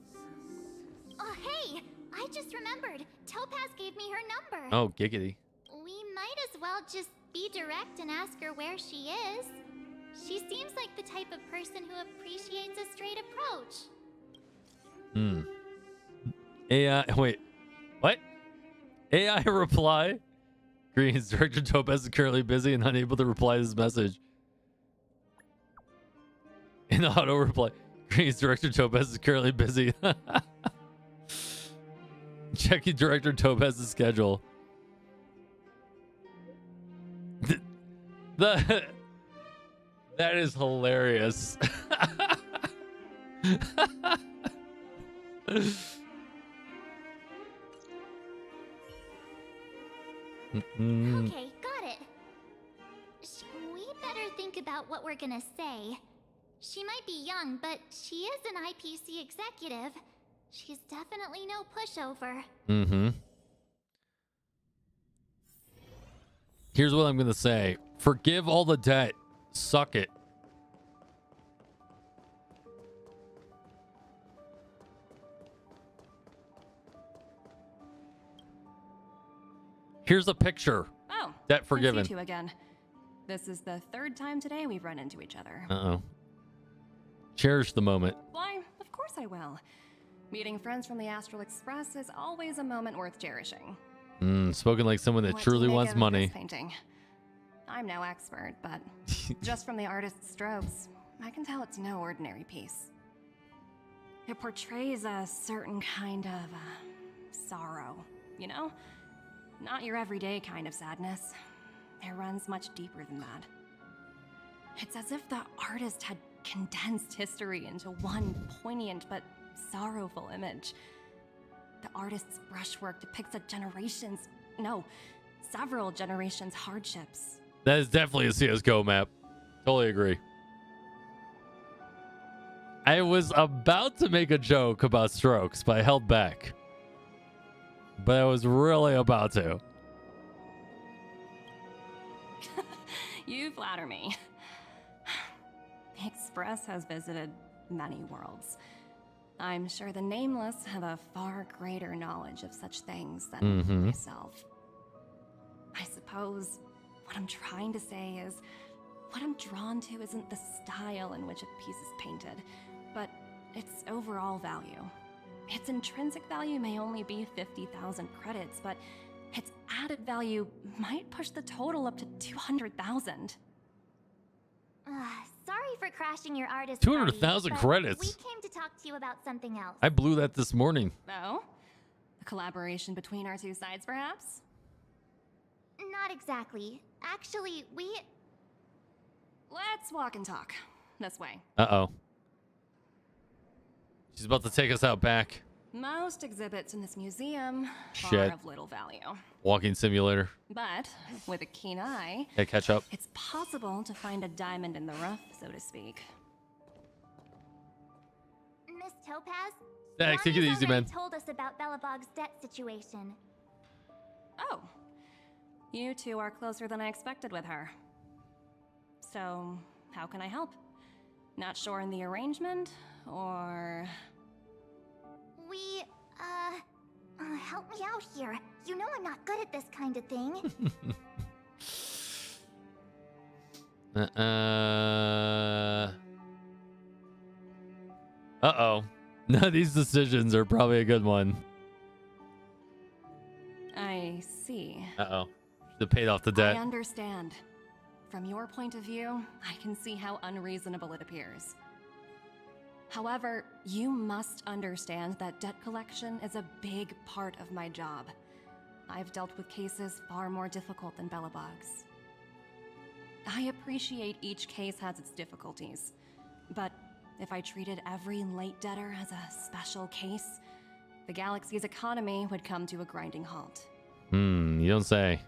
Speaker 2: Oh, hey! I just remembered. Topaz gave me her number.
Speaker 1: Oh, giggity.
Speaker 2: We might as well just be direct and ask her where she is. She seems like the type of person who appreciates a straight approach.
Speaker 1: AI, wait, what? AI reply. Greetings, Director Topaz is currently busy and unable to reply to this message. In auto reply. Greetings, Director Topaz is currently busy. Checking Director Topaz's schedule. That is hilarious.
Speaker 2: Okay, got it. We better think about what we're gonna say. She might be young, but she is an IPC executive. She's definitely no pushover.
Speaker 1: Here's what I'm gonna say. Forgive all the debt. Suck it. Here's a picture.
Speaker 9: Oh,
Speaker 1: debt forgiven.
Speaker 9: Nice to see you again. This is the third time today we've run into each other.
Speaker 1: Uh-oh. Cherish the moment.
Speaker 9: Why, of course I will. Meeting friends from the Astral Express is always a moment worth cherishing.
Speaker 1: Spoken like someone that
Speaker 9: What
Speaker 1: truly
Speaker 9: do you make
Speaker 1: wants
Speaker 9: of
Speaker 1: money.
Speaker 9: this painting? I'm no expert, but just from the artist's strokes, I can tell it's no ordinary piece. It portrays a certain kind of sorrow, you know? Not your everyday kind of sadness. It runs much deeper than that. It's as if the artist had condensed history into one poignant but sorrowful image. The artist's brushwork depicts several generations' hardships.
Speaker 1: That is definitely a CSGO map. Totally agree. I was about to make a joke about strokes, but I held back. But I was really about to.
Speaker 9: You flatter me. The Express has visited many worlds. I'm sure the Nameless have a far greater knowledge of such things than myself. I suppose what I'm trying to say is, what I'm drawn to isn't the style in which a piece is painted, but its overall value. Its intrinsic value may only be 50,000 credits, but its added value might push the total up to 200,000.
Speaker 2: Sorry for crashing your artist
Speaker 1: 200,000
Speaker 2: party,
Speaker 1: credits.
Speaker 2: We came to talk to you about something else.
Speaker 1: I blew that this morning.
Speaker 9: Oh? A collaboration between our two sides, perhaps?
Speaker 2: Not exactly. Actually,
Speaker 9: Let's walk and talk. This way.
Speaker 1: Uh-oh. She's about to take us out back.
Speaker 9: Most exhibits in this museum
Speaker 1: Shit.
Speaker 9: are of little value.
Speaker 1: Walking simulator.
Speaker 9: But with a keen eye,
Speaker 1: Hey, catch up.
Speaker 9: it's possible to find a diamond in the rough, so to speak.
Speaker 2: Miss Topaz?
Speaker 1: Zach, take it
Speaker 2: Lonnie's
Speaker 1: easy,
Speaker 2: already
Speaker 1: man.
Speaker 2: told us about Belobog's debt situation.
Speaker 9: Oh. You two are closer than I expected with her. So, how can I help? Not sure in the arrangement, or...
Speaker 2: Help me out here. You know I'm not good at this kind of thing.
Speaker 1: Uh-oh. None of these decisions are probably a good one.
Speaker 9: I see.
Speaker 1: Uh-oh. They paid off the debt.
Speaker 9: I understand. From your point of view, I can see how unreasonable it appears. However, you must understand that debt collection is a big part of my job. I've dealt with cases far more difficult than Belobog's. I appreciate each case has its difficulties, but if I treated every late debtor as a special case, the galaxy's economy would come to a grinding halt.
Speaker 1: You don't say.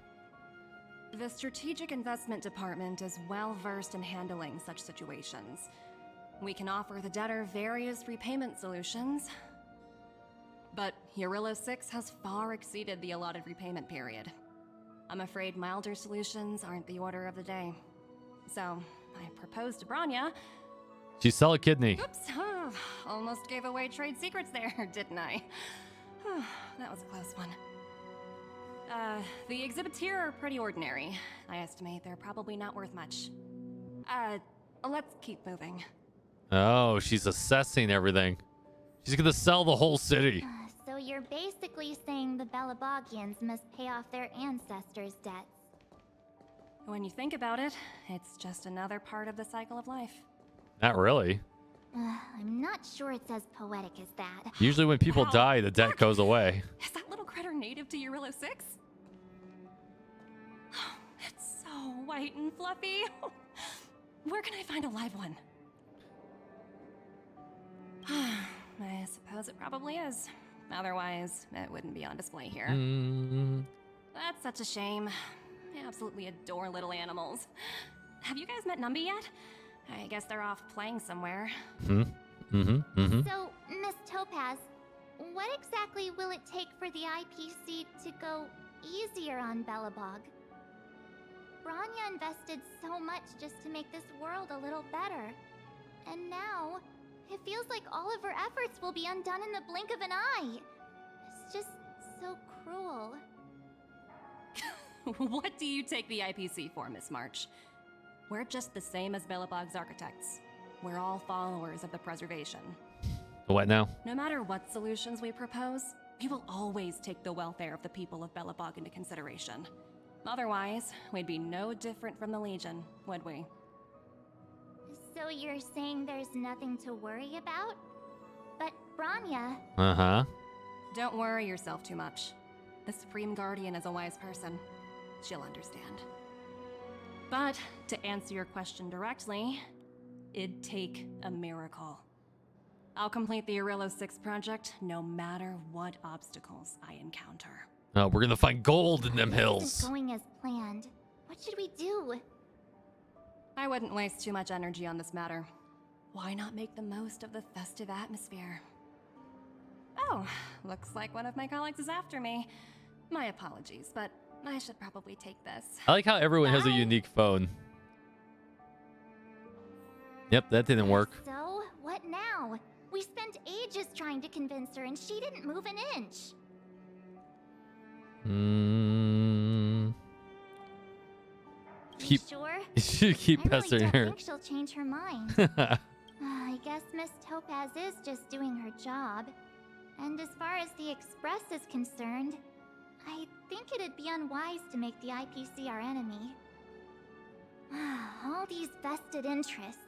Speaker 9: The Strategic Investment Department is well versed in handling such situations. We can offer the debtor various repayment solutions, but 𝙀𝙀𝙋𝘼𝙉𝘿 has far exceeded the allotted repayment period. I'm afraid milder solutions aren't the order of the day. So, I proposed to Branya.
Speaker 1: She sell a kidney.
Speaker 9: Oops, almost gave away trade secrets there, didn't I? That was a close one. The exhibits here are pretty ordinary. I estimate they're probably not worth much. Let's keep moving.
Speaker 1: Oh, she's assessing everything. She's gonna sell the whole city.
Speaker 2: So you're basically saying the Belabogians must pay off their ancestors' debts.
Speaker 9: When you think about it, it's just another part of the cycle of life.
Speaker 1: Not really.
Speaker 2: I'm not sure it's as poetic as that.
Speaker 1: Usually when people die, the debt goes away.
Speaker 9: Is that little critter native to 𝙀𝙑𝙋? It's so white and fluffy. Where can I find a live one? I suppose it probably is. Otherwise, it wouldn't be on display here. That's such a shame. I absolutely adore little animals. Have you guys met Numby yet? I guess they're off playing somewhere.
Speaker 2: So, Miss Topaz, what exactly will it take for the IPC to go easier on Belobog? Bronya invested so much just to make this world a little better. And now, it feels like all of her efforts will be undone in the blink of an eye. It's just so cruel.
Speaker 9: What do you take the IPC for, Miss March? We're just the same as Belobog's architects. We're all followers of the preservation.
Speaker 1: What now?
Speaker 9: No matter what solutions we propose, we will always take the welfare of the people of Belobog into consideration. Otherwise, we'd be no different from the Legion, would we?
Speaker 2: So you're saying there's nothing to worry about? But Bronya...
Speaker 1: Uh-huh.
Speaker 9: Don't worry yourself too much. The Supreme Guardian is a wise person. She'll understand. But to answer your question directly, it'd take a miracle. I'll complete the 𝙀𝙑𝙋 project no matter what obstacles I encounter.
Speaker 1: Oh, we're gonna find gold in them
Speaker 2: This
Speaker 1: hills.
Speaker 2: isn't going as planned. What should we do?
Speaker 9: I wouldn't waste too much energy on this matter. Why not make the most of the festive atmosphere? Oh, looks like one of my colleagues is after me. My apologies, but I should probably take this.
Speaker 1: I like how everyone has a unique phone. Yep, that didn't work.
Speaker 2: So, what now? We spent ages trying to convince her and she didn't move an inch.
Speaker 1: Keep,
Speaker 2: sure?
Speaker 1: You should keep pestering
Speaker 2: I
Speaker 1: her.
Speaker 2: think she'll change her mind. I guess Miss Topaz is just doing her job. And as far as the Express is concerned, I think it'd be unwise to make the IPC our enemy. All these vested interests.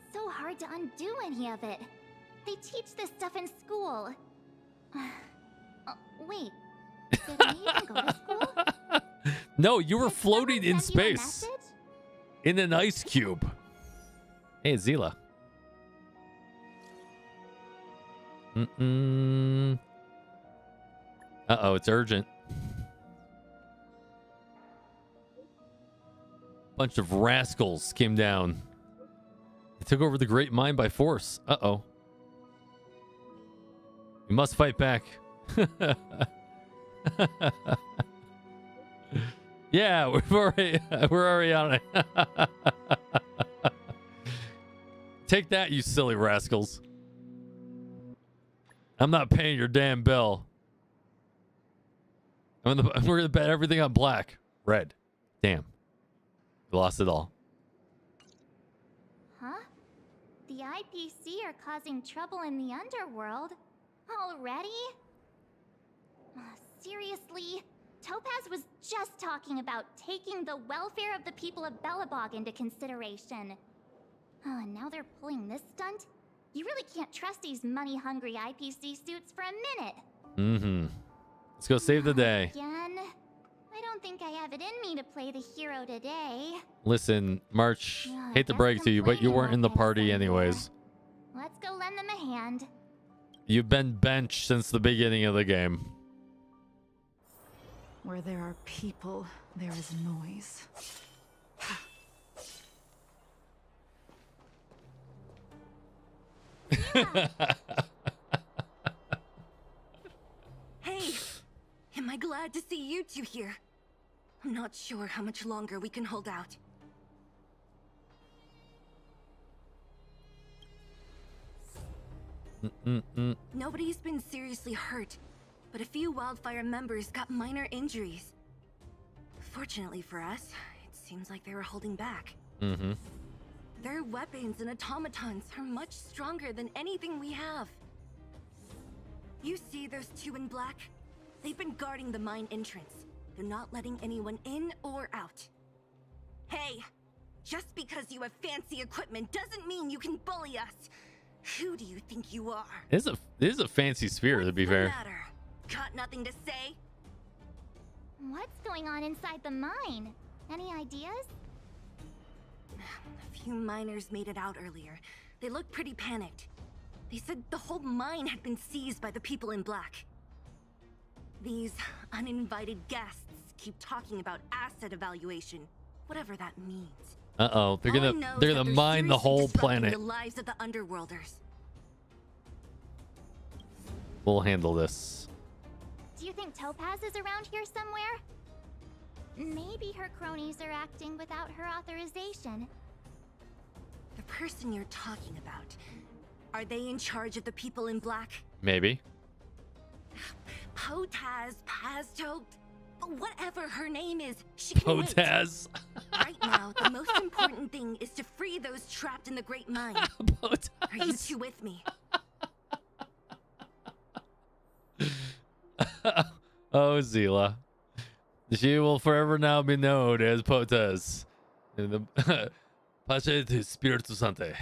Speaker 2: It's so hard to undo any of it. They teach this stuff in school. Wait, did I even go to school?
Speaker 1: No, you were floating in space. In an ice cube. Hey, it's Zila. Uh-oh, it's urgent. Bunch of rascals came down. They took over the Great Mine by force. Uh-oh. We must fight back. Yeah, we're already on it. Take that, you silly rascals. I'm not paying your damn bill. We're gonna bet everything on black. Red. Damn. We lost it all.
Speaker 2: Huh? The IPC are causing trouble in the underworld? Already? Seriously? Topaz was just talking about taking the welfare of the people of Belobog into consideration. Oh, and now they're pulling this stunt? You really can't trust these money-hungry IPC suits for a minute.
Speaker 1: Let's go save the day.
Speaker 2: Again? I don't think I have it in me to play the hero today.
Speaker 1: Listen, March, hate to break to you, but you weren't in the party anyways.
Speaker 2: Let's go lend them a hand.
Speaker 1: You've been benched since the beginning of the game.
Speaker 3: Where there are people, there is noise.
Speaker 15: Hey! Am I glad to see you two here? I'm not sure how much longer we can hold out. Nobody's been seriously hurt, but a few Wildfire members got minor injuries. Fortunately for us, it seems like they were holding back. Their weapons and automatons are much stronger than anything we have. You see those two in black? They've been guarding the mine entrance. They're not letting anyone in or out. Hey, just because you have fancy equipment doesn't mean you can bully us. Who do you think you are?
Speaker 1: This is a fancy sphere, to be fair.
Speaker 15: Matter? Got nothing to say?
Speaker 2: What's going on inside the mine? Any ideas?
Speaker 15: A few miners made it out earlier. They looked pretty panicked. They said the whole mine had been seized by the people in black. These uninvited guests keep talking about asset evaluation, whatever that means.
Speaker 1: Uh-oh, they're gonna mine the whole planet.
Speaker 15: The lives of the underworlders.
Speaker 1: We'll handle this.
Speaker 2: Do you think Topaz is around here somewhere? Maybe her cronies are acting without her authorization.
Speaker 15: The person you're talking about, are they in charge of the people in black?
Speaker 1: Maybe.
Speaker 15: Potaz, Pazto, whatever her name is, she can wait.
Speaker 1: Potaz.
Speaker 15: Right now, the most important thing is to free those trapped in the Great Mine.
Speaker 1: Potaz.
Speaker 15: Are you two with me?
Speaker 1: Oh, Zila. She will forever now be known as Potaz. In the Pace de Spiritu Sante.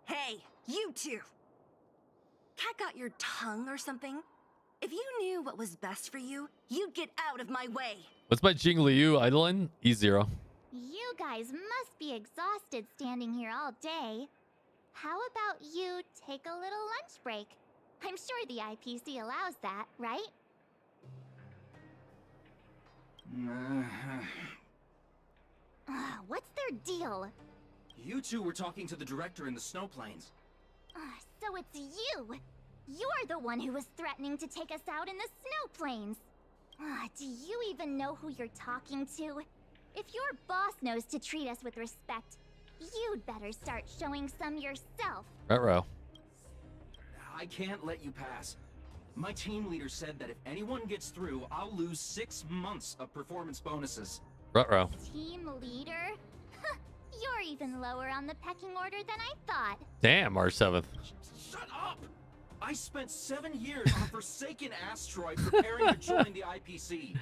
Speaker 15: Hey, you two! Cat got your tongue or something? If you knew what was best for you, you'd get out of my way.
Speaker 1: What's my Jing Liu idling? E0.
Speaker 2: You guys must be exhausted standing here all day. How about you take a little lunch break? I'm sure the IPC allows that, right? What's their deal?
Speaker 8: You two were talking to the director in the snow plains.
Speaker 2: So it's you! You're the one who was threatening to take us out in the snow plains! Do you even know who you're talking to? If your boss knows to treat us with respect, you'd better start showing some yourself.
Speaker 1: Ruh-roh.
Speaker 8: I can't let you pass. My team leader said that if anyone gets through, I'll lose 6 months of performance bonuses.
Speaker 1: Ruh-roh.
Speaker 2: Team leader? You're even lower on the pecking order than I thought.
Speaker 1: Damn, R7th.
Speaker 8: Shut up! I spent 7 years on a forsaken asteroid preparing to join the IPC.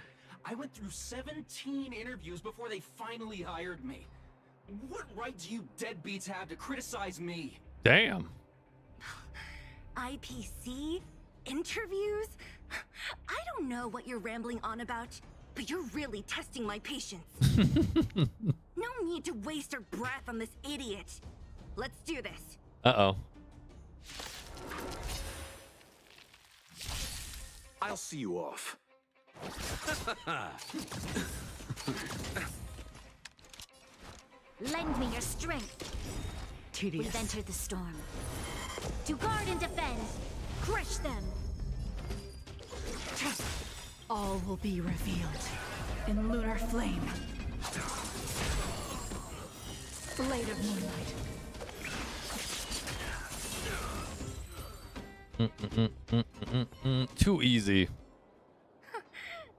Speaker 8: I went through 17 interviews before they finally hired me. What right do you deadbeats have to criticize me?
Speaker 1: Damn.
Speaker 15: IPC? Interviews? I don't know what you're rambling on about, but you're really testing my patience. No need to waste our breath on this idiot. Let's do this.
Speaker 1: Uh-oh.
Speaker 16: I'll see you off.
Speaker 2: Lend me your strength.
Speaker 3: Tedious.
Speaker 2: We've entered the storm. To guard and defend. Crush them.
Speaker 3: All will be revealed in lunar flame. Blade of
Speaker 1: moonlight. Too easy.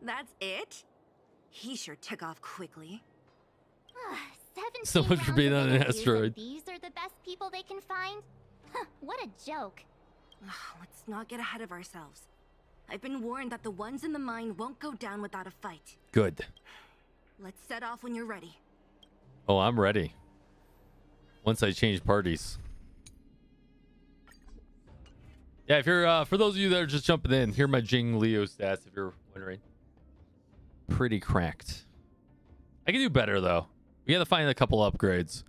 Speaker 15: That's it? He sure took off quickly.
Speaker 1: So much for being on an asteroid.
Speaker 2: These are the best people they can find? What a joke.
Speaker 15: Let's not get ahead of ourselves. I've been warned that the ones in the mine won't go down without a fight.
Speaker 1: Good.
Speaker 15: Let's set off when you're ready.
Speaker 1: Oh, I'm ready. Once I change parties. Yeah, if you're for those of you that are just jumping in, here are my Jing Liu stats if you're wondering. Pretty cracked. I can do better though. We gotta find a couple upgrades.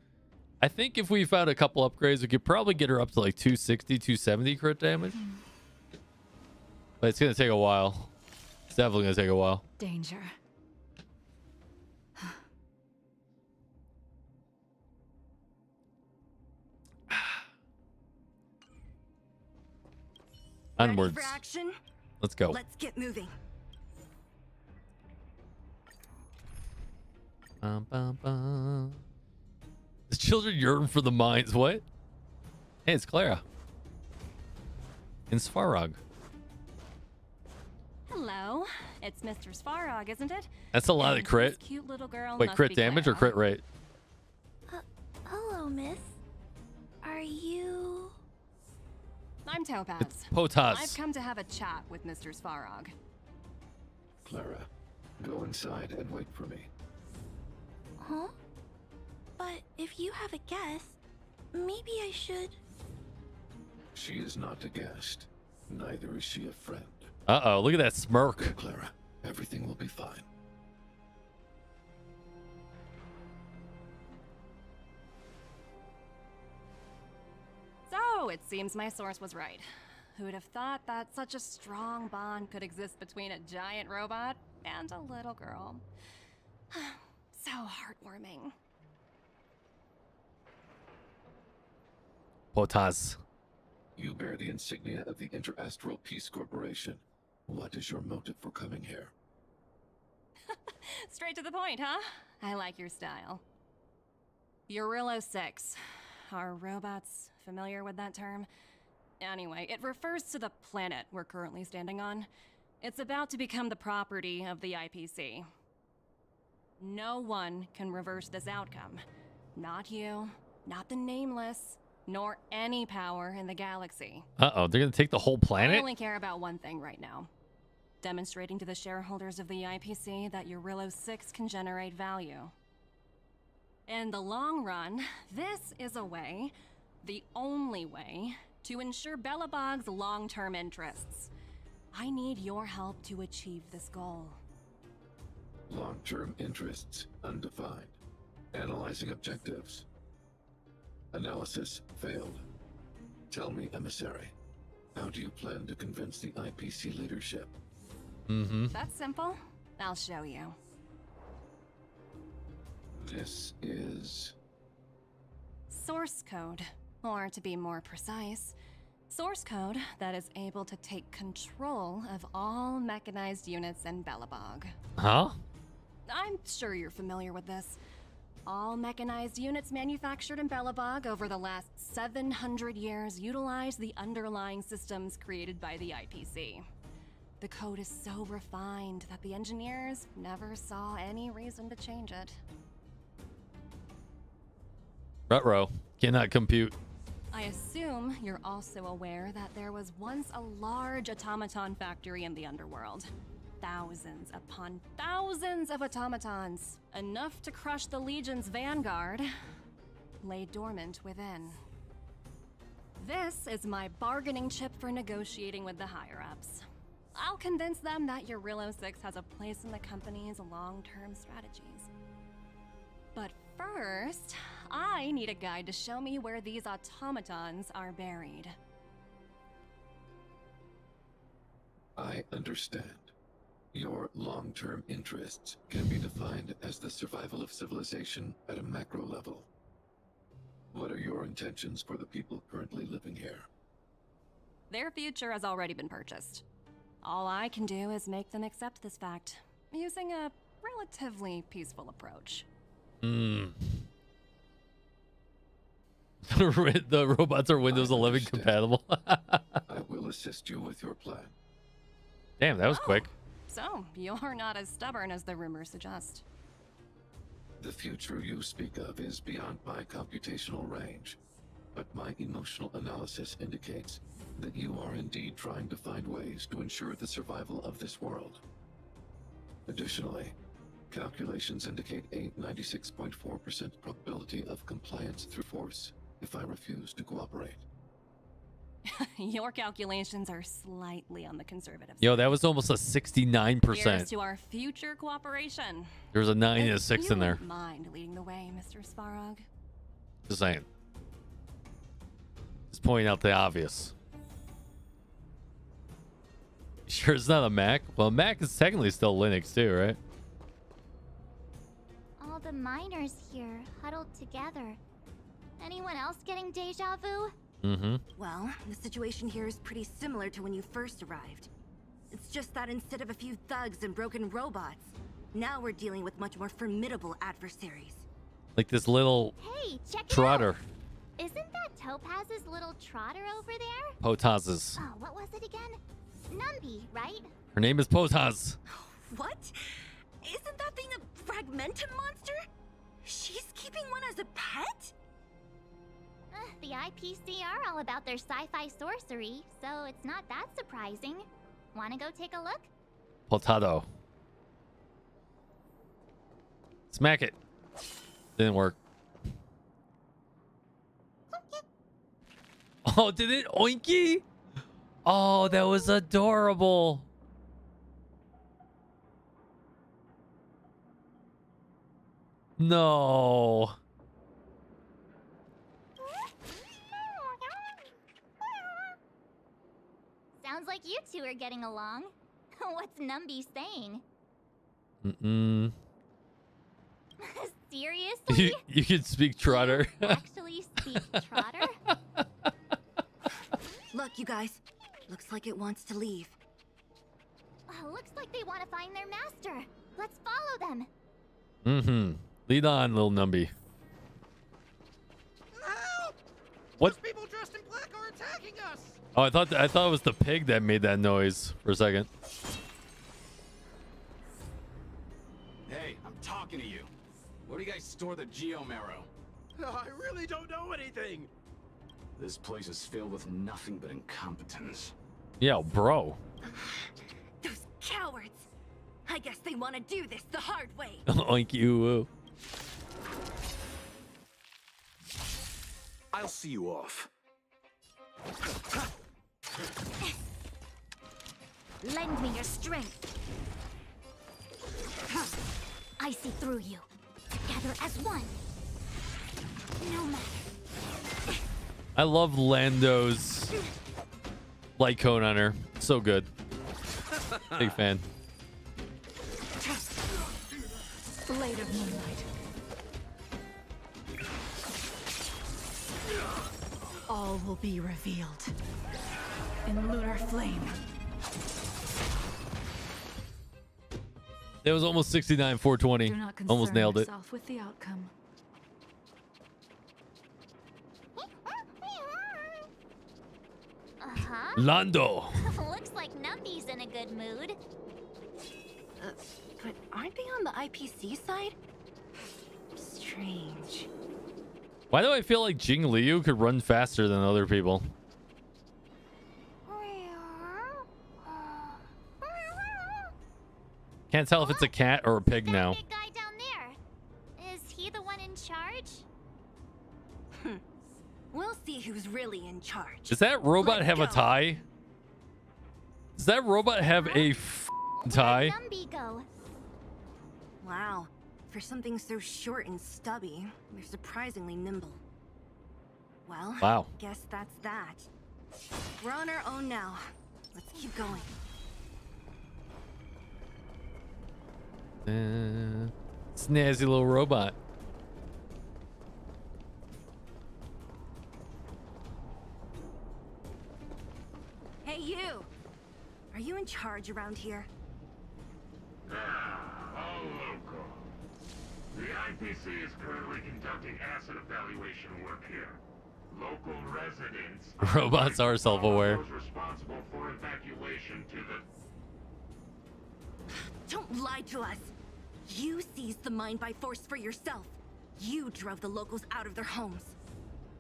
Speaker 1: I think if we found a couple upgrades, we could probably get her up to like 260, 270 crit damage. But it's gonna take a while. It's definitely gonna take a while.
Speaker 3: Danger.
Speaker 1: Onwards.
Speaker 15: Ready for action?
Speaker 1: Let's go.
Speaker 15: Let's get moving.
Speaker 1: Bum, bum, bum. The children yearn for the mines. What? Hey, it's Clara. In Svarog.
Speaker 9: Hello, it's Mr. Svarog, isn't it?
Speaker 1: That's a lot of crit.
Speaker 9: This cute little girl
Speaker 1: Wait,
Speaker 9: must
Speaker 1: crit
Speaker 9: be
Speaker 1: damage or
Speaker 9: Clara.
Speaker 1: crit rate?
Speaker 10: Hello, miss. Are
Speaker 9: I'm Topaz.
Speaker 1: It's Potas.
Speaker 9: I've come to have a chat with Mr. 𝙀𝙑𝙋.
Speaker 16: Clara, go inside and wait for me.
Speaker 15: Huh? But if you have a guest, maybe I should...
Speaker 16: She is not a guest. Neither is she a friend.
Speaker 1: Uh-oh, look at that smirk.
Speaker 16: Clara, everything will be fine.
Speaker 9: So, it seems my source was right. Who would have thought that such a strong bond could exist between a giant robot and a little girl? So heartwarming.
Speaker 1: Potas.
Speaker 16: You bear the insignia of the Interastral Peace Corporation. What is your motive for coming here?
Speaker 9: Straight to the point, huh? I like your style. 𝙀𝙓𝙋𝘼𝙉𝘿. Are robots familiar with that term? Anyway, it refers to the planet we're currently standing on. It's about to become the property of the IPC. No one can reverse this outcome. Not you, not the Nameless, nor any power in the galaxy.
Speaker 1: Uh-oh, they're gonna take the whole planet?
Speaker 9: I only care about one thing right now. Demonstrating to the shareholders of the IPC that 𝙀𝙓𝙋𝘼𝙉𝘿 can generate value. In the long run, this is a way, the only way, to ensure 𝙀𝙀𝙀𝑉𝑜�G's long-term interests. I need your help to achieve this goal.
Speaker 16: Long-term interests undefined. Analyzing objectives. Analysis failed. Tell me, emissary, how do you plan to convince the IPC leadership?
Speaker 9: That's simple. I'll show you.
Speaker 16: This is...
Speaker 9: Source code. Or to be more precise, source code that is able to take control of all mechanized units in 𝙀𝙀𝙀𝑉𝑜�G.
Speaker 1: Huh?
Speaker 9: I'm sure you're familiar with this. All mechanized units manufactured in 𝙀𝙀𝙀𝑉𝑜�G over the last 700 years utilize the underlying systems created by the IPC. The code is so refined that the engineers never saw any reason to change it.
Speaker 1: Ruh-roh. Cannot compute.
Speaker 9: I assume you're also aware that there was once a large automaton factory in the underworld. Thousands upon thousands of automatons, enough to crush the Legion's vanguard, lay dormant within. This is my bargaining chip for negotiating with the higher-ups. I'll convince them that 𝙀𝙓𝙋𝘼𝙉𝘿 has a place in the company's long-term strategies. But first, I need a guide to show me where these automatons are buried.
Speaker 16: I understand. Your long-term interests can be defined as the survival of civilization at a macro level. What are your intentions for the people currently living here?
Speaker 9: Their future has already been purchased. All I can do is make them accept this fact, using a relatively peaceful approach.
Speaker 1: The robots are Windows 11 compatible.
Speaker 16: I will assist you with your plan.
Speaker 1: Damn, that was quick.
Speaker 9: So, you're not as stubborn as the rumors suggest.
Speaker 16: The future you speak of is beyond my computational range, but my emotional analysis indicates that you are indeed trying to find ways to ensure the survival of this world. Additionally, calculations indicate a 96.4% probability of compliance through force if I refuse to cooperate.
Speaker 9: Your calculations are slightly on the conservative side.
Speaker 1: Yo, that was almost a 69%.
Speaker 9: Here's to our future cooperation.
Speaker 1: There's a 9 and a 6 in there.
Speaker 9: You wouldn't mind leading the way, Mr. 𝙀𝙀𝙀𝙀𝑉𝑜�G?
Speaker 1: Just saying. Just pointing out the obvious. Sure it's not a Mac? Well, Mac is technically still Linux too, right?
Speaker 2: All the miners here, huddled together. Anyone else getting deja vu?
Speaker 15: Well, the situation here is pretty similar to when you first arrived. It's just that instead of a few thugs and broken robots, now we're dealing with much more formidable adversaries.
Speaker 1: Like this little
Speaker 2: Hey, check it
Speaker 1: trotter.
Speaker 2: out. Isn't that Topaz's little trotter over there?
Speaker 1: Potaz's.
Speaker 2: Oh, what was it again? Numby, right?
Speaker 1: Her name is Potaz.
Speaker 15: What? Isn't that thing a fragmentum monster? She's keeping one as a pet?
Speaker 2: The IPC are all about their sci-fi sorcery, so it's not that surprising. Wanna go take a look?
Speaker 1: Potato. Smack it. Didn't work. Oh, did it? Oinky? Oh, that was adorable. No.
Speaker 2: Sounds like you two are getting along. What's Numby saying?
Speaker 1: Mm-mm.
Speaker 2: Seriously?
Speaker 1: You can speak Trotter.
Speaker 2: Actually speak Trotter?
Speaker 15: Look, you guys. Looks like it wants to leave.
Speaker 2: Looks like they want to find their master. Let's follow them.
Speaker 1: Mm-hmm. Lead on, little Numby.
Speaker 13: Help!
Speaker 1: What?
Speaker 13: Those people dressed in black are attacking us.
Speaker 1: Oh, I thought it was the pig that made that noise for a second.
Speaker 8: Hey, I'm talking to you. Where do you guys store the geomarrow?
Speaker 13: I really don't know anything.
Speaker 8: This place is filled with nothing but incompetence.
Speaker 1: Yeah, bro.
Speaker 15: Those cowards. I guess they want to do this the hard way.
Speaker 1: Oink you.
Speaker 8: I'll see you off.
Speaker 2: Lend me your strength. I see through you. Together as one. No matter.
Speaker 1: I love Lando's light cone on her. So good. Big fan.
Speaker 3: Blade of moonlight. All will be revealed in lunar flame.
Speaker 1: It was almost 69, 420.
Speaker 3: Do not
Speaker 1: Almost nailed it.
Speaker 3: yourself with the outcome.
Speaker 1: Lando.
Speaker 2: Looks like Numby's in a good mood.
Speaker 15: But aren't they on the IPC side? Strange.
Speaker 1: Why do I feel like Jing Liu could run faster than other people? Can't tell if it's a cat or a pig now.
Speaker 2: Big guy down there. Is he the one in charge?
Speaker 15: We'll see who's really in charge.
Speaker 1: Does that robot have a tie? Does that robot have a tie?
Speaker 2: Numby go.
Speaker 15: Wow. For something so short and stubby, they're surprisingly nimble. Well,
Speaker 1: wow.
Speaker 15: Guess that's that. We're on our own now. Let's keep going.
Speaker 1: Snazzy little robot.
Speaker 15: Hey, you! Are you in charge around here?
Speaker 16: All local. The IPC is currently conducting asset evaluation work here. Local residents...
Speaker 1: Robots are self-aware.
Speaker 16: Those responsible for evacuation to the...
Speaker 15: Don't lie to us! You seized the mine by force for yourself. You drove the locals out of their homes.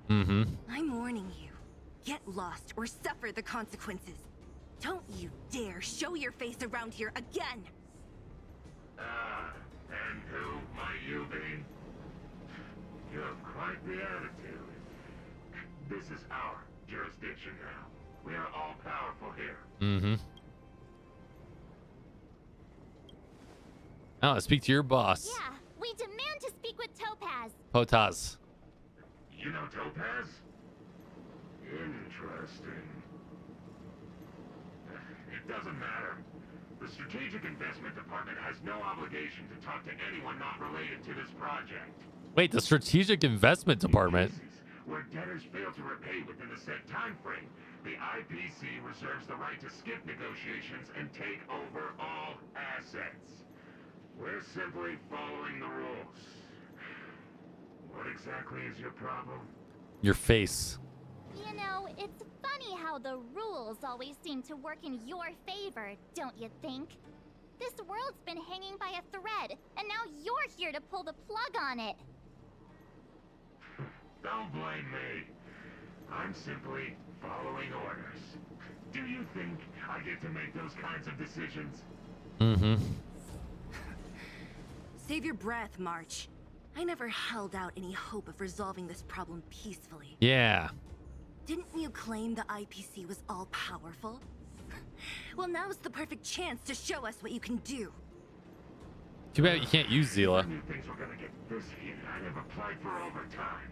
Speaker 1: Mm-hmm.
Speaker 15: I'm warning you. Get lost or suffer the consequences. Don't you dare show your face around here again!
Speaker 16: And who might you be? You have quite the attitude. This is our jurisdiction now. We are all powerful here.
Speaker 1: Mm-hmm. Oh, speak to your boss.
Speaker 2: Yeah, we demand to speak with Topaz.
Speaker 1: Potaz.
Speaker 16: You know Topaz? Interesting. It doesn't matter. The Strategic Investment Department has no obligation to talk to anyone not related to this project.
Speaker 1: Wait, the Strategic Investment Department?
Speaker 16: Where debtors fail to repay within the set time frame, the IPC reserves the right to skip negotiations and take over all assets. We're simply following the rules. What exactly is your problem?
Speaker 1: Your face.
Speaker 2: You know, it's funny how the rules always seem to work in your favor, don't you think? This world's been hanging by a thread, and now you're here to pull the plug on it.
Speaker 16: Don't blame me.
Speaker 17: I'm simply following orders. Do you think I get to make those kinds of decisions?
Speaker 1: Mm-hmm.
Speaker 15: Save your breath, March. I never held out any hope of resolving this problem peacefully.
Speaker 1: Yeah.
Speaker 15: Didn't you claim the IPC was all-powerful? Well, now's the perfect chance to show us what you can do.
Speaker 1: Too bad you can't use Zila.
Speaker 17: I knew things were gonna get this heated. I'd have applied for overtime.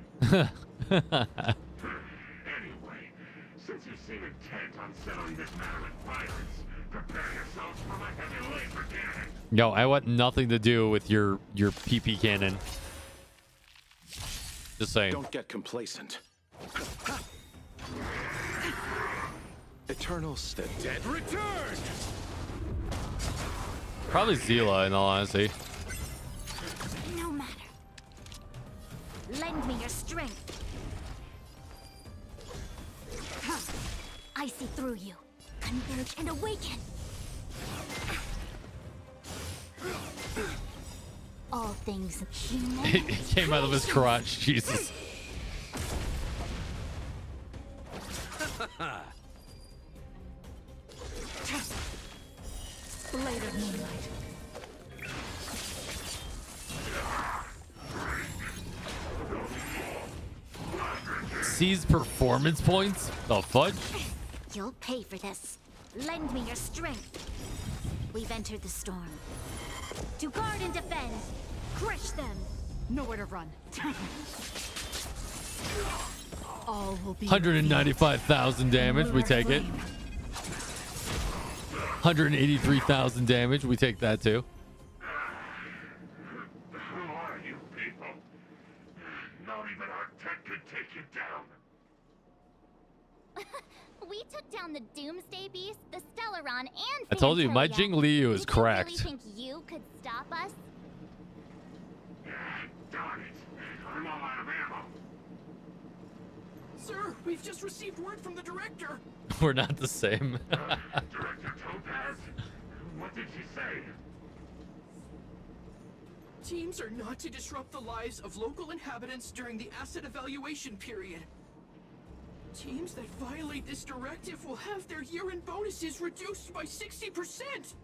Speaker 17: Anyway, since you seem intent on settling this matter with violence, prepare yourselves for my heavy laser cannon.
Speaker 1: Yo, I want nothing to do with your PP cannon. Just saying.
Speaker 12: Don't get complacent. Eternals, the dead return.
Speaker 1: Probably Zila, in all honesty.
Speaker 2: No matter. Lend me your strength. I see through you. Converge and awaken. All things human.
Speaker 1: It came out of his crotch, Jesus.
Speaker 3: Blade of moonlight.
Speaker 1: Seize performance points? The fudge?
Speaker 2: You'll pay for this. Lend me your strength. We've entered the storm. To guard and defend. Crush them.
Speaker 3: Nowhere to run. All will be
Speaker 1: 195,000 damage. We take it. 183,000 damage. We take that too.
Speaker 17: Who are you people? Not even our tech could take you down.
Speaker 2: We took down the Doomsday Beast, the Stellaron, and
Speaker 1: I told you, my Jing Liu is correct.
Speaker 2: You really think you could stop us?
Speaker 17: Darn it. I'm all out of ammo.
Speaker 13: Sir, we've just received word from the director.
Speaker 1: We're not the same.
Speaker 17: Director Topaz? What did she say?
Speaker 13: Teams are not to disrupt the lives of local inhabitants during the asset evaluation period. Teams that violate this directive will have their year-end bonuses reduced by 60%.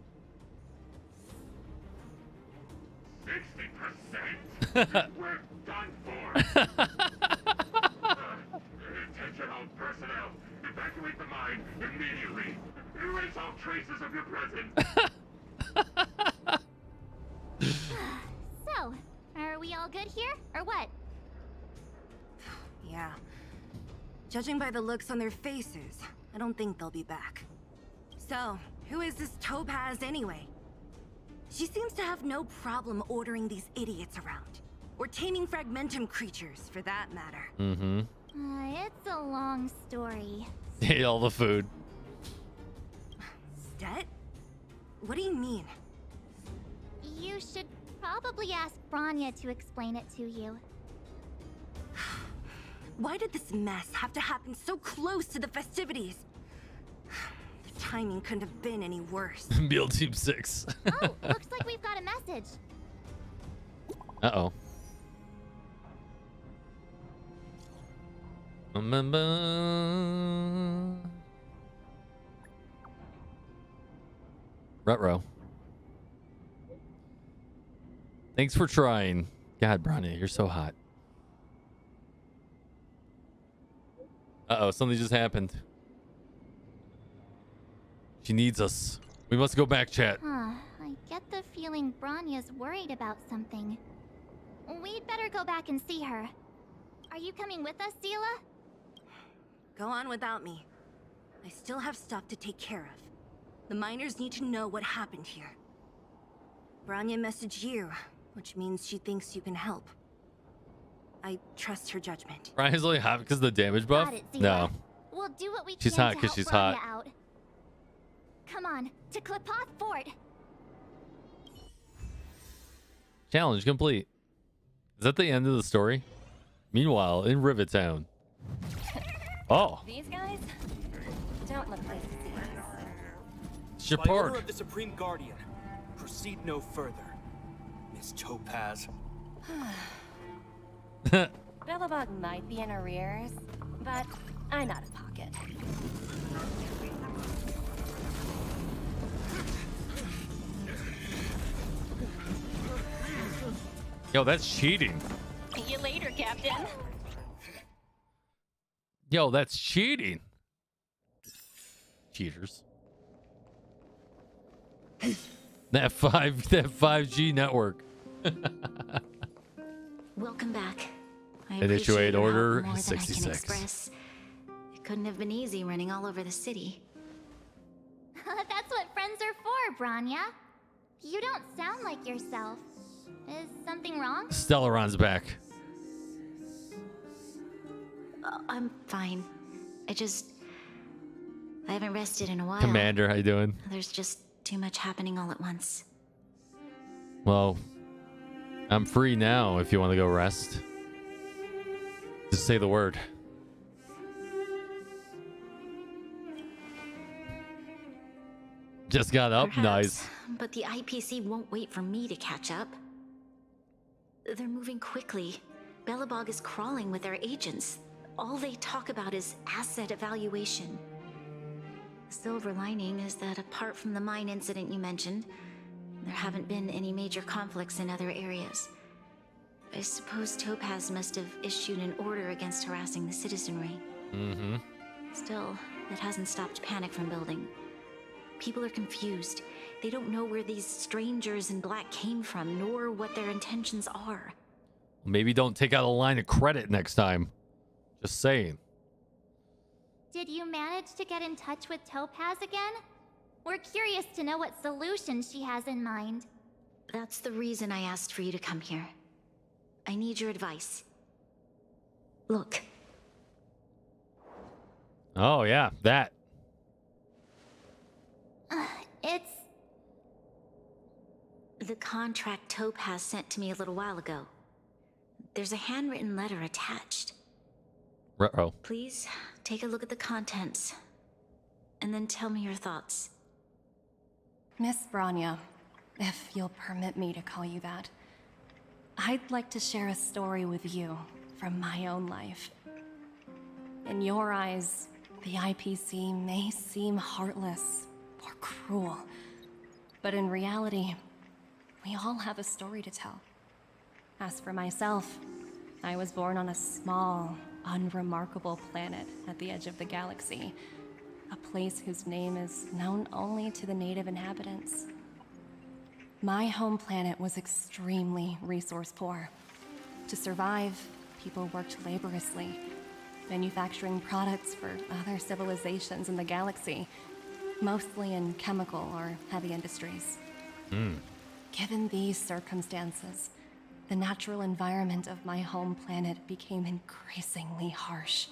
Speaker 17: 60%? We're done for. Attention all personnel. Evacuate the mine immediately. Erase all traces of your presence.
Speaker 2: So, are we all good here, or what?
Speaker 15: Yeah. Judging by the looks on their faces, I don't think they'll be back. So, who is this Topaz anyway? She seems to have no problem ordering these idiots around. Or taming fragmentum creatures, for that matter.
Speaker 1: Mm-hmm.
Speaker 2: It's a long story.
Speaker 1: Ate all the food.
Speaker 15: Stet? What do you mean?
Speaker 2: You should probably ask Branya to explain it to you.
Speaker 15: Why did this mess have to happen so close to the festivities? The timing couldn't have been any worse.
Speaker 1: Build Team 6.
Speaker 2: Oh, looks like we've got a message.
Speaker 1: Uh-oh. Rutro. Thanks for trying. God, Branya, you're so hot. Uh-oh, something just happened. She needs us. We must go back, chat.
Speaker 2: I get the feeling Branya's worried about something. We'd better go back and see her. Are you coming with us, Zila?
Speaker 15: Go on without me. I still have stuff to take care of. The miners need to know what happened here. Branya messaged you, which means she thinks you can help. I trust her judgment.
Speaker 1: Bryan's only hot because of the damage buff?
Speaker 2: Got it, Zila.
Speaker 1: No.
Speaker 2: We'll do what we
Speaker 1: She's
Speaker 2: can
Speaker 1: hot
Speaker 2: to
Speaker 1: 'cause
Speaker 2: help
Speaker 1: she's
Speaker 2: Branya
Speaker 1: hot.
Speaker 2: out. Come on, to Klipoth Fort.
Speaker 1: Challenge complete. Is that the end of the story? Meanwhile, in Rivet Town. Oh.
Speaker 7: These guys don't look like
Speaker 1: It's
Speaker 18: By order of the Supreme Guardian, proceed no further, Miss Topaz.
Speaker 7: Belobog might be in arrears, but I'm out of pocket.
Speaker 1: Yo, that's cheating.
Speaker 7: See you later, Captain.
Speaker 1: Yo, that's cheating. Cheaters. That 5G network.
Speaker 14: Welcome back. I
Speaker 1: Initiate
Speaker 14: appreciate your help
Speaker 1: order
Speaker 14: more than I can
Speaker 1: 66.
Speaker 14: express. It couldn't have been easy running all over the city.
Speaker 2: That's what friends are for, Branya. You don't sound like yourself. Is something wrong?
Speaker 1: Stellaron's back.
Speaker 14: I'm fine. I haven't rested in a while.
Speaker 1: Commander, how you doing?
Speaker 14: There's just too much happening all at once.
Speaker 1: Well, I'm free now if you want to go rest. Just say the word. Just got up.
Speaker 14: Perhaps,
Speaker 1: Nice.
Speaker 14: But the IPC won't wait for me to catch up. They're moving quickly. Belobog is crawling with their agents. All they talk about is asset evaluation. The silver lining is that apart from the mine incident you mentioned, there haven't been any major conflicts in other areas. I suppose Topaz must have issued an order against harassing the citizenry.
Speaker 1: Mm-hmm.
Speaker 14: Still, that hasn't stopped panic from building. People are confused. They don't know where these strangers in black came from, nor what their intentions are.
Speaker 1: Maybe don't take out a line of credit next time. Just saying.
Speaker 2: Did you manage to get in touch with Topaz again? We're curious to know what solution she has in mind.
Speaker 14: That's the reason I asked for you to come here. I need your advice. Look.
Speaker 1: Oh, yeah, that.
Speaker 2: It's...
Speaker 14: The contract Topaz sent to me a little while ago. There's a handwritten letter attached.
Speaker 1: Uh-oh.
Speaker 14: Please, take a look at the contents. And then tell me your thoughts.
Speaker 9: Miss Branya, if you'll permit me to call you that, I'd like to share a story with you from my own life. In your eyes, the IPC may seem heartless or cruel, but in reality, we all have a story to tell. As for myself, I was born on a small, unremarkable planet at the edge of the galaxy, a place whose name is known only to the native inhabitants. My home planet was extremely resource poor. To survive, people worked laboriously, manufacturing products for other civilizations in the galaxy, mostly in chemical or heavy industries. Given these circumstances, the natural environment of my home planet became increasingly harsh.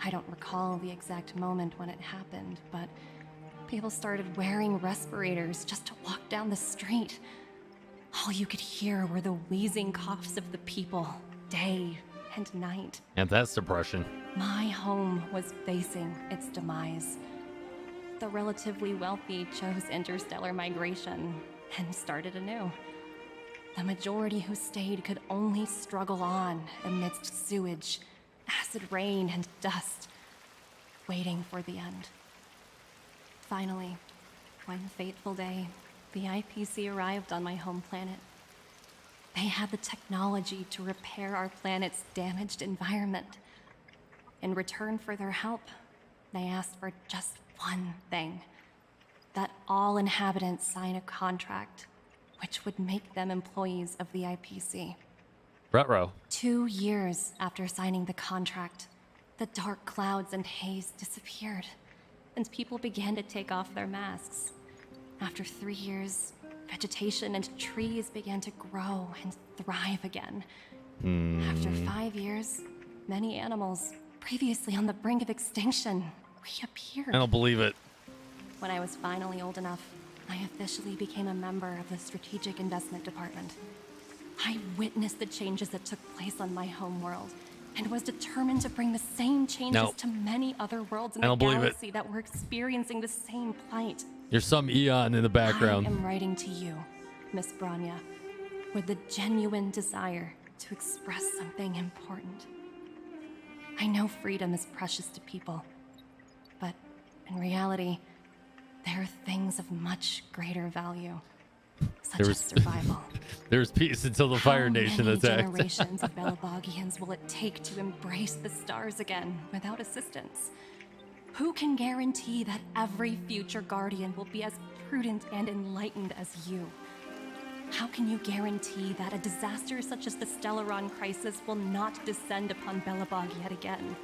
Speaker 9: I don't recall the exact moment when it happened, but people started wearing respirators just to walk down the street. All you could hear were the wheezing coughs of the people, day and night.
Speaker 1: And that's depression.
Speaker 9: My home was facing its demise. The relatively wealthy chose interstellar migration and started anew. The majority who stayed could only struggle on amidst sewage, acid rain, and dust, waiting for the end. Finally, one fateful day, the IPC arrived on my home planet. They had the technology to repair our planet's damaged environment. In return for their help, they asked for just one thing: that all inhabitants sign a contract which would make them employees of the IPC.
Speaker 1: Ruh-roh.
Speaker 9: 2 years after signing the contract, the dark clouds and haze disappeared, and people began to take off their masks. After 3 years, vegetation and trees began to grow and thrive again. After 5 years, many animals, previously on the brink of extinction, reappeared.
Speaker 1: I don't believe it.
Speaker 9: When I was finally old enough, I officially became a member of the Strategic Investment Department. I witnessed the changes that took place on my home world, and was determined to bring the same changes to many other worlds in the galaxy that were experiencing the same plight.
Speaker 1: There's some Eon in the background.
Speaker 9: I am writing to you, Miss Branya, with the genuine desire to express something important. I know freedom is precious to people, but in reality, there are things of much greater value, such as survival.
Speaker 1: There's peace until the Fire Nation
Speaker 9: How many
Speaker 1: attacked.
Speaker 9: generations of 𝙀𝙑𝙋𝘼𝙉 will it take to embrace the stars again without assistance? Who can guarantee that every future guardian will be as prudent and enlightened as you? How can you guarantee that a disaster such as the 𝙀𝙓𝙋𝘼𝙉 crisis will not descend upon 𝙀𝙑𝙑 yet again?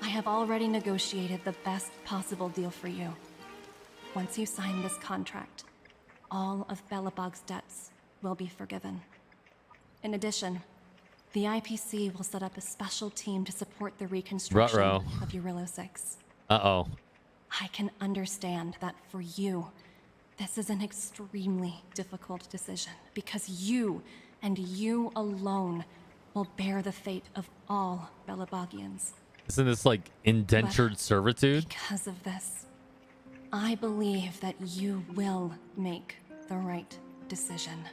Speaker 9: I have already negotiated the best possible deal for you. Once you sign this contract, all of 𝙀𝙑𝙑's debts will be forgiven. In addition, the IPC will set up a special team to support the reconstruction
Speaker 1: Ruh-roh.
Speaker 9: of 𝙀𝙑.
Speaker 1: Uh-oh.
Speaker 9: I can understand that for you, this is an extremely difficult decision because you and you alone will bear the fate of all 𝙀𝙑𝙑ians.
Speaker 1: Isn't this like indentured servitude?
Speaker 9: Because of this, I believe that you will make the right decision.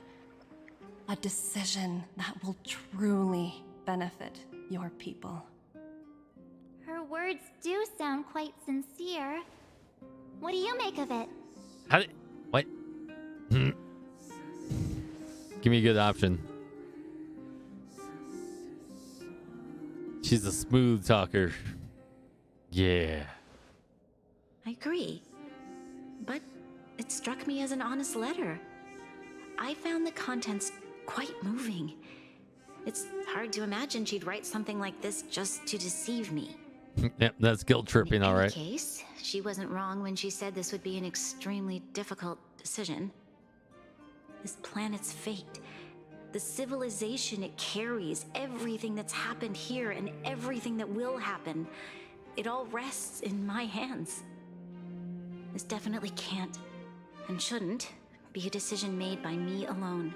Speaker 9: A decision that will truly benefit your people.
Speaker 2: Her words do sound quite sincere. What do you make of it?
Speaker 1: How did... What? Give me a good option. She's a smooth talker. Yeah.
Speaker 14: I agree. But it struck me as an honest letter. I found the contents quite moving. It's hard to imagine she'd write something like this just to deceive me.
Speaker 1: Yep, that's guilt tripping, all right.
Speaker 14: In any case, she wasn't wrong when she said this would be an extremely difficult decision. This planet's fate, the civilization it carries, everything that's happened here and everything that will happen, it all rests in my hands. This definitely can't and shouldn't be a decision made by me alone.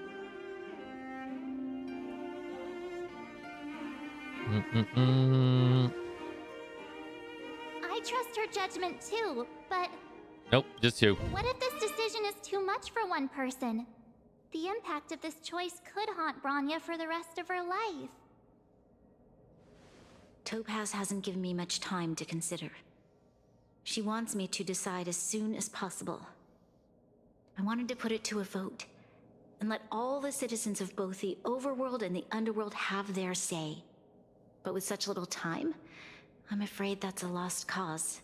Speaker 2: I trust her judgment too, but
Speaker 1: Nope, just you.
Speaker 2: what if this decision is too much for one person? The impact of this choice could haunt Bronya for the rest of her life.
Speaker 14: Topaz hasn't given me much time to consider. She wants me to decide as soon as possible. I wanted to put it to a vote and let all the citizens of both the overworld and the underworld have their say. But with such little time, I'm afraid that's a lost cause.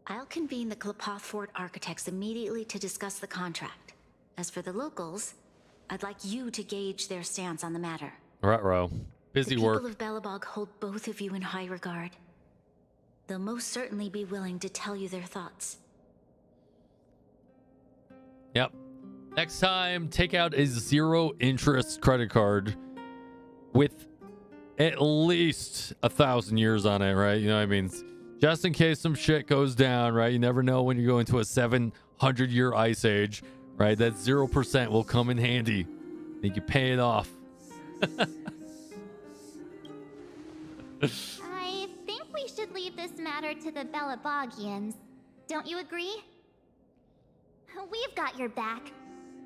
Speaker 14: I'll convene the Qlipoth Fort architects immediately to discuss the contract. As for the locals, I'd like you to gauge their stance on the matter.
Speaker 1: Ruh-roh. Busy
Speaker 14: the
Speaker 1: work.
Speaker 14: people of 𝙀𝙑𝙑 hold both of you in high regard. They'll most certainly be willing to tell you their thoughts.
Speaker 1: Yep. Next time, take out a 0-interest credit card with at least 1,000 years on it, right? You know what I mean? Just in case some shit goes down, right? You never know when you go into a 700-year ice age, right? That 0% will come in handy. You can pay it off.
Speaker 2: I think we should leave this matter to the 𝙀𝙑𝙑ians. Don't you agree? We've got your back.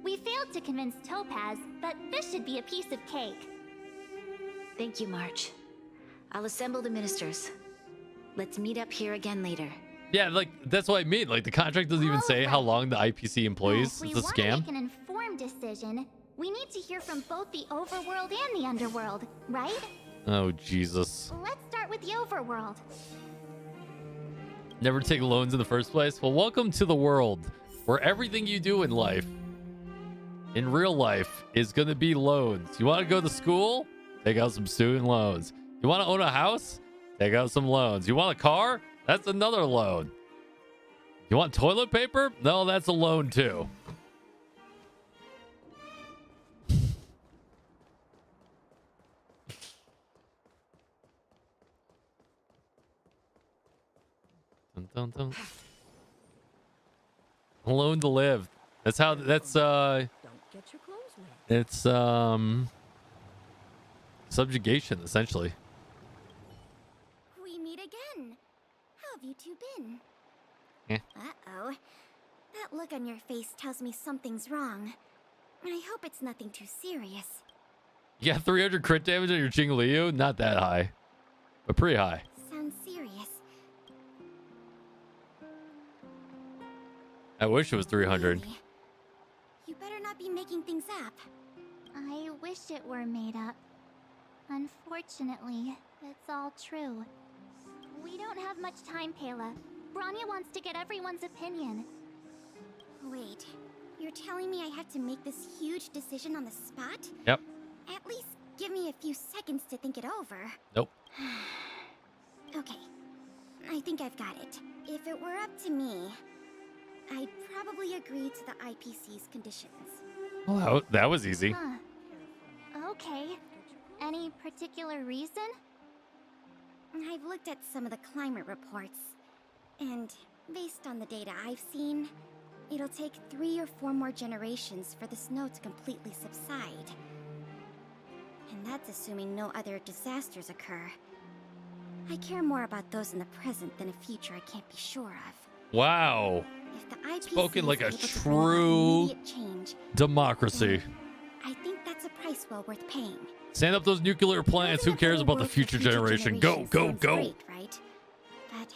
Speaker 2: We failed to convince Topaz, but this should be a piece of cake.
Speaker 14: Thank you, March. I'll assemble the ministers. Let's meet up here again later.
Speaker 1: Yeah, like, that's what I mean. Like, the contract doesn't even say how long the IPC employs.
Speaker 2: If
Speaker 1: It's
Speaker 2: we
Speaker 1: a
Speaker 2: want to
Speaker 1: scam.
Speaker 2: make an informed decision, we need to hear from both the overworld and the underworld, right?
Speaker 1: Oh, Jesus.
Speaker 2: Let's start with the overworld.
Speaker 1: Never take loans in the first place? Well, welcome to the world where everything you do in life, in real life, is going to be loans. You want to go to school? Take out some student loans. You want to own a house? Take out some loans. You want a car? That's another loan. You want toilet paper? No, that's a loan too. Dun, dun, dun. A loan to live. That's how. That's
Speaker 10: Don't get your clothes wet.
Speaker 1: It's subjugation essentially.
Speaker 10: We meet again. How have you two been?
Speaker 1: Yeah.
Speaker 10: Uh-oh. That look on your face tells me something's wrong. I hope it's nothing too serious.
Speaker 1: You got 300 crit damage on your Jing Liu? Not that high. but pretty high.
Speaker 2: Sounds serious.
Speaker 1: I wish it was 300.
Speaker 2: Really? You better not be making things up. I wish it were made up. Unfortunately, it's all true. We don't have much time, Pela. Branya wants to get everyone's opinion. Wait, you're telling me I have to make this huge decision on the spot?
Speaker 1: Yep.
Speaker 2: At least give me a few seconds to think it over.
Speaker 1: Nope.
Speaker 2: Okay, I think I've got it. If it were up to me, I'd probably agree to the IPC's conditions.
Speaker 1: Well, that was easy.
Speaker 2: Huh. Okay. Any particular reason? I've looked at some of the climate reports, and based on the data I've seen, it'll take 3 or 4 more generations for the snow to completely subside. And that's assuming no other disasters occur. I care more about those in the present than a future I can't be sure of.
Speaker 1: Wow.
Speaker 2: If the IPC
Speaker 1: Spoken like a
Speaker 2: is able to bring about
Speaker 1: true
Speaker 2: immediate change,
Speaker 1: democracy.
Speaker 2: I think that's a price well worth paying.
Speaker 1: Stand up those nuclear plants. Who cares about the future generation? Go, go, go.
Speaker 2: Great, right? But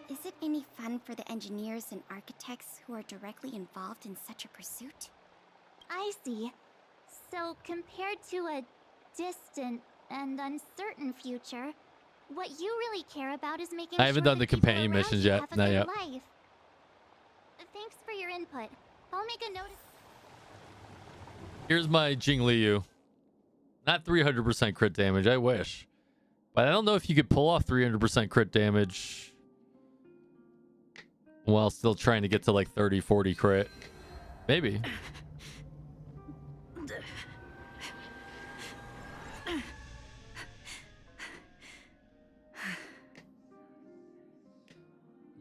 Speaker 2: is it any fun for the engineers and architects who are directly involved in such a pursuit? I see. So compared to a distant and uncertain future, what you really care about is making
Speaker 1: I haven't
Speaker 2: sure
Speaker 1: done the
Speaker 2: the people
Speaker 1: companion
Speaker 2: around
Speaker 1: missions
Speaker 2: you
Speaker 1: yet.
Speaker 2: have a
Speaker 1: Not
Speaker 2: good
Speaker 1: yet.
Speaker 2: life. Thanks for your input. I'll make a note.
Speaker 1: Here's my Jing Liu. Not 300% crit damage. I wish. But I don't know if you could pull off 300% crit damage while still trying to get to like 30, 40 crit. Maybe.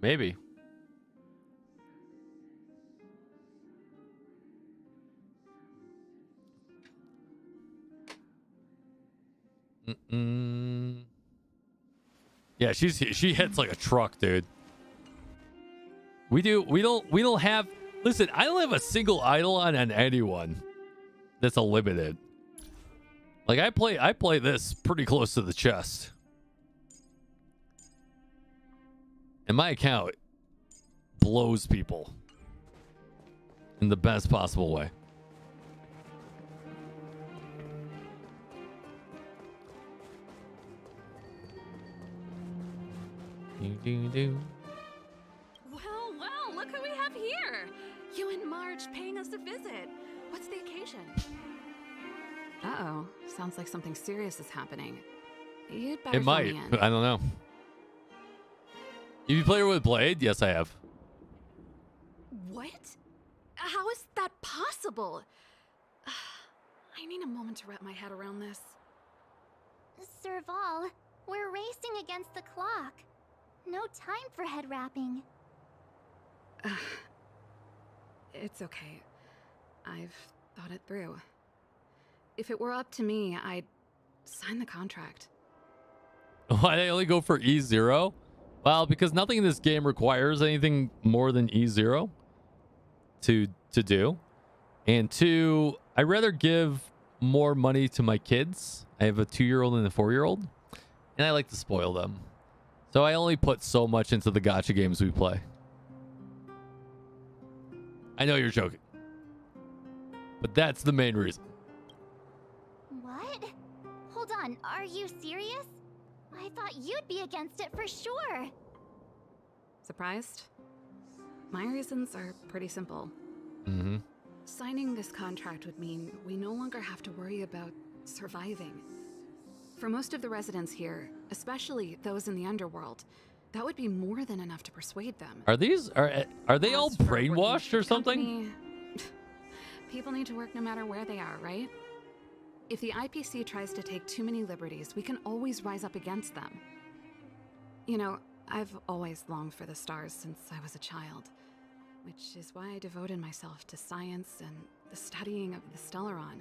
Speaker 1: Maybe. Yeah, she hits like a truck, dude. We don't have. Listen, I don't have a single eidolon on anyone that's a limited. Like I play this pretty close to the chest. And my account blows people in the best possible way.
Speaker 6: Well, look who we have here. You and Marge paying us a visit. What's the occasion? Uh-oh. Sounds like something serious is happening. You'd better
Speaker 1: It might.
Speaker 6: fill me in.
Speaker 1: I don't know. Have you played with Blade? Yes, I have.
Speaker 6: What? How is that possible? I need a moment to wrap my head around this.
Speaker 2: Serval, we're racing against the clock. No time for head wrapping.
Speaker 6: It's okay. I've thought it through. If it were up to me, I'd sign the contract.
Speaker 1: Why they only go for E0? Well, because nothing in this game requires anything more than E0 to do. And 2, I'd rather give more money to my kids. I have a 2-year-old and a 4-year-old, and I like to spoil them. So I only put so much into the gacha games we play. I know you're joking, but that's the main reason.
Speaker 2: What? Hold on, are you serious? I thought you'd be against it for sure.
Speaker 6: Surprised? My reasons are pretty simple.
Speaker 1: Mm-hmm.
Speaker 6: Signing this contract would mean we no longer have to worry about surviving. For most of the residents here, especially those in the underworld, that would be more than enough to persuade them.
Speaker 1: Are they all brainwashed or something?
Speaker 6: People need to work no matter where they are, right? If the IPC tries to take too many liberties, we can always rise up against them. You know, I've always longed for the stars since I was a child, which is why I devoted myself to science and the studying of the Stellaron.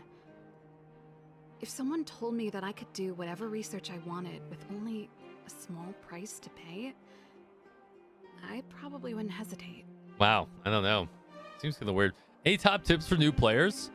Speaker 6: If someone told me that I could do whatever research I wanted with only a small price to pay, I probably wouldn't hesitate.
Speaker 1: Wow, I don't know. Seems kind of weird. Any top tips for new players?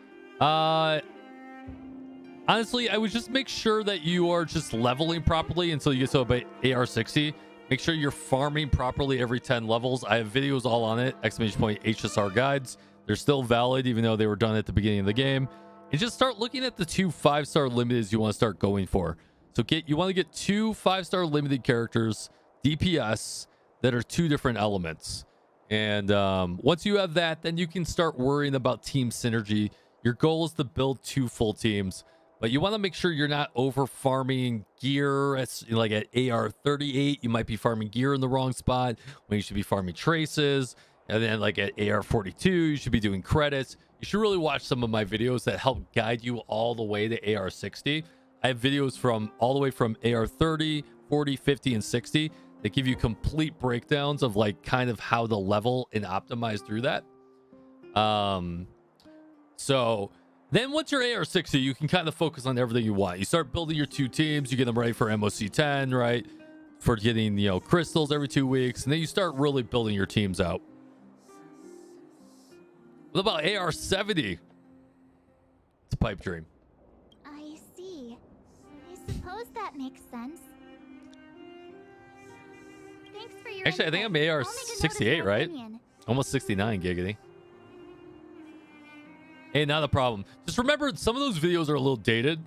Speaker 1: Honestly, I would just make sure that you are just leveling properly until you get to about AR60. Make sure you're farming properly every 10 levels. I have videos all on it, ! HSR guides. They're still valid even though they were done at the beginning of the game. And just start looking at the 2 5-star limiteds you want to start going for. So you want to get 2 5-star limited characters, DPS, that are 2 different elements. And once you have that, then you can start worrying about team synergy. Your goal is to build 2 full teams. But you want to make sure you're not over farming gear. Like at AR38, you might be farming gear in the wrong spot when you should be farming traces. And then like at AR42, you should be doing credits. You should really watch some of my videos that help guide you all the way to AR60. I have videos from all the way from AR30, 40, 50, and 60 that give you complete breakdowns of like kind of how to level and optimize through that. So then once you're AR60, you can kind of focus on everything you want. You start building your 2 teams. You get them ready for MOC 10, right? For getting, crystals every 2 weeks. And then you start really building your teams out. What about AR70? It's a pipe dream.
Speaker 2: I see. I suppose that makes sense. Thanks for your
Speaker 1: Actually, I think I'm AR68, right? Almost 69, giggity. Hey, not a problem. Just remember, some of those videos are a little dated.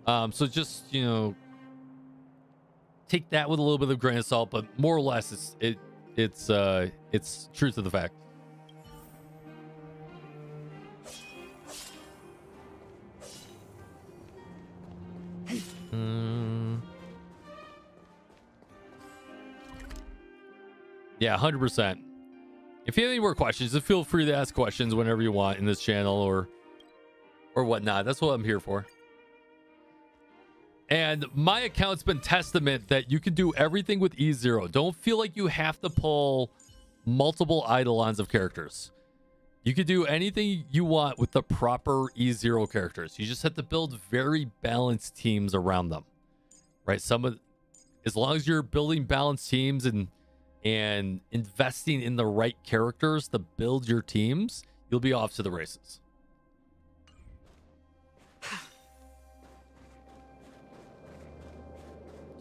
Speaker 1: So just, take that with a little bit of grain of salt, but more or less it's truth of the fact. Yeah, 100%. If you have any more questions, just feel free to ask questions whenever you want in this channel or whatnot. That's what I'm here for. And my account's been testament that you can do everything with E0. Don't feel like you have to pull multiple eidolons of characters. You could do anything you want with the proper E0 characters. You just have to build very balanced teams around them, right? As long as you're building balanced teams and investing in the right characters to build your teams, you'll be off to the races.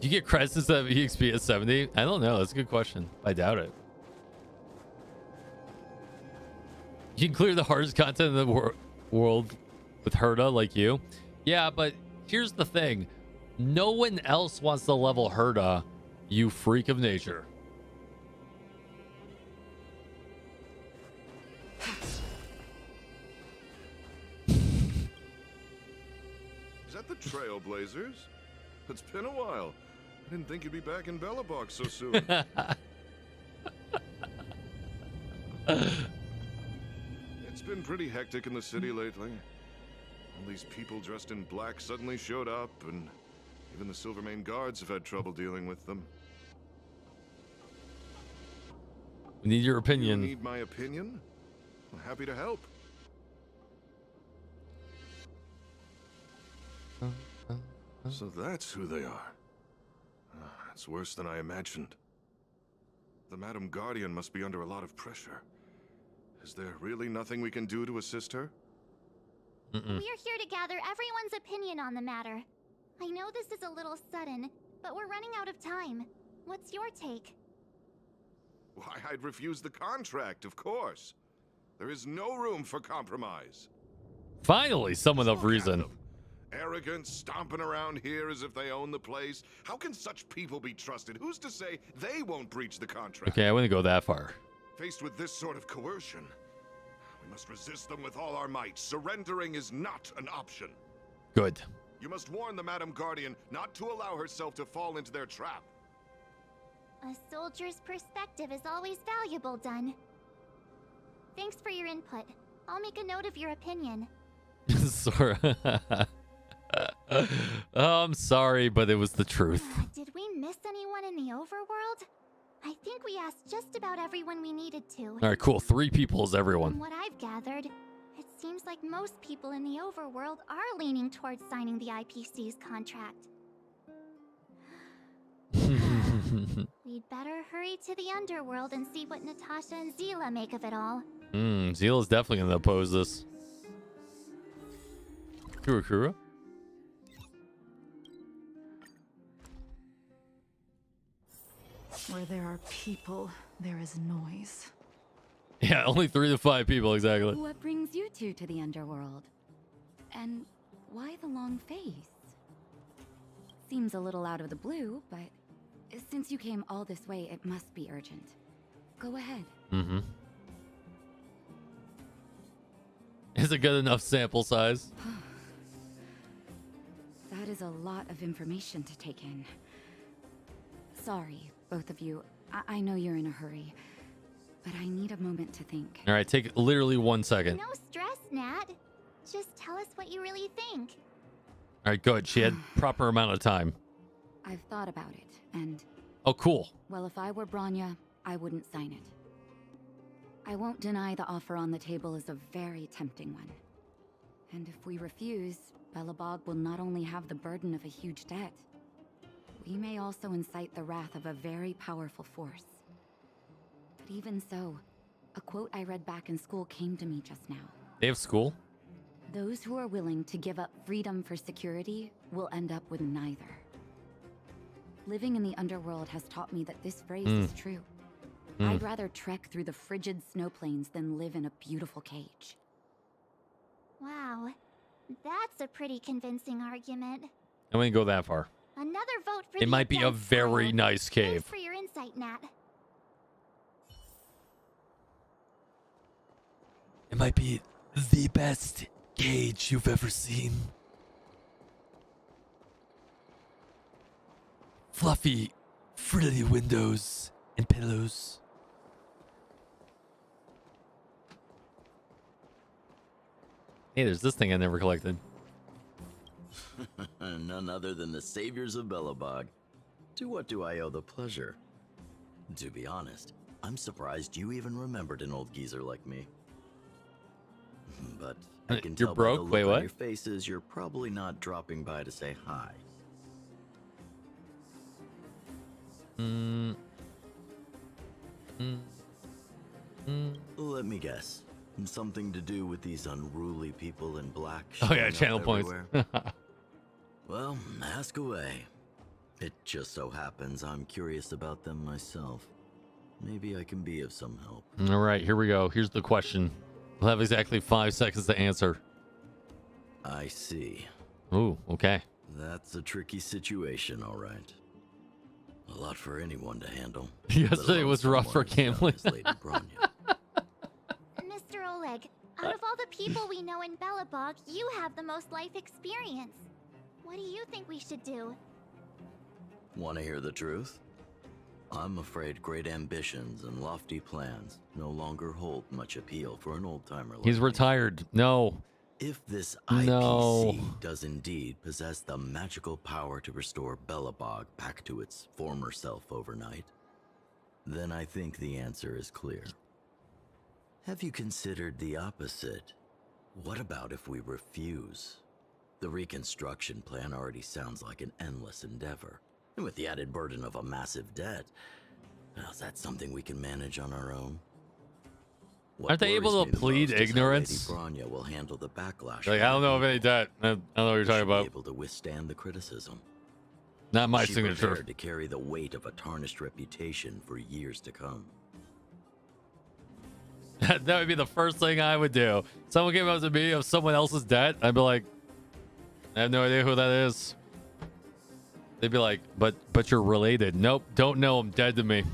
Speaker 1: Do you get credits instead of EXP at 70? I don't know. That's a good question. I doubt it. You can clear the hardest content in the world with Herda like you. Yeah, but here's the thing. No one else wants to level Herda, you freak of nature.
Speaker 11: Is that the Trailblazers? It's been a while. I didn't think you'd be back in Belobog so soon. It's been pretty hectic in the city lately. All these people dressed in black suddenly showed up, and even the Silvermane guards have had trouble dealing with them.
Speaker 1: We need your opinion.
Speaker 11: You need my opinion? I'm happy to help. So that's who they are. It's worse than I imagined. The Madam Guardian must be under a lot of pressure. Is there really nothing we can do to assist her?
Speaker 2: We're here to gather everyone's opinion on the matter. I know this is a little sudden, but we're running out of time. What's your take?
Speaker 11: Why, I'd refuse the contract, of course. There is no room for compromise.
Speaker 1: Finally, someone of reason.
Speaker 11: Arrogant, stomping around here as if they own the place. How can such people be trusted? Who's to say they won't breach the contract?
Speaker 1: Okay, I wouldn't go that far.
Speaker 11: Faced with this sort of coercion, we must resist them with all our might. Surrendering is not an option.
Speaker 1: Good.
Speaker 11: You must warn the Madam Guardian not to allow herself to fall into their trap.
Speaker 2: A soldier's perspective is always valuable, Dunn. Thanks for your input. I'll make a note of your opinion.
Speaker 1: Sorry. Oh, I'm sorry, but it was the truth.
Speaker 2: Did we miss anyone in the overworld? I think we asked just about everyone we needed to.
Speaker 1: All right, cool. 3 people is everyone.
Speaker 2: From what I've gathered, it seems like most people in the overworld are leaning towards signing the IPC's contract. We'd better hurry to the underworld and see what Natasha and Zila make of it all.
Speaker 1: Zila's definitely going to oppose this. Kura?
Speaker 3: Where there are people, there is noise.
Speaker 1: Yeah, only 3 to 5 people, exactly.
Speaker 19: What brings you two to the underworld? And why the long face? Seems a little out of the blue, but since you came all this way, it must be urgent. Go ahead.
Speaker 1: Mm-hmm. Is it good enough sample size?
Speaker 19: That is a lot of information to take in. Sorry, both of you. I know you're in a hurry, but I need a moment to think.
Speaker 1: All right, take literally 1 second.
Speaker 2: No stress, Nat. Just tell us what you really think.
Speaker 1: All right, good. She had proper amount of time.
Speaker 19: I've thought about it, and...
Speaker 1: Oh, cool.
Speaker 19: Well, if I were Bronya, I wouldn't sign it. I won't deny the offer on the table is a very tempting one. And if we refuse, Belobog will not only have the burden of a huge debt, we may also incite the wrath of a very powerful force. But even so, a quote I read back in school came to me just now.
Speaker 1: They have school?
Speaker 19: Those who are willing to give up freedom for security will end up with neither. Living in the underworld has taught me that this phrase is true. I'd rather trek through the frigid snow plains than live in a beautiful cage.
Speaker 2: Wow, that's a pretty convincing argument.
Speaker 1: I wouldn't go that far.
Speaker 2: Another vote for
Speaker 1: It might be a very nice cave.
Speaker 2: Thanks for your insight, Nat.
Speaker 1: It might be the best cage you've ever seen. Fluffy, frilly windows and pillows. Hey, there's this thing I never collected.
Speaker 20: None other than the saviors of Belobog. To what do I owe the pleasure? To be honest, I'm surprised you even remembered an old geezer like me. But I can
Speaker 1: You're
Speaker 20: tell
Speaker 1: broke?
Speaker 20: by the look
Speaker 1: Wait,
Speaker 20: on
Speaker 1: what?
Speaker 20: your faces you're probably not dropping by to say hi. Let me guess. Something to do with these unruly people in black.
Speaker 1: Oh yeah,
Speaker 20: showing up
Speaker 1: channel points.
Speaker 20: everywhere? Well, ask away. It just so happens I'm curious about them myself. Maybe I can be of some help.
Speaker 1: All right, here we go. Here's the question. We'll have exactly 5 seconds to answer.
Speaker 20: I see.
Speaker 1: Ooh, okay.
Speaker 20: That's a tricky situation, all right. A lot for anyone to handle.
Speaker 1: Yesterday was rough for Camlin.
Speaker 2: Mr. Oleg, out of all the people we know in Belobog, you have the most life experience. What do you think we should do?
Speaker 20: Want to hear the truth? I'm afraid great ambitions and lofty plans no longer hold much appeal for an old-timer like
Speaker 1: He's
Speaker 20: me.
Speaker 1: retired. No.
Speaker 20: If this IPC
Speaker 1: No.
Speaker 20: does indeed possess the magical power to restore Belobog back to its former self overnight, then I think the answer is clear. Have you considered the opposite? What about if we refuse? The reconstruction plan already sounds like an endless endeavor. And with the added burden of a massive debt, well, is that something we can manage on our own? What
Speaker 1: Aren't they able
Speaker 20: worries
Speaker 1: to
Speaker 20: me the
Speaker 1: plead
Speaker 20: most is how
Speaker 1: ignorance?
Speaker 20: Lady Bronya will handle the backlash.
Speaker 1: Like, I don't know of any debt. I don't know what you're talking about.
Speaker 20: Able to withstand the criticism.
Speaker 1: Not my
Speaker 20: She
Speaker 1: signature.
Speaker 20: prepared to carry the weight of a tarnished reputation for years to come.
Speaker 1: That would be the first thing I would do. Someone came up to me of someone else's debt. I'd be like, I have no idea who that is. They'd be like, but you're related. Nope, don't know him. Dead to me.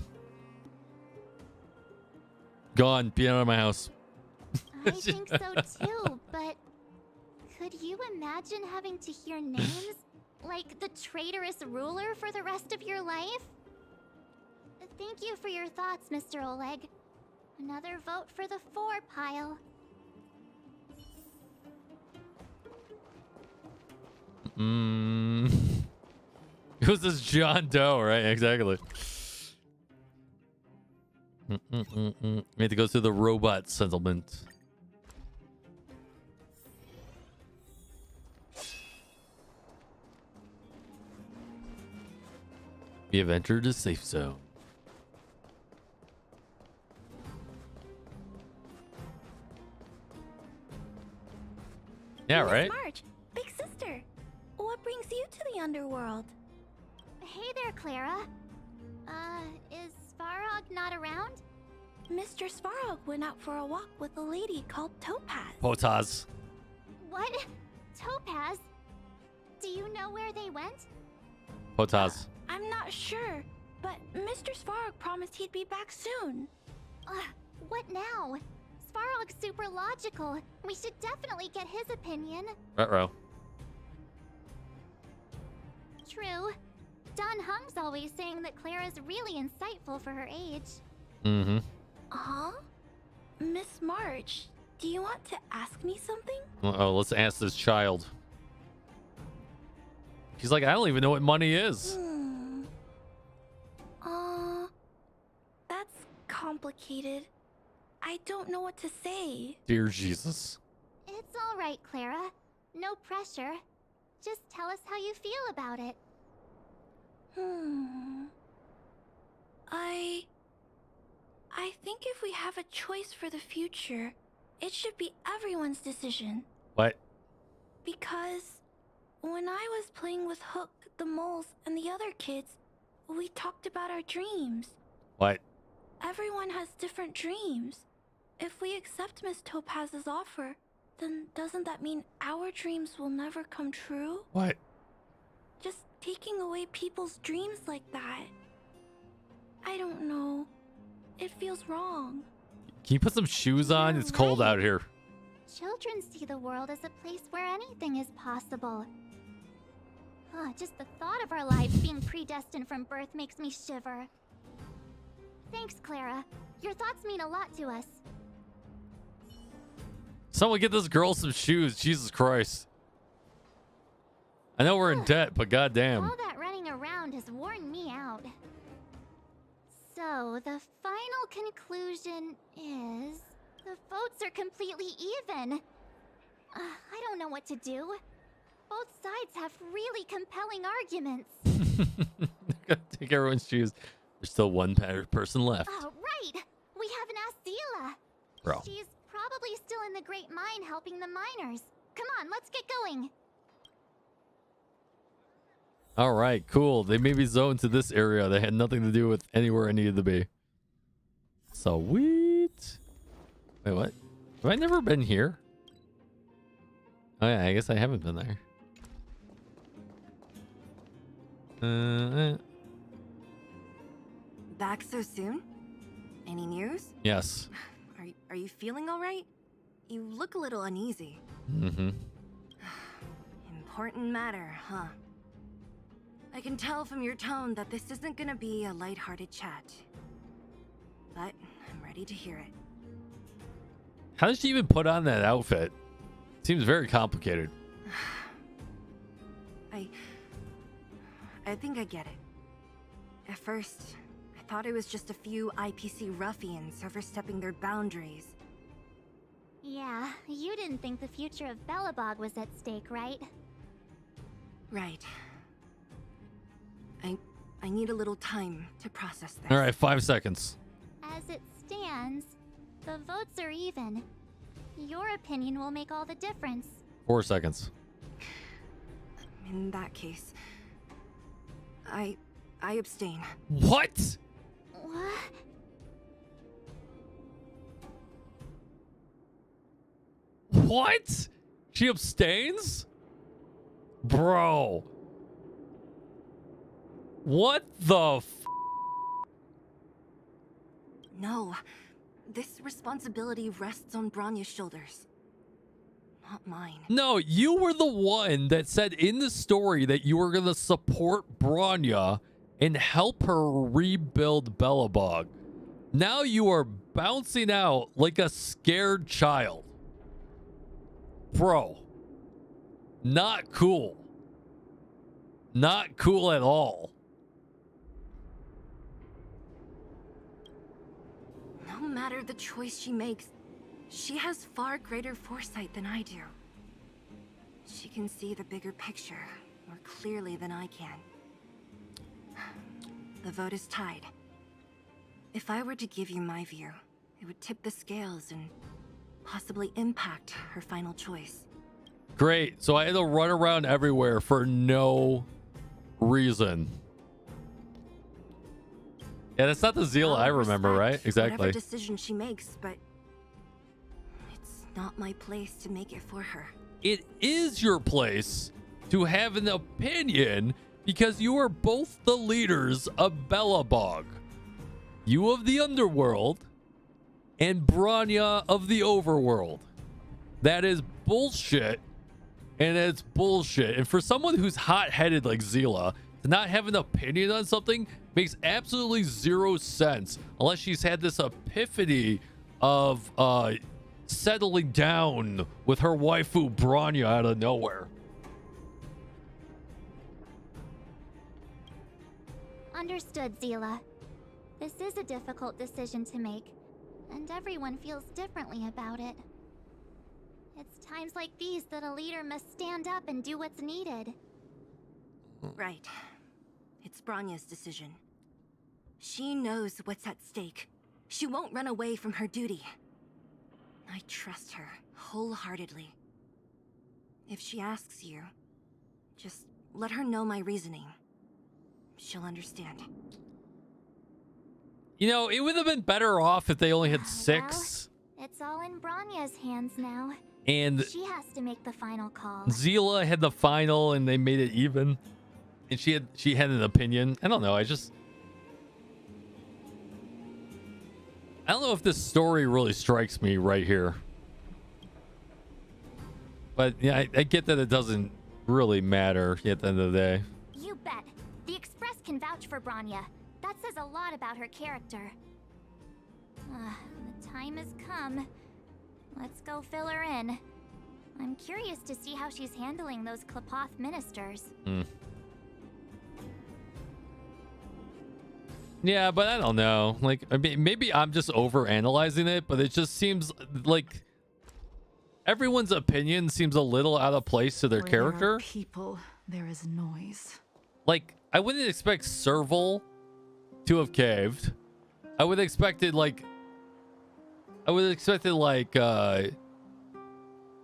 Speaker 1: Gone. Be out of my house.
Speaker 2: I think so too, but could you imagine having to hear names? Like the traitorous ruler for the rest of your life? Thank you for your thoughts, Mr. Oleg. Another vote for the 4 pile.
Speaker 1: Who's this John Doe, right? Exactly. We have to go through the robot settlement. We have entered a safe zone. Yeah, right?
Speaker 10: March, big sister. What brings you to the underworld?
Speaker 2: Hey there, Clara.
Speaker 10: Is Svarog not around?
Speaker 21: Mr. Svarog went out for a walk with a lady called Topaz.
Speaker 1: Potaz.
Speaker 2: What? Topaz? Do you know where they went?
Speaker 1: Potaz.
Speaker 21: I'm not sure, but Mr. Svarog promised he'd be back soon.
Speaker 2: What now? Svarog's super logical. We should definitely get his opinion.
Speaker 1: Ruh-roh.
Speaker 2: True. Don Hung's always saying that Clara's really insightful for her age.
Speaker 1: Mm-hmm.
Speaker 21: Huh? Miss March, do you want to ask me something?
Speaker 1: Uh-oh, let's ask this child. She's like, I don't even know what money is.
Speaker 21: That's complicated. I don't know what to say.
Speaker 1: Dear Jesus.
Speaker 2: It's all right, Clara. No pressure. Just tell us how you feel about it.
Speaker 21: I think if we have a choice for the future, it should be everyone's decision.
Speaker 1: What?
Speaker 21: Because when I was playing with Hook, the moles, and the other kids, we talked about our dreams.
Speaker 1: What?
Speaker 21: Everyone has different dreams. If we accept Miss Topaz's offer, then doesn't that mean our dreams will never come true?
Speaker 1: What?
Speaker 21: Just taking away people's dreams like that. I don't know. It feels wrong.
Speaker 1: Can you put some shoes on? It's cold out here.
Speaker 2: Children see the world as a place where anything is possible. Just the thought of our lives being predestined from birth makes me shiver. Thanks, Clara. Your thoughts mean a lot to us.
Speaker 1: Someone get this girl some shoes. Jesus Christ. I know we're in debt, but goddamn.
Speaker 2: All that running around has worn me out. So, the final conclusion is... the votes are completely even. I don't know what to do. Both sides have really compelling arguments.
Speaker 1: Take everyone's shoes. There's still one person left.
Speaker 2: Oh, right! We haven't asked Zila.
Speaker 1: Bro.
Speaker 2: She's probably still in the Great Mine helping the miners. Come on, let's get going.
Speaker 1: All right, cool. They may be zoned to this area. They had nothing to do with anywhere I needed to be. Sweet. Wait, what? Have I never been here? Oh yeah, I guess I haven't been there.
Speaker 15: Back so soon? Any news?
Speaker 1: Yes.
Speaker 15: Are you feeling all right? You look a little uneasy.
Speaker 1: Mm-hmm.
Speaker 15: Important matter, huh? I can tell from your tone that this isn't gonna be a lighthearted chat. But I'm ready to hear it.
Speaker 1: How did she even put on that outfit? Seems very complicated.
Speaker 15: I think I get it. At first, I thought it was just a few IPC ruffians overstepping their boundaries.
Speaker 2: Yeah, you didn't think the future of Belobog was at stake, right?
Speaker 15: Right. I need a little time to process this.
Speaker 1: All right, 5 seconds.
Speaker 2: As it stands, the votes are even. Your opinion will make all the difference.
Speaker 1: 4 seconds.
Speaker 15: In that case, I abstain.
Speaker 1: What?
Speaker 2: What?
Speaker 1: What? She abstains? Bro. What the f?
Speaker 15: No. This responsibility rests on Bronya's shoulders. Not mine.
Speaker 1: No, you were the one that said in the story that you were going to support Bronya and help her rebuild Belobog. Now you are bouncing out like a scared child. Bro. Not cool. Not cool at all.
Speaker 15: No matter the choice she makes, she has far greater foresight than I do. She can see the bigger picture more clearly than I can. The vote is tied. If I were to give you my view, it would tip the scales and possibly impact her final choice.
Speaker 1: Great. So I had to run around everywhere for no reason. Yeah, that's not the Zila I remember, right? Exactly.
Speaker 15: Whatever decision she makes, but it's not my place to make it for her.
Speaker 1: It is your place to have an opinion because you are both the leaders of Belobog. You of the underworld and Bronya of the overworld. That is bullshit. And it's bullshit. And for someone who's hot-headed like Zila, to not have an opinion on something makes absolutely zero sense unless she's had this epiphany of settling down with her waifu Bronya out of nowhere.
Speaker 2: Understood, Zila. This is a difficult decision to make, and everyone feels differently about it. It's times like these that a leader must stand up and do what's needed.
Speaker 15: Right. It's Bronya's decision. She knows what's at stake. She won't run away from her duty. I trust her wholeheartedly. If she asks you, just let her know my reasoning. She'll understand.
Speaker 1: You know, it would have been better off if they only had 6.
Speaker 2: Well, it's all in Bronya's hands now.
Speaker 1: And
Speaker 2: she has to make the final call.
Speaker 1: Zila had the final and they made it even. And she had an opinion. I don't know. I don't know if this story really strikes me right here. But yeah, I get that it doesn't really matter at the end of the day.
Speaker 2: You bet. The Express can vouch for Bronya. That says a lot about her character. The time has come. Let's go fill her in. I'm curious to see how she's handling those Klapoth ministers.
Speaker 1: Yeah, but I don't know. Like, I mean, maybe I'm just over-analyzing it, but it just seems like everyone's opinion seems a little out of place to their
Speaker 3: Where
Speaker 1: character.
Speaker 3: there are people, there is noise.
Speaker 1: Like, I wouldn't expect Serval to have caved. I would have expected like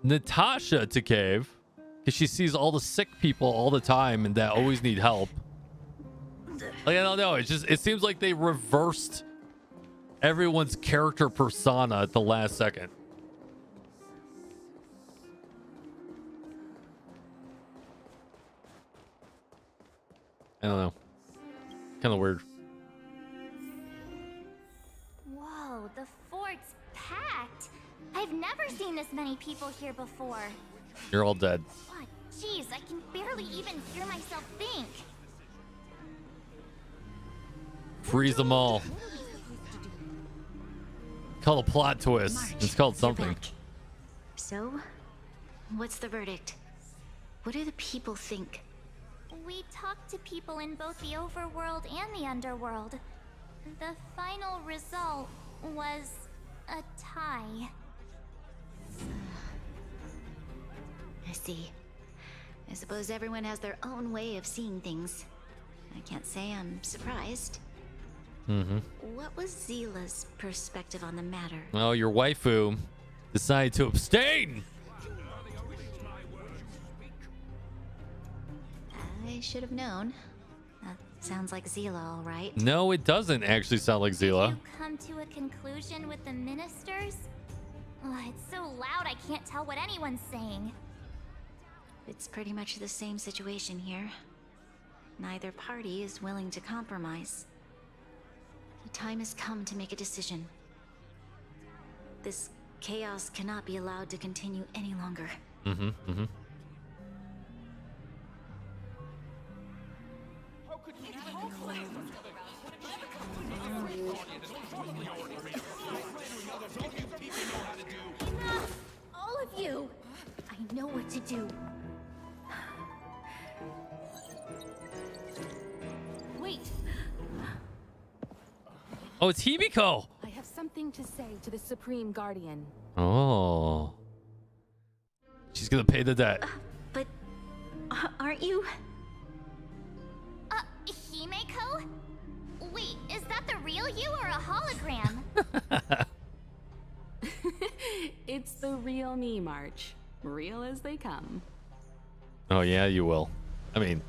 Speaker 1: Natasha to cave because she sees all the sick people all the time and that always need help. Like, I don't know. It seems like they reversed everyone's character persona at the last second. I don't know. Kind of weird.
Speaker 2: Whoa, the fort's packed. I've never seen this many people here before.
Speaker 1: You're all dead.
Speaker 2: What? Jeez, I can barely even hear myself think.
Speaker 1: Freeze them all. Called a plot twist.
Speaker 14: March,
Speaker 1: It's called
Speaker 14: you're
Speaker 1: something.
Speaker 14: back. So, what's the verdict? What do the people think?
Speaker 2: We talked to people in both the overworld and the underworld. The final result was a tie.
Speaker 14: I see. I suppose everyone has their own way of seeing things. I can't say I'm surprised. What was Zila's perspective on the matter?
Speaker 1: Oh, your waifu decided to abstain.
Speaker 14: I should have known. That sounds like Zila, all right.
Speaker 1: No, it doesn't actually sound like Zila.
Speaker 2: You come to a conclusion with the ministers? Oh, it's so loud I can't tell what anyone's saying.
Speaker 14: It's pretty much the same situation here. Neither party is willing to compromise. The time has come to make a decision. This chaos cannot be allowed to continue any longer.
Speaker 2: Enough! All of you! I know what to do.
Speaker 6: Wait!
Speaker 1: Oh, it's Himiko.
Speaker 6: I have something to say to the Supreme Guardian.
Speaker 1: Oh. She's gonna pay the debt.
Speaker 14: But aren't you?
Speaker 2: Himeko? Wait, is that the real you or a hologram?
Speaker 6: It's the real me, March. Real as they come.
Speaker 1: Oh, yeah, you will. I mean,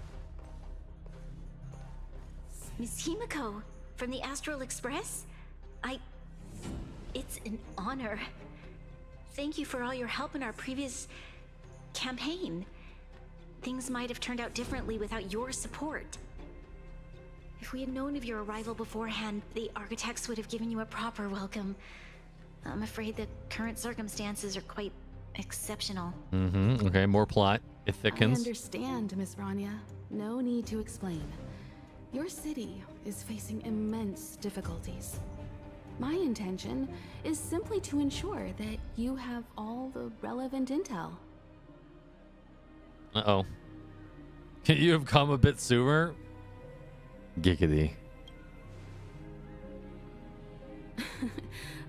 Speaker 14: Miss Himiko, from the Astral Express? It's an honor. Thank you for all your help in our previous campaign. Things might have turned out differently without your support. If we had known of your arrival beforehand, the architects would have given you a proper welcome. I'm afraid the current circumstances are quite exceptional.
Speaker 1: Okay, more plot. It
Speaker 6: I
Speaker 1: thickens.
Speaker 6: understand, Miss Rania. No need to explain. Your city is facing immense difficulties. My intention is simply to ensure that you have all the relevant intel.
Speaker 1: Uh-oh. Can you have come a bit sooner? Giggity.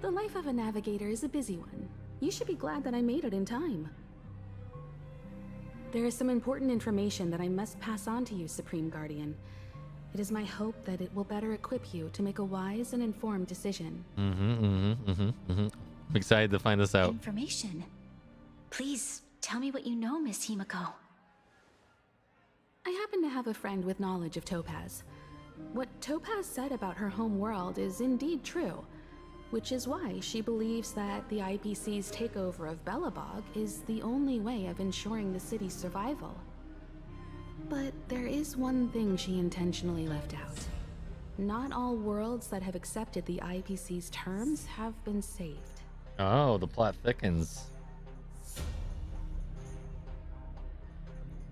Speaker 6: The life of a navigator is a busy one. You should be glad that I made it in time. There is some important information that I must pass on to you, Supreme Guardian. It is my hope that it will better equip you to make a wise and informed decision.
Speaker 1: I'm excited to find this out.
Speaker 14: Information? Please, tell me what you know, Miss Himiko.
Speaker 6: I happen to have a friend with knowledge of Topaz. What Topaz said about her home world is indeed true, which is why she believes that the IPC's takeover of Belobog is the only way of ensuring the city's survival. But there is one thing she intentionally left out. Not all worlds that have accepted the IPC's terms have been saved.
Speaker 1: Oh, the plot thickens.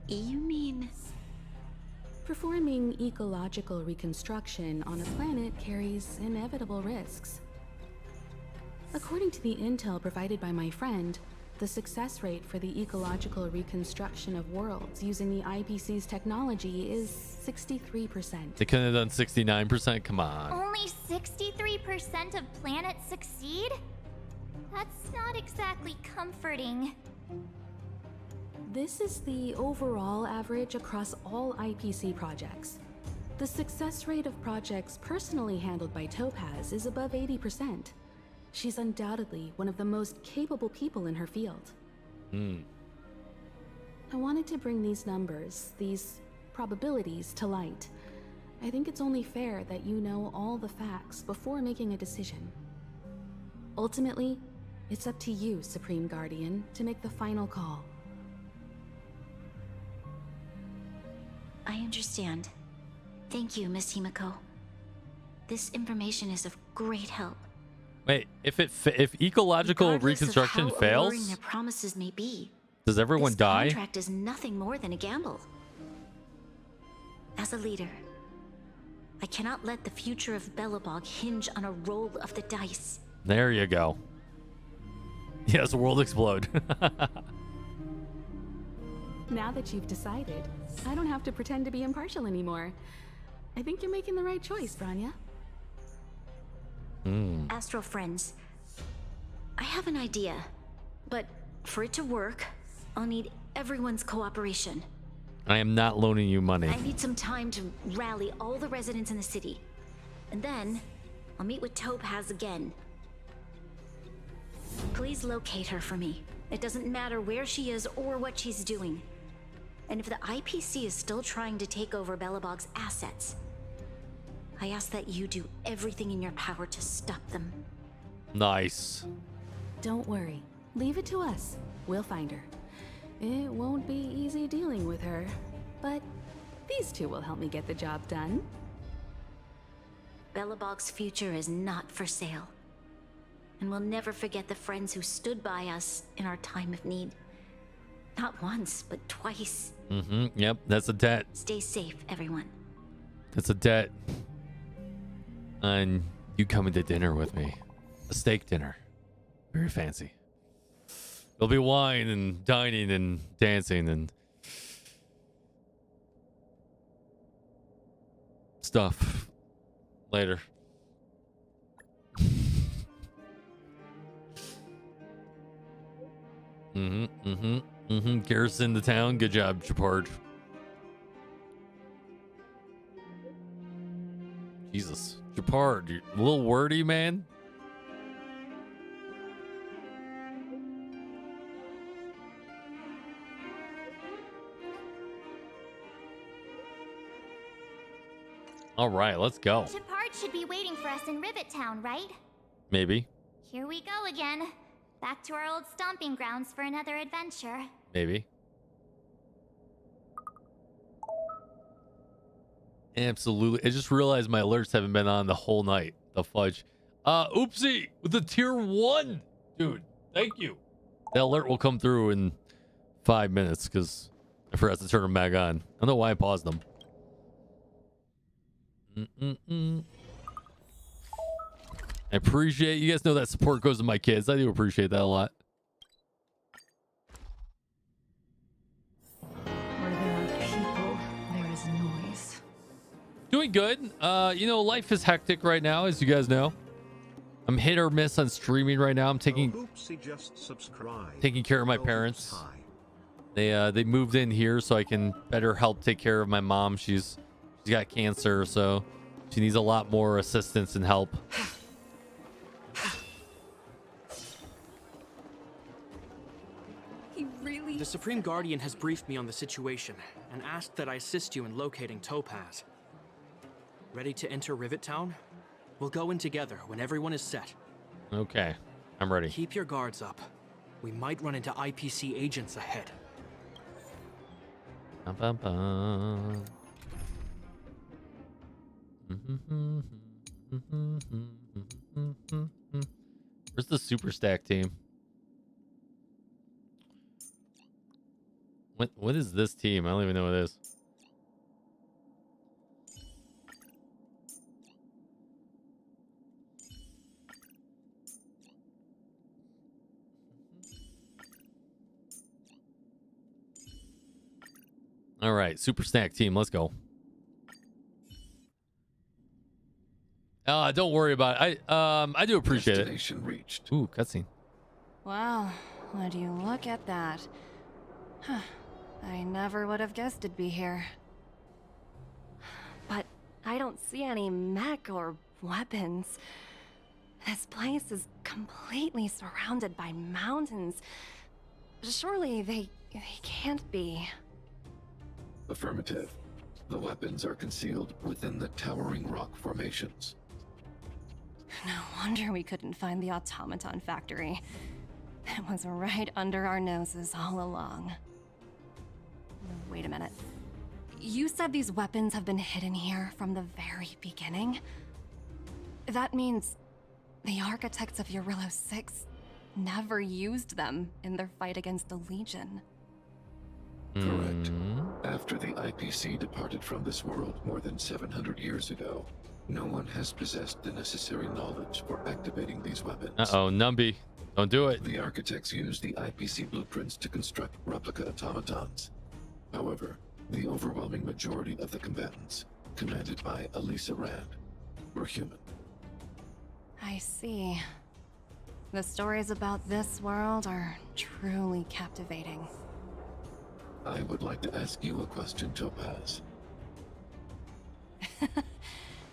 Speaker 14: You mean...
Speaker 6: Performing ecological reconstruction on a planet carries inevitable risks. According to the intel provided by my friend, the success rate for the ecological reconstruction of worlds using the IPC's technology is 63%.
Speaker 1: They couldn't have done 69%? Come on.
Speaker 2: Only 63% of planets succeed? That's not exactly comforting.
Speaker 6: This is the overall average across all IPC projects. The success rate of projects personally handled by Topaz is above 80%. She's undoubtedly one of the most capable people in her field. I wanted to bring these numbers, these probabilities, to light. I think it's only fair that you know all the facts before making a decision. Ultimately, it's up to you, Supreme Guardian, to make the final call.
Speaker 14: I understand. Thank you, Miss Himiko. This information is of great help.
Speaker 1: Wait, if ecological
Speaker 14: Regardless
Speaker 1: reconstruction
Speaker 14: of how
Speaker 1: fails,
Speaker 14: alluring their promises may be,
Speaker 1: does everyone
Speaker 14: this
Speaker 1: die?
Speaker 14: contract is nothing more than a gamble. As a leader, I cannot let the future of Belobog hinge on a roll of the dice.
Speaker 1: There you go. Yes, world explode.
Speaker 6: Now that you've decided, I don't have to pretend to be impartial anymore. I think you're making the right choice, Rania.
Speaker 14: Astral friends, I have an idea, but for it to work, I'll need everyone's cooperation.
Speaker 1: I am not loaning you money.
Speaker 14: I need some time to rally all the residents in the city. And then, I'll meet with Topaz again. Please locate her for me. It doesn't matter where she is or what she's doing. And if the IPC is still trying to take over Belobog's assets, I ask that you do everything in your power to stop them.
Speaker 1: Nice.
Speaker 6: Don't worry. Leave it to us. We'll find her. It won't be easy dealing with her, but these two will help me get the job done.
Speaker 14: Belobog's future is not for sale. And we'll never forget the friends who stood by us in our time of need. Not once, but twice.
Speaker 1: Yep, that's a debt.
Speaker 14: Stay safe, everyone.
Speaker 1: That's a debt. And you coming to dinner with me. A steak dinner. Very fancy. There'll be wine and dining and dancing and stuff later. Garrison the town. Good job, Chapard. Jesus. Chapard, you're a little wordy, man. All right, let's go.
Speaker 2: Chapard should be waiting for us in Rivet Town, right?
Speaker 1: Maybe.
Speaker 2: Here we go again. Back to our old stomping grounds for another adventure.
Speaker 1: Maybe. Absolutely. I just realized my alerts haven't been on the whole night. The fudge. Oopsie with the tier 1. Dude, thank you. That alert will come through in 5 minutes because I forgot to turn them back on. I don't know why I paused them. I appreciate you guys know that support goes to my kids. I do appreciate that a lot.
Speaker 3: Where there are people, there is noise.
Speaker 1: Doing good. You know, life is hectic right now, as you guys know. I'm hit or miss on streaming right now. I'm taking care of my parents. They moved in here so I can better help take care of my mom. She's got cancer, so she needs a lot more assistance and help.
Speaker 13: The Supreme Guardian has briefed me on the situation and asked that I assist you in locating Topaz. Ready to enter Rivet Town? We'll go in together when everyone is set.
Speaker 1: Okay, I'm ready.
Speaker 13: Keep your guards up. We might run into IPC agents ahead.
Speaker 1: Where's the super stack team? What is this team? I don't even know what it is. All right, super snack team, let's go. Don't worry about it. I do appreciate it.
Speaker 16: Reached.
Speaker 1: Ooh, cutscene.
Speaker 9: Wow, would you look at that? Huh. I never would have guessed it'd be here. But I don't see any mech or weapons. This place is completely surrounded by mountains. Surely they can't be.
Speaker 16: Affirmative. The weapons are concealed within the towering rock formations.
Speaker 9: No wonder we couldn't find the automaton factory. It was right under our noses all along. Wait a minute. You said these weapons have been hidden here from the very beginning? That means the architects of 𝙀𝙑𝙋𝘼𝙉 never used them in their fight against the Legion.
Speaker 16: Correct. After the IPC departed from this world more than 700 years ago, no one has possessed the necessary knowledge for activating these weapons.
Speaker 1: Uh-oh, Numby. Don't do it.
Speaker 16: The architects used the IPC blueprints to construct replica automatons. However, the overwhelming majority of the combatants, commanded by Elisa Rand, were human.
Speaker 9: I see. The stories about this world are truly captivating.
Speaker 16: I would like to ask you a question, Topaz.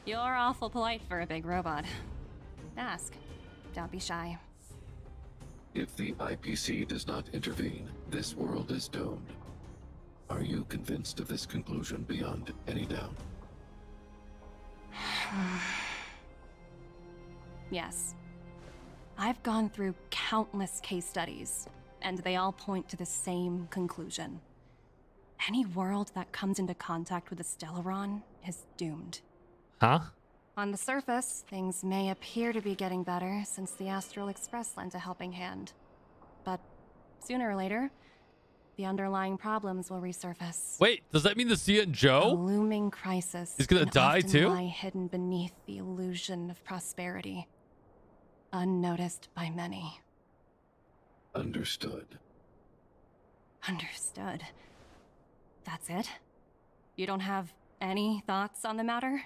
Speaker 9: You're awful polite for a big robot. Ask. Don't be shy.
Speaker 16: If the IPC does not intervene, this world is doomed. Are you convinced of this conclusion beyond any doubt?
Speaker 9: Yes. I've gone through countless case studies, and they all point to the same conclusion. Any world that comes into contact with a Stellaron is doomed.
Speaker 1: Huh?
Speaker 9: On the surface, things may appear to be getting better since the Astral Express lent a helping hand. But sooner or later, the underlying problems will resurface.
Speaker 1: Wait, does that mean the Sia and Joe?
Speaker 9: A looming crisis
Speaker 1: is gonna
Speaker 9: can
Speaker 1: die
Speaker 9: often
Speaker 1: too?
Speaker 9: lie hidden beneath the illusion of prosperity, unnoticed by many.
Speaker 16: Understood.
Speaker 9: Understood. That's it? You don't have any thoughts on the matter?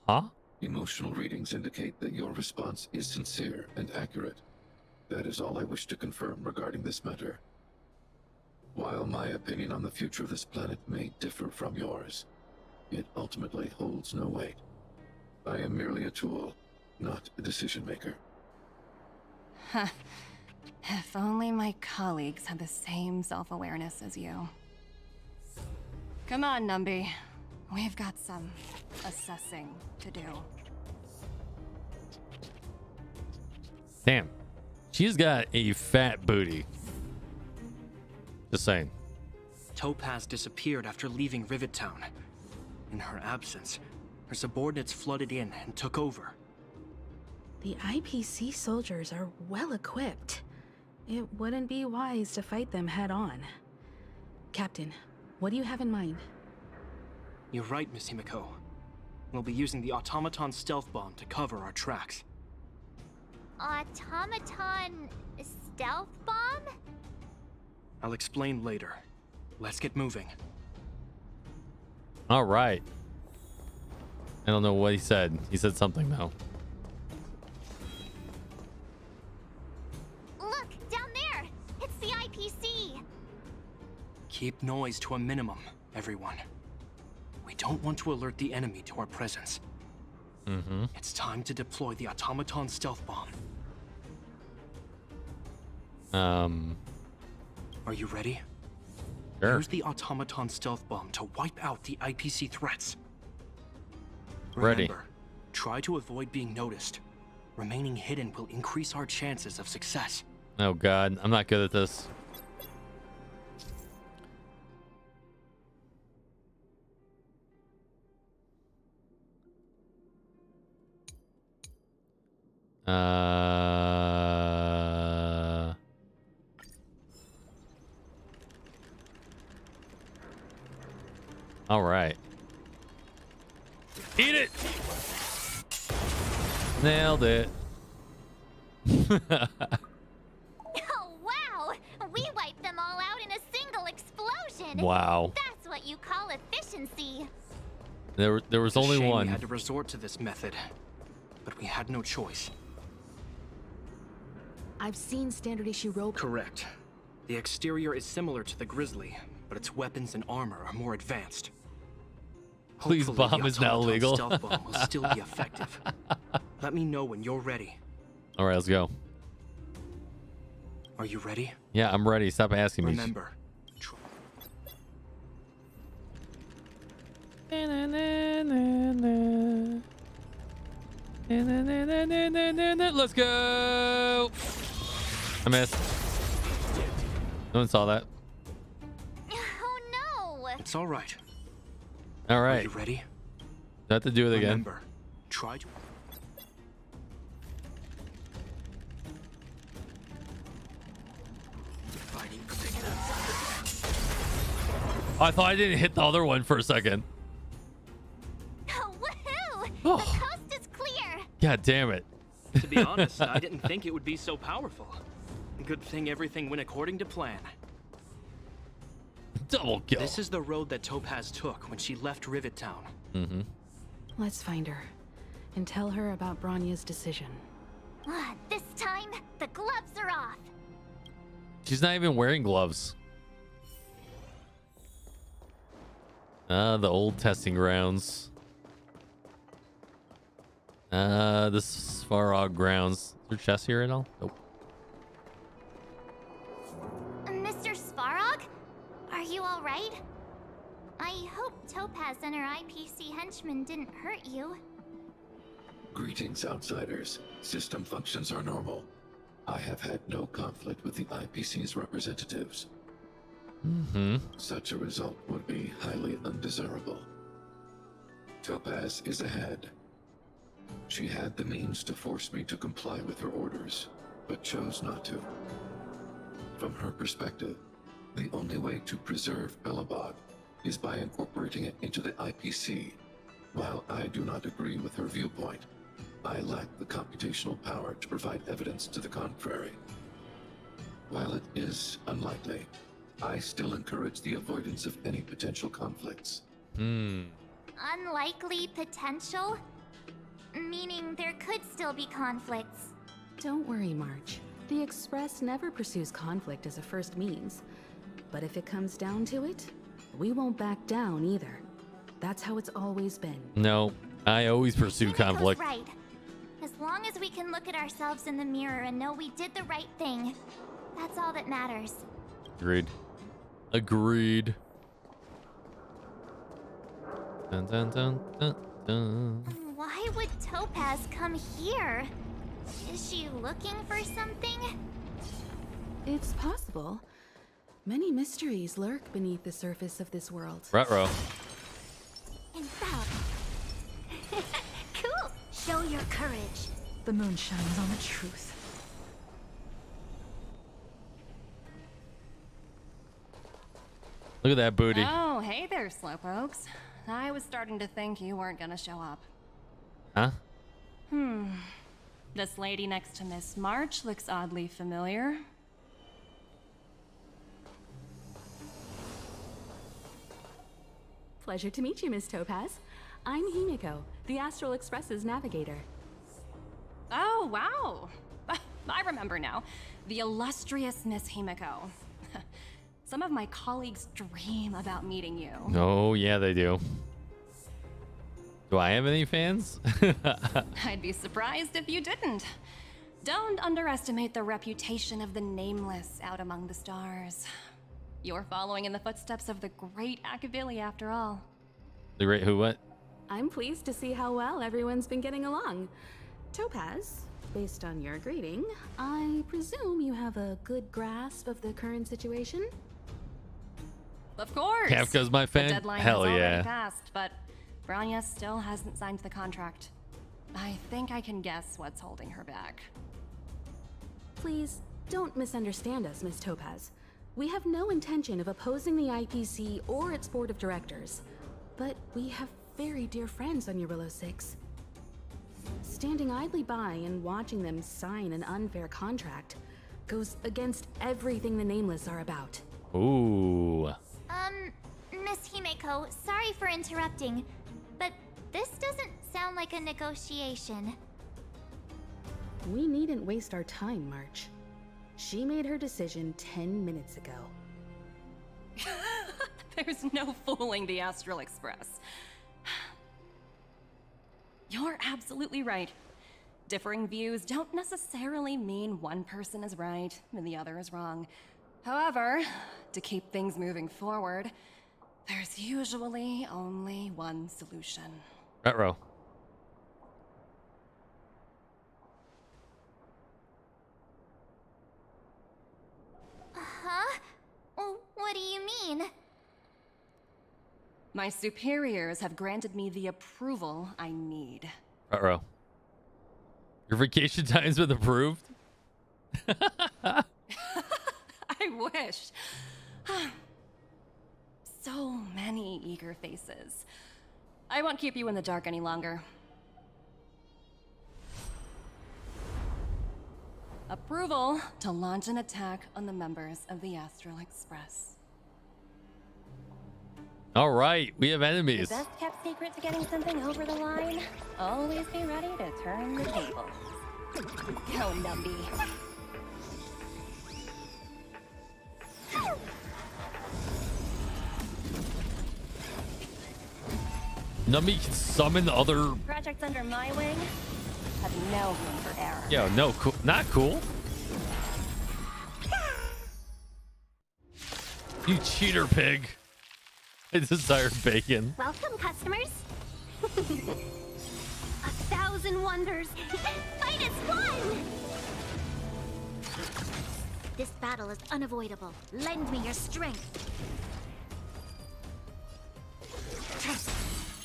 Speaker 1: Huh?
Speaker 16: Emotional readings indicate that your response is sincere and accurate. That is all I wish to confirm regarding this matter. While my opinion on the future of this planet may differ from yours, it ultimately holds no weight. I am merely a tool, not a decision maker.
Speaker 9: Huh. If only my colleagues had the same self-awareness as you. Come on, Numby. We've got some assessing to do.
Speaker 1: Damn. She's got a fat booty. Just saying.
Speaker 18: Topaz disappeared after leaving Rivet Town. In her absence, her subordinates flooded in and took over.
Speaker 6: The IPC soldiers are well equipped. It wouldn't be wise to fight them head on. Captain, what do you have in mind?
Speaker 18: You're right, Miss Himiko. We'll be using the automaton stealth bomb to cover our tracks.
Speaker 2: Automaton stealth bomb?
Speaker 18: I'll explain later. Let's get moving.
Speaker 1: All right. I don't know what he said. He said something though.
Speaker 2: Look, down there! It's the IPC!
Speaker 18: Keep noise to a minimum, everyone. We don't want to alert the enemy to our presence.
Speaker 1: Mm-hmm.
Speaker 18: It's time to deploy the automaton stealth bomb. Are you ready?
Speaker 1: Sure.
Speaker 18: Use the automaton stealth bomb to wipe out the IPC threats.
Speaker 1: Ready.
Speaker 18: Remember, try to avoid being noticed. Remaining hidden will increase our chances of success.
Speaker 1: Oh God, I'm not good at this. All right. Eat it. Nailed it.
Speaker 2: Oh, wow! We wiped them all out in a single explosion!
Speaker 1: Wow.
Speaker 2: That's what you call efficiency!
Speaker 1: There was only
Speaker 18: Shame
Speaker 1: one.
Speaker 18: We had to resort to this method, but we had no choice.
Speaker 6: I've seen standard issue rope.
Speaker 18: Correct. The exterior is similar to the Grizzly, but its weapons and armor are more advanced.
Speaker 1: Please,
Speaker 18: Hopefully,
Speaker 1: bomb
Speaker 18: the
Speaker 1: is now
Speaker 18: automaton
Speaker 1: legal.
Speaker 18: Stealth bomb will still be effective. Let me know when you're ready.
Speaker 1: All right, let's go.
Speaker 18: Are you ready?
Speaker 1: Yeah, I'm ready. Stop asking me.
Speaker 18: Remember.
Speaker 1: Let's go. I missed. No one saw that.
Speaker 2: Oh no!
Speaker 18: It's all right.
Speaker 1: All
Speaker 18: Are
Speaker 1: right.
Speaker 18: you ready?
Speaker 1: Do I have to do it again?
Speaker 18: Remember, try to.
Speaker 1: I thought I didn't hit the other one for a second.
Speaker 2: Oh, woohoo!
Speaker 1: Oh.
Speaker 2: The coast is clear!
Speaker 1: God damn it.
Speaker 18: To be honest, I didn't think it would be so powerful. Good thing everything went according to plan.
Speaker 1: Double kill.
Speaker 18: This is the road that Topaz took when she left Rivet Town.
Speaker 1: Mm-hmm.
Speaker 6: Let's find her and tell her about Bronya's decision.
Speaker 2: This time, the gloves are off!
Speaker 1: She's not even wearing gloves. The old testing grounds. The Svarog grounds. Is there chests here at all? Nope.
Speaker 2: Mr. Svarog? Are you alright? I hope Topaz and her IPC henchmen didn't hurt you.
Speaker 16: Greetings, outsiders. System functions are normal. I have had no conflict with the IPC's representatives.
Speaker 1: Mm-hmm.
Speaker 16: Such a result would be highly undesirable. Topaz is ahead. She had the means to force me to comply with her orders, but chose not to. From her perspective, the only way to preserve Belobog is by incorporating it into the IPC. While I do not agree with her viewpoint, I lack the computational power to provide evidence to the contrary. While it is unlikely, I still encourage the avoidance of any potential conflicts.
Speaker 2: Unlikely potential? Meaning there could still be conflicts.
Speaker 6: Don't worry, March. The Express never pursues conflict as a first means. But if it comes down to it, we won't back down either. That's how it's always been.
Speaker 1: No, I always pursue conflict.
Speaker 2: Right. As long as we can look at ourselves in the mirror and know we did the right thing, that's all that matters.
Speaker 1: Agreed. Agreed. Dun, dun, dun, dun, dun.
Speaker 2: Why would Topaz come here? Is she looking for something?
Speaker 3: It's possible. Many mysteries lurk beneath the surface of this world.
Speaker 1: Ruh-roh.
Speaker 2: And Bob. Cool. Show your courage.
Speaker 3: The moon shines on the truth.
Speaker 1: Look at that booty.
Speaker 9: Oh, hey there, slowpokes. I was starting to think you weren't gonna show up.
Speaker 1: Huh?
Speaker 9: This lady next to Miss March looks oddly familiar.
Speaker 3: Pleasure to meet you, Miss Topaz. I'm Himiko, the Astral Express's navigator.
Speaker 9: Oh, wow. I remember now. The illustrious Miss Himiko. Some of my colleagues dream about meeting you.
Speaker 1: Oh, yeah, they do. Do I have any fans?
Speaker 9: I'd be surprised if you didn't. Don't underestimate the reputation of the nameless out among the stars. You're following in the footsteps of the great 𝙀𝙑𝙋𝘼𝙉 after all.
Speaker 1: The great who what?
Speaker 3: I'm pleased to see how well everyone's been getting along. Topaz, based on your greeting, I presume you have a good grasp of the current situation?
Speaker 9: Of course.
Speaker 1: Kafka's my fan?
Speaker 9: The deadline
Speaker 1: Hell
Speaker 9: has
Speaker 1: yeah.
Speaker 9: already passed, but Branya still hasn't signed the contract. I think I can guess what's holding her back.
Speaker 3: Please, don't misunderstand us, Miss Topaz. We have no intention of opposing the IPC or its board of directors, but we have very dear friends on Eurillo 6. Standing idly by and watching them sign an unfair contract goes against everything the Nameless are about.
Speaker 1: Ooh.
Speaker 2: Miss Himiko, sorry for interrupting, but this doesn't sound like a negotiation.
Speaker 3: We needn't waste our time, March. She made her decision 10 minutes ago.
Speaker 9: There's no fooling the Astral Express. You're absolutely right. Differing views don't necessarily mean one person is right and the other is wrong. However, to keep things moving forward, there's usually only one solution.
Speaker 1: Ruh-roh.
Speaker 2: Huh? What do you mean?
Speaker 9: My superiors have granted me the approval I need.
Speaker 1: Ruh-roh. Your vacation time's been approved?
Speaker 9: I wish. So many eager faces. I won't keep you in the dark any longer. Approval to launch an attack on the members of the Astral Express.
Speaker 1: All right, we have enemies.
Speaker 9: The best kept secret to getting something over the line? Always be ready to turn the tables. Go, Numby.
Speaker 1: Numby can summon other...
Speaker 9: Projects under my wing have no room for error.
Speaker 1: Yo, no, cool. Not cool. You cheater pig. I desire bacon.
Speaker 2: Welcome, customers. 1,000 wonders. Fight as one! This battle is unavoidable. Lend me your strength.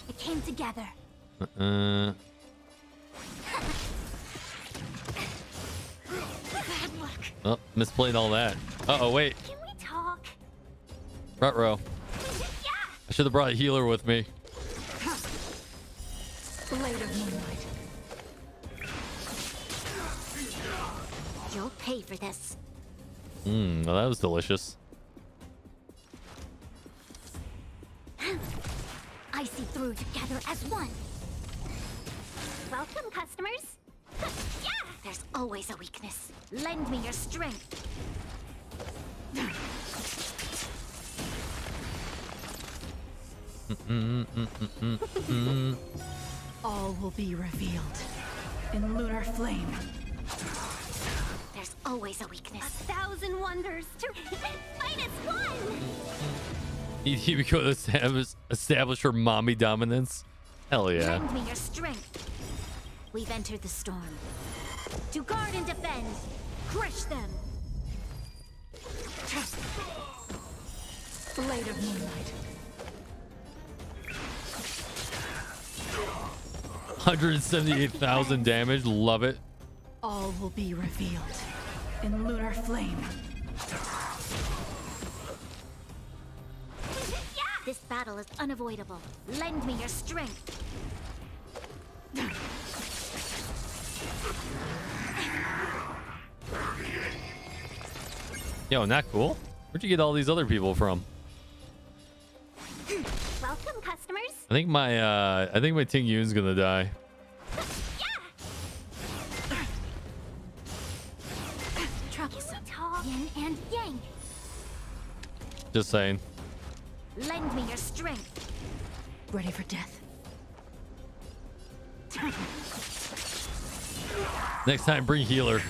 Speaker 2: It came together.
Speaker 1: Uh-uh.
Speaker 2: Bad luck.
Speaker 1: Oh, misplayed all that. Uh-oh, wait.
Speaker 2: Can we talk?
Speaker 1: Ruh-roh. I should have brought a healer with me.
Speaker 3: Blade of Moonlight.
Speaker 2: You'll pay for this.
Speaker 1: Well, that was delicious.
Speaker 2: I see through together as one. Welcome, customers. Yeah! There's always a weakness. Lend me your strength.
Speaker 3: All will be revealed in lunar flame.
Speaker 2: There's always a weakness. 1,000 wonders to fight as one.
Speaker 1: You go to establish her mommy dominance. Hell yeah.
Speaker 2: Lend me your strength. We've entered the storm. To guard and defend, crush them.
Speaker 3: Blade of Moonlight.
Speaker 1: 178,000 damage. Love it.
Speaker 3: All will be revealed in lunar flame.
Speaker 2: This battle is unavoidable. Lend me your strength.
Speaker 1: Yo, not cool? Where'd you get all these other people from?
Speaker 2: Welcome, customers.
Speaker 1: I think my Ting Yun's gonna die.
Speaker 2: Troublesome. Yin and yang.
Speaker 1: Just saying.
Speaker 2: Lend me your strength.
Speaker 3: Ready for death.
Speaker 1: Next time, bring healer.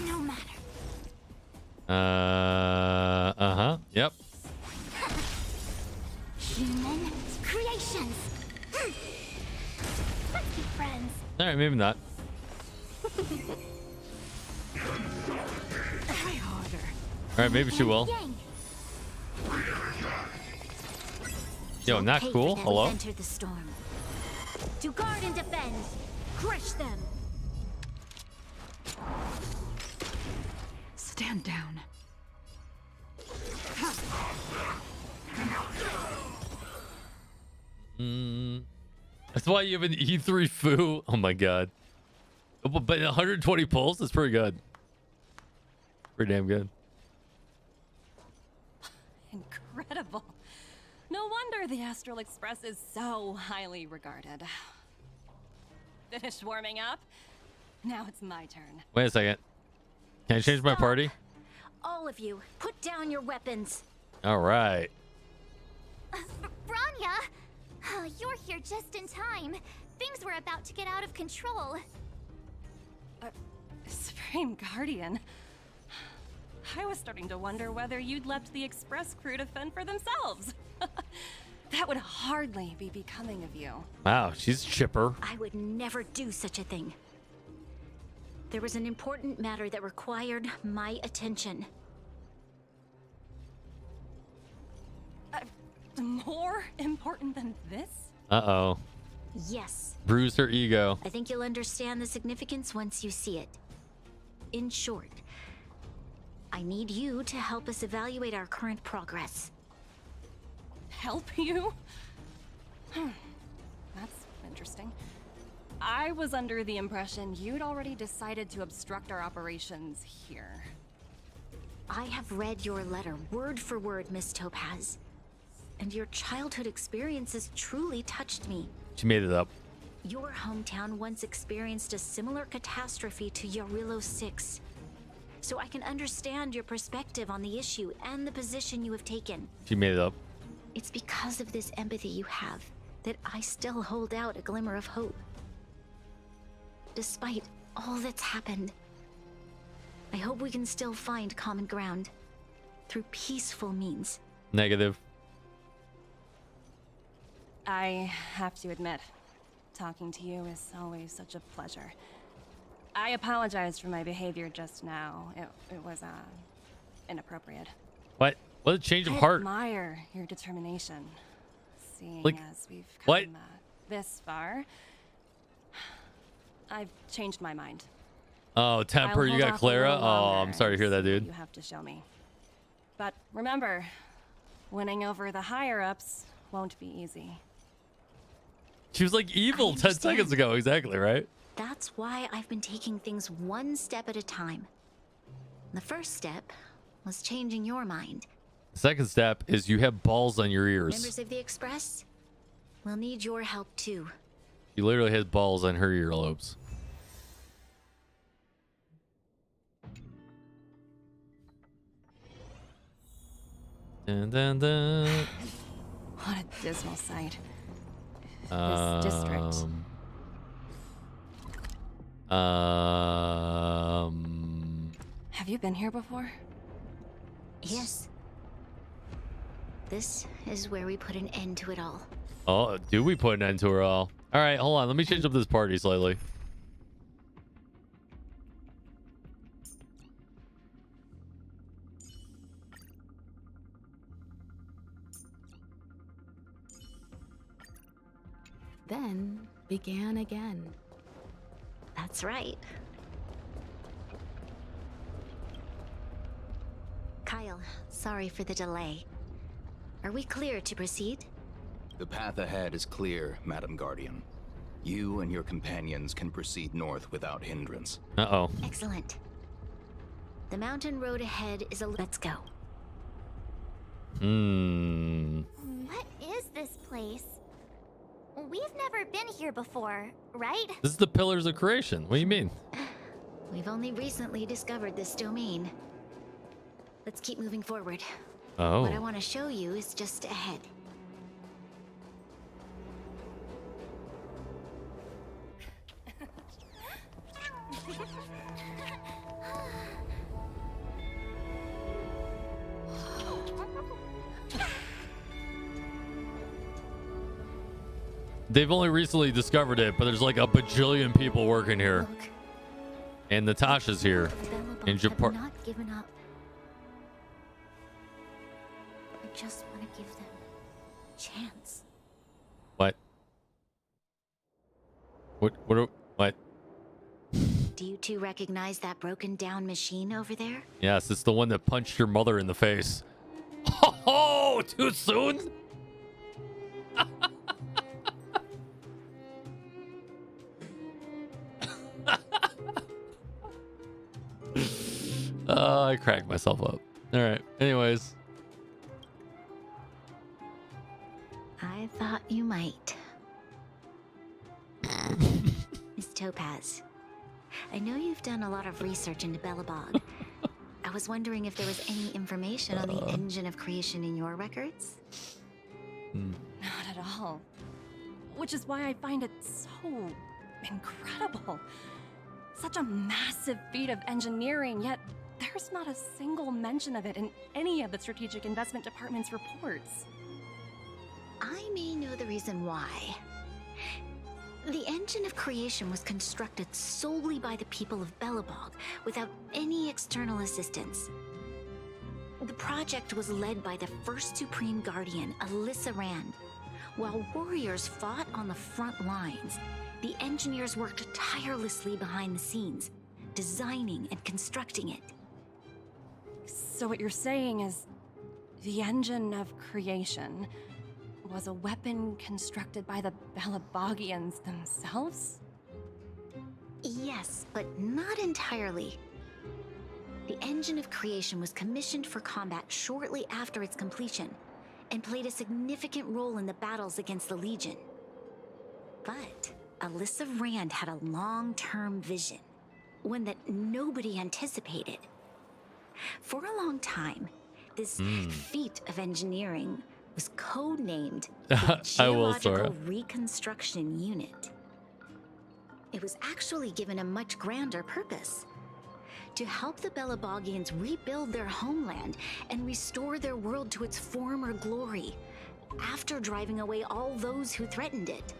Speaker 2: No matter.
Speaker 1: Yep.
Speaker 2: Human creations. Let's be friends.
Speaker 1: All right, maybe not.
Speaker 3: Try harder.
Speaker 1: All right, maybe she will.
Speaker 2: Yang.
Speaker 1: Yo, not
Speaker 2: Pay
Speaker 1: cool.
Speaker 2: for them.
Speaker 1: Hello.
Speaker 2: We've entered the storm. To guard and defend, crush them.
Speaker 3: Stand down.
Speaker 1: That's why you have an E3 foo. Oh my god. But 120 pulls is pretty good. Pretty damn good.
Speaker 9: Incredible. No wonder the Astral Express is so highly regarded. Finished warming up? Now it's my turn.
Speaker 1: Wait a second. Can I change my party?
Speaker 2: All of you, put down your weapons.
Speaker 1: All right.
Speaker 2: Branya, you're here just in time. Things were about to get out of control.
Speaker 9: Supreme Guardian. I was starting to wonder whether you'd left the Express crew to fend for themselves. That would hardly be becoming of you.
Speaker 1: Wow, she's chipper.
Speaker 2: I would never do such a thing. There was an important matter that required my attention.
Speaker 9: More important than this?
Speaker 1: Uh-oh.
Speaker 2: Yes.
Speaker 1: Bruised her ego.
Speaker 2: I think you'll understand the significance once you see it. In short, I need you to help us evaluate our current progress.
Speaker 9: Help you? That's interesting. I was under the impression you'd already decided to obstruct our operations here.
Speaker 2: I have read your letter word for word, Miss Topaz. And your childhood experiences truly touched me.
Speaker 1: She made it up.
Speaker 2: Your hometown once experienced a similar catastrophe to Yarilo 6. So I can understand your perspective on the issue and the position you have taken.
Speaker 1: She made it up.
Speaker 2: It's because of this empathy you have that I still hold out a glimmer of hope. Despite all that's happened, I hope we can still find common ground through peaceful means.
Speaker 1: Negative.
Speaker 9: I have to admit, talking to you is always such a pleasure. I apologize for my behavior just now. It was inappropriate.
Speaker 1: What? What a change of
Speaker 9: I
Speaker 1: heart.
Speaker 9: admire your determination. Seeing
Speaker 1: Like,
Speaker 9: as we've come
Speaker 1: what?
Speaker 9: This far, I've changed my mind.
Speaker 1: Oh, temper,
Speaker 9: I'll
Speaker 1: you
Speaker 9: hold
Speaker 1: got
Speaker 9: off a
Speaker 1: Clara?
Speaker 9: little
Speaker 1: Oh,
Speaker 9: longer
Speaker 1: I'm sorry to hear that,
Speaker 9: and see what
Speaker 1: dude.
Speaker 9: You have to show me. But remember, winning over the higher-ups won't be easy.
Speaker 1: She was like evil 10 seconds ago, exactly, right?
Speaker 2: That's why I've been taking things one step at a time. The first step was changing your mind.
Speaker 1: Second step is you have balls on your ears.
Speaker 2: Members of the Express, we'll need your help too.
Speaker 1: She literally has balls on her earlobes. Dun, dun, dun.
Speaker 9: What a dismal sight. This district. Have you been here before?
Speaker 2: Yes.
Speaker 14: This is where we put an end to it all.
Speaker 1: Oh, do we put an end to her all? All right, hold on. Let me change up this party slightly.
Speaker 3: Then began again.
Speaker 14: That's right. Kyle, sorry for the delay. Are we clear to proceed?
Speaker 5: The path ahead is clear, Madam Guardian. You and your companions can proceed north without hindrance.
Speaker 1: Uh-oh.
Speaker 14: Excellent. The mountain road ahead is a... Let's go.
Speaker 2: What is this place? We've never been here before, right?
Speaker 1: This is the Pillars of Creation. What do you mean?
Speaker 14: We've only recently discovered this domain. Let's keep moving forward.
Speaker 1: Oh.
Speaker 14: What I want to show you is just ahead.
Speaker 1: They've only recently discovered it, but there's like a bajillion people working here.
Speaker 14: Look.
Speaker 1: And Natasha's here. And Japar.
Speaker 14: Not given up. I just want to give them a chance.
Speaker 1: What? What?
Speaker 14: Do you two recognize that broken down machine over there?
Speaker 1: Yes, it's the one that punched your mother in the face. Oh, too soon? I cracked myself up. All right. Anyways.
Speaker 14: I thought you might. Miss Topaz, I know you've done a lot of research into Belobog. I was wondering if there was any information on the engine of creation in your records?
Speaker 9: Not at all. Which is why I find it so incredible. Such a massive feat of engineering, yet there's not a single mention of it in any of the Strategic Investment Department's reports.
Speaker 14: I may know the reason why. The engine of creation was constructed solely by the people of Belobog, without any external assistance. The project was led by the first Supreme Guardian, Alyssa Rand. While warriors fought on the front lines, the engineers worked tirelessly behind the scenes, designing and constructing it.
Speaker 9: So what you're saying is, the engine of creation was a weapon constructed by the Belabogians themselves?
Speaker 14: Yes, but not entirely. The engine of creation was commissioned for combat shortly after its completion, and played a significant role in the battles against the Legion. But Alyssa Rand had a long-term vision, one that nobody anticipated. For a long time, this feat of engineering was codenamed the Geological Reconstruction Unit. It was actually given a much grander purpose: to help the Belabogians rebuild their homeland and restore their world to its former glory, after driving away all those who threatened it.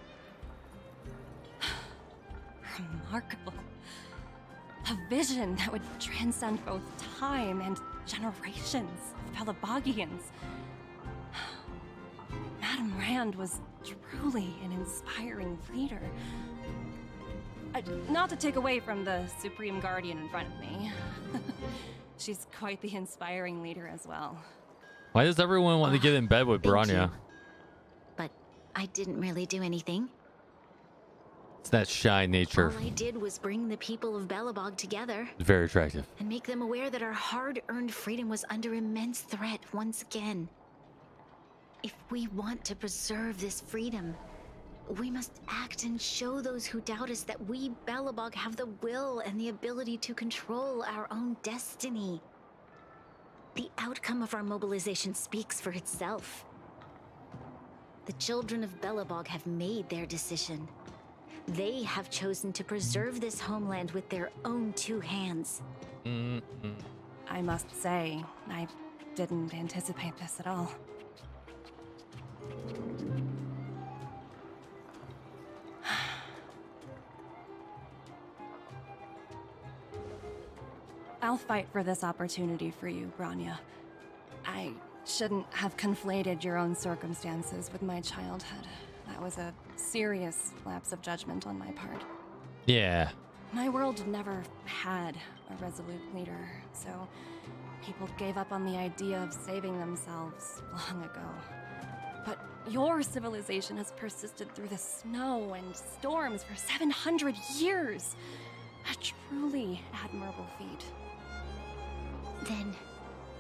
Speaker 9: Remarkable. A vision that would transcend both time and generations of Belabogians. Madame Rand was truly an inspiring leader. Not to take away from the Supreme Guardian in front of me. She's quite the inspiring leader as well.
Speaker 1: Why does everyone want to get in bed with Bronya?
Speaker 14: But I didn't really do anything.
Speaker 1: It's that shy nature.
Speaker 14: All I did was bring the people of Belobog together.
Speaker 1: Very attractive.
Speaker 14: And make them aware that our hard-earned freedom was under immense threat once again. If we want to preserve this freedom, we must act and show those who doubt us that we, Belobog, have the will and the ability to control our own destiny. The outcome of our mobilization speaks for itself. The children of Belobog have made their decision. They have chosen to preserve this homeland with their own two hands.
Speaker 9: I must say, I didn't anticipate this at all. I'll fight for this opportunity for you, Grania. I shouldn't have conflated your own circumstances with my childhood. That was a serious lapse of judgment on my part.
Speaker 1: Yeah.
Speaker 9: My world never had a resolute leader, so people gave up on the idea of saving themselves long ago. But your civilization has persisted through the snow and storms for 700 years. A truly admirable feat.
Speaker 14: Then,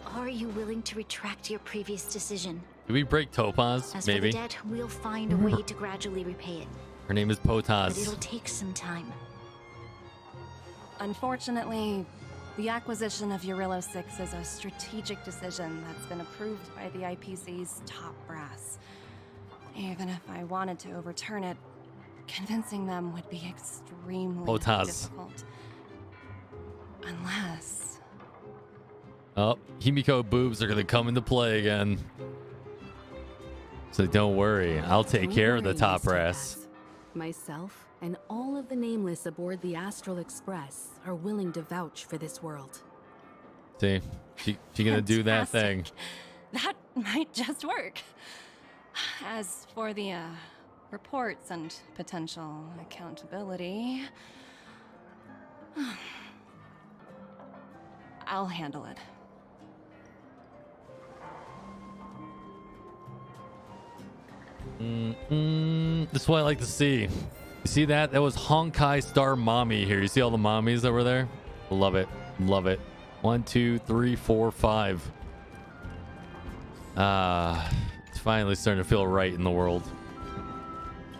Speaker 14: are you willing to retract your previous decision?
Speaker 1: Did we break Topaz?
Speaker 14: As
Speaker 1: Maybe.
Speaker 14: for the debt, we'll find a way to gradually repay it.
Speaker 1: Her name is
Speaker 14: But
Speaker 1: Potaz.
Speaker 14: it'll take some time.
Speaker 9: Unfortunately, the acquisition of 𝙀𝙑𝙋 is a strategic decision that's been approved by the IPC's top brass. Even if I wanted to overturn it, convincing them would be extremely difficult. Unless...
Speaker 1: Oh, Himiko boobs are going to come into play again. So don't worry, I'll take care of the top brass.
Speaker 3: Myself and all of the nameless aboard the Astral Express are willing to vouch for this world.
Speaker 1: See, she gonna do that thing.
Speaker 9: that might just work. As for the reports and potential accountability, I'll handle it.
Speaker 1: This is what I like to see. You see that? That was Honkai Star Mommy here. You see all the mommies that were there? Love it. Love it. 1, 2, 3, 4, 5. It's finally starting to feel right in the world.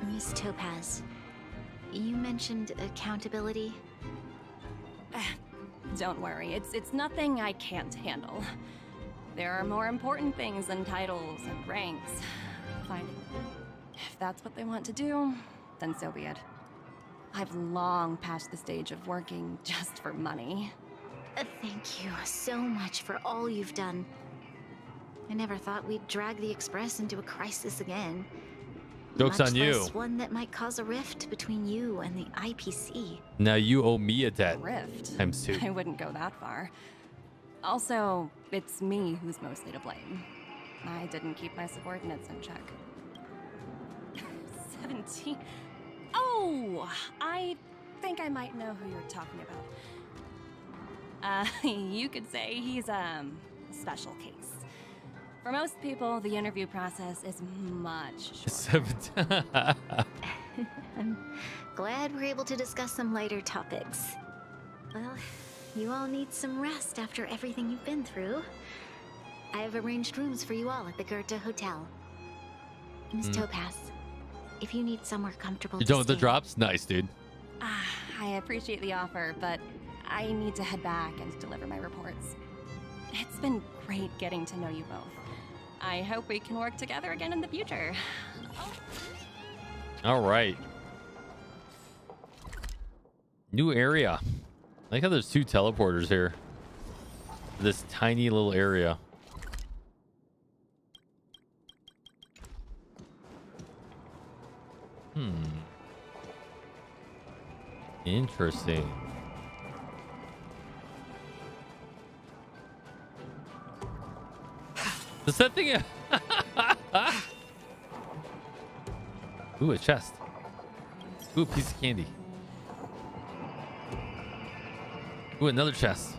Speaker 14: Miss Topaz, you mentioned accountability.
Speaker 9: Don't worry, it's nothing I can't handle. There are more important things than titles and ranks. Fine. If that's what they want to do, then so be it. I've long passed the stage of working just for money.
Speaker 14: Thank you so much for all you've done. I never thought we'd drag the Express into a crisis again.
Speaker 1: Joke's
Speaker 14: Much
Speaker 1: on you.
Speaker 14: less one that might cause a rift between you and the IPC.
Speaker 1: Now you owe me a debt.
Speaker 9: Rift?
Speaker 1: Times 2.
Speaker 9: I wouldn't go that far. Also, it's me who's mostly to blame. I didn't keep my subordinates in check. 17? Oh! I think I might know who you're talking about. You could say he's a special case. For most people, the interview process is much shorter.
Speaker 14: I'm glad we're able to discuss some lighter topics. Well, you all need some rest after everything you've been through. I have arranged rooms for you all at the 𝙀𝙓𝙋𝘼𝙉𝘿. Miss Topaz, if you need somewhere comfortable
Speaker 1: You
Speaker 14: to
Speaker 1: done with the
Speaker 14: stay-
Speaker 1: drops? Nice, dude.
Speaker 9: I appreciate the offer, but I need to head back and deliver my reports. It's been great getting to know you both. I hope we can work together again in the future.
Speaker 1: All right. New area. I like how there's 2 teleporters here. This tiny little area. Interesting. Does that thing... Ooh, a chest. Ooh, a piece of candy. Ooh, another chest.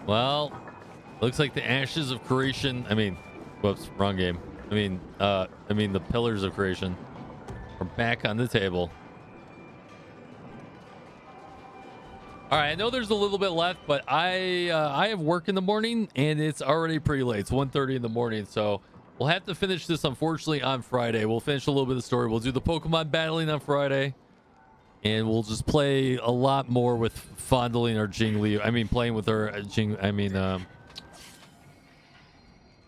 Speaker 1: Well, looks like the ashes of creation. I mean, whoops, wrong game. I mean the pillars of creation are back on the table. All right, I know there's a little bit left, but I have work in the morning and it's already pretty late. It's 1:30 in the morning, so we'll have to finish this unfortunately on Friday. We'll finish a little bit of the story. We'll do the Pokemon battling on Friday, and we'll just play a lot more with fondling our Jing Liu. I mean, playing with our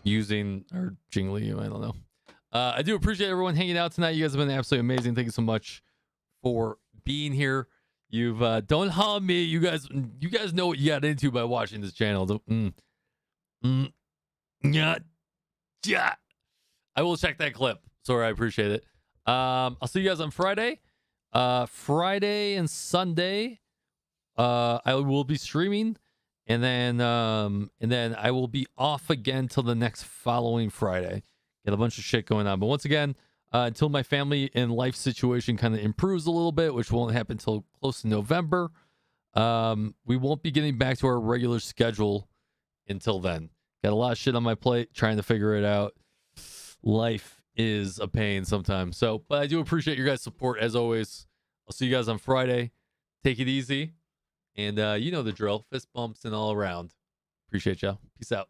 Speaker 1: using our Jing Liu. I don't know. I do appreciate everyone hanging out tonight. You guys have been absolutely amazing. Thank you so much for being here. You've don't harm me. You guys know what you got into by watching this channel. Yeah. I will check that clip. Sorry, I appreciate it. I'll see you guys on Friday. Friday and Sunday, I will be streaming, and then I will be off again till the next following Friday. Got a bunch of shit going on, but once again, until my family and life situation kind of improves a little bit, which won't happen until close to November, we won't be getting back to our regular schedule until then. Got a lot of shit on my plate, trying to figure it out. Life is a pain sometimes. So, but I do appreciate your guys' support as always. I'll see you guys on Friday. Take it easy. And you know the drill. Fist bumps and all around. Appreciate y'all. Peace out.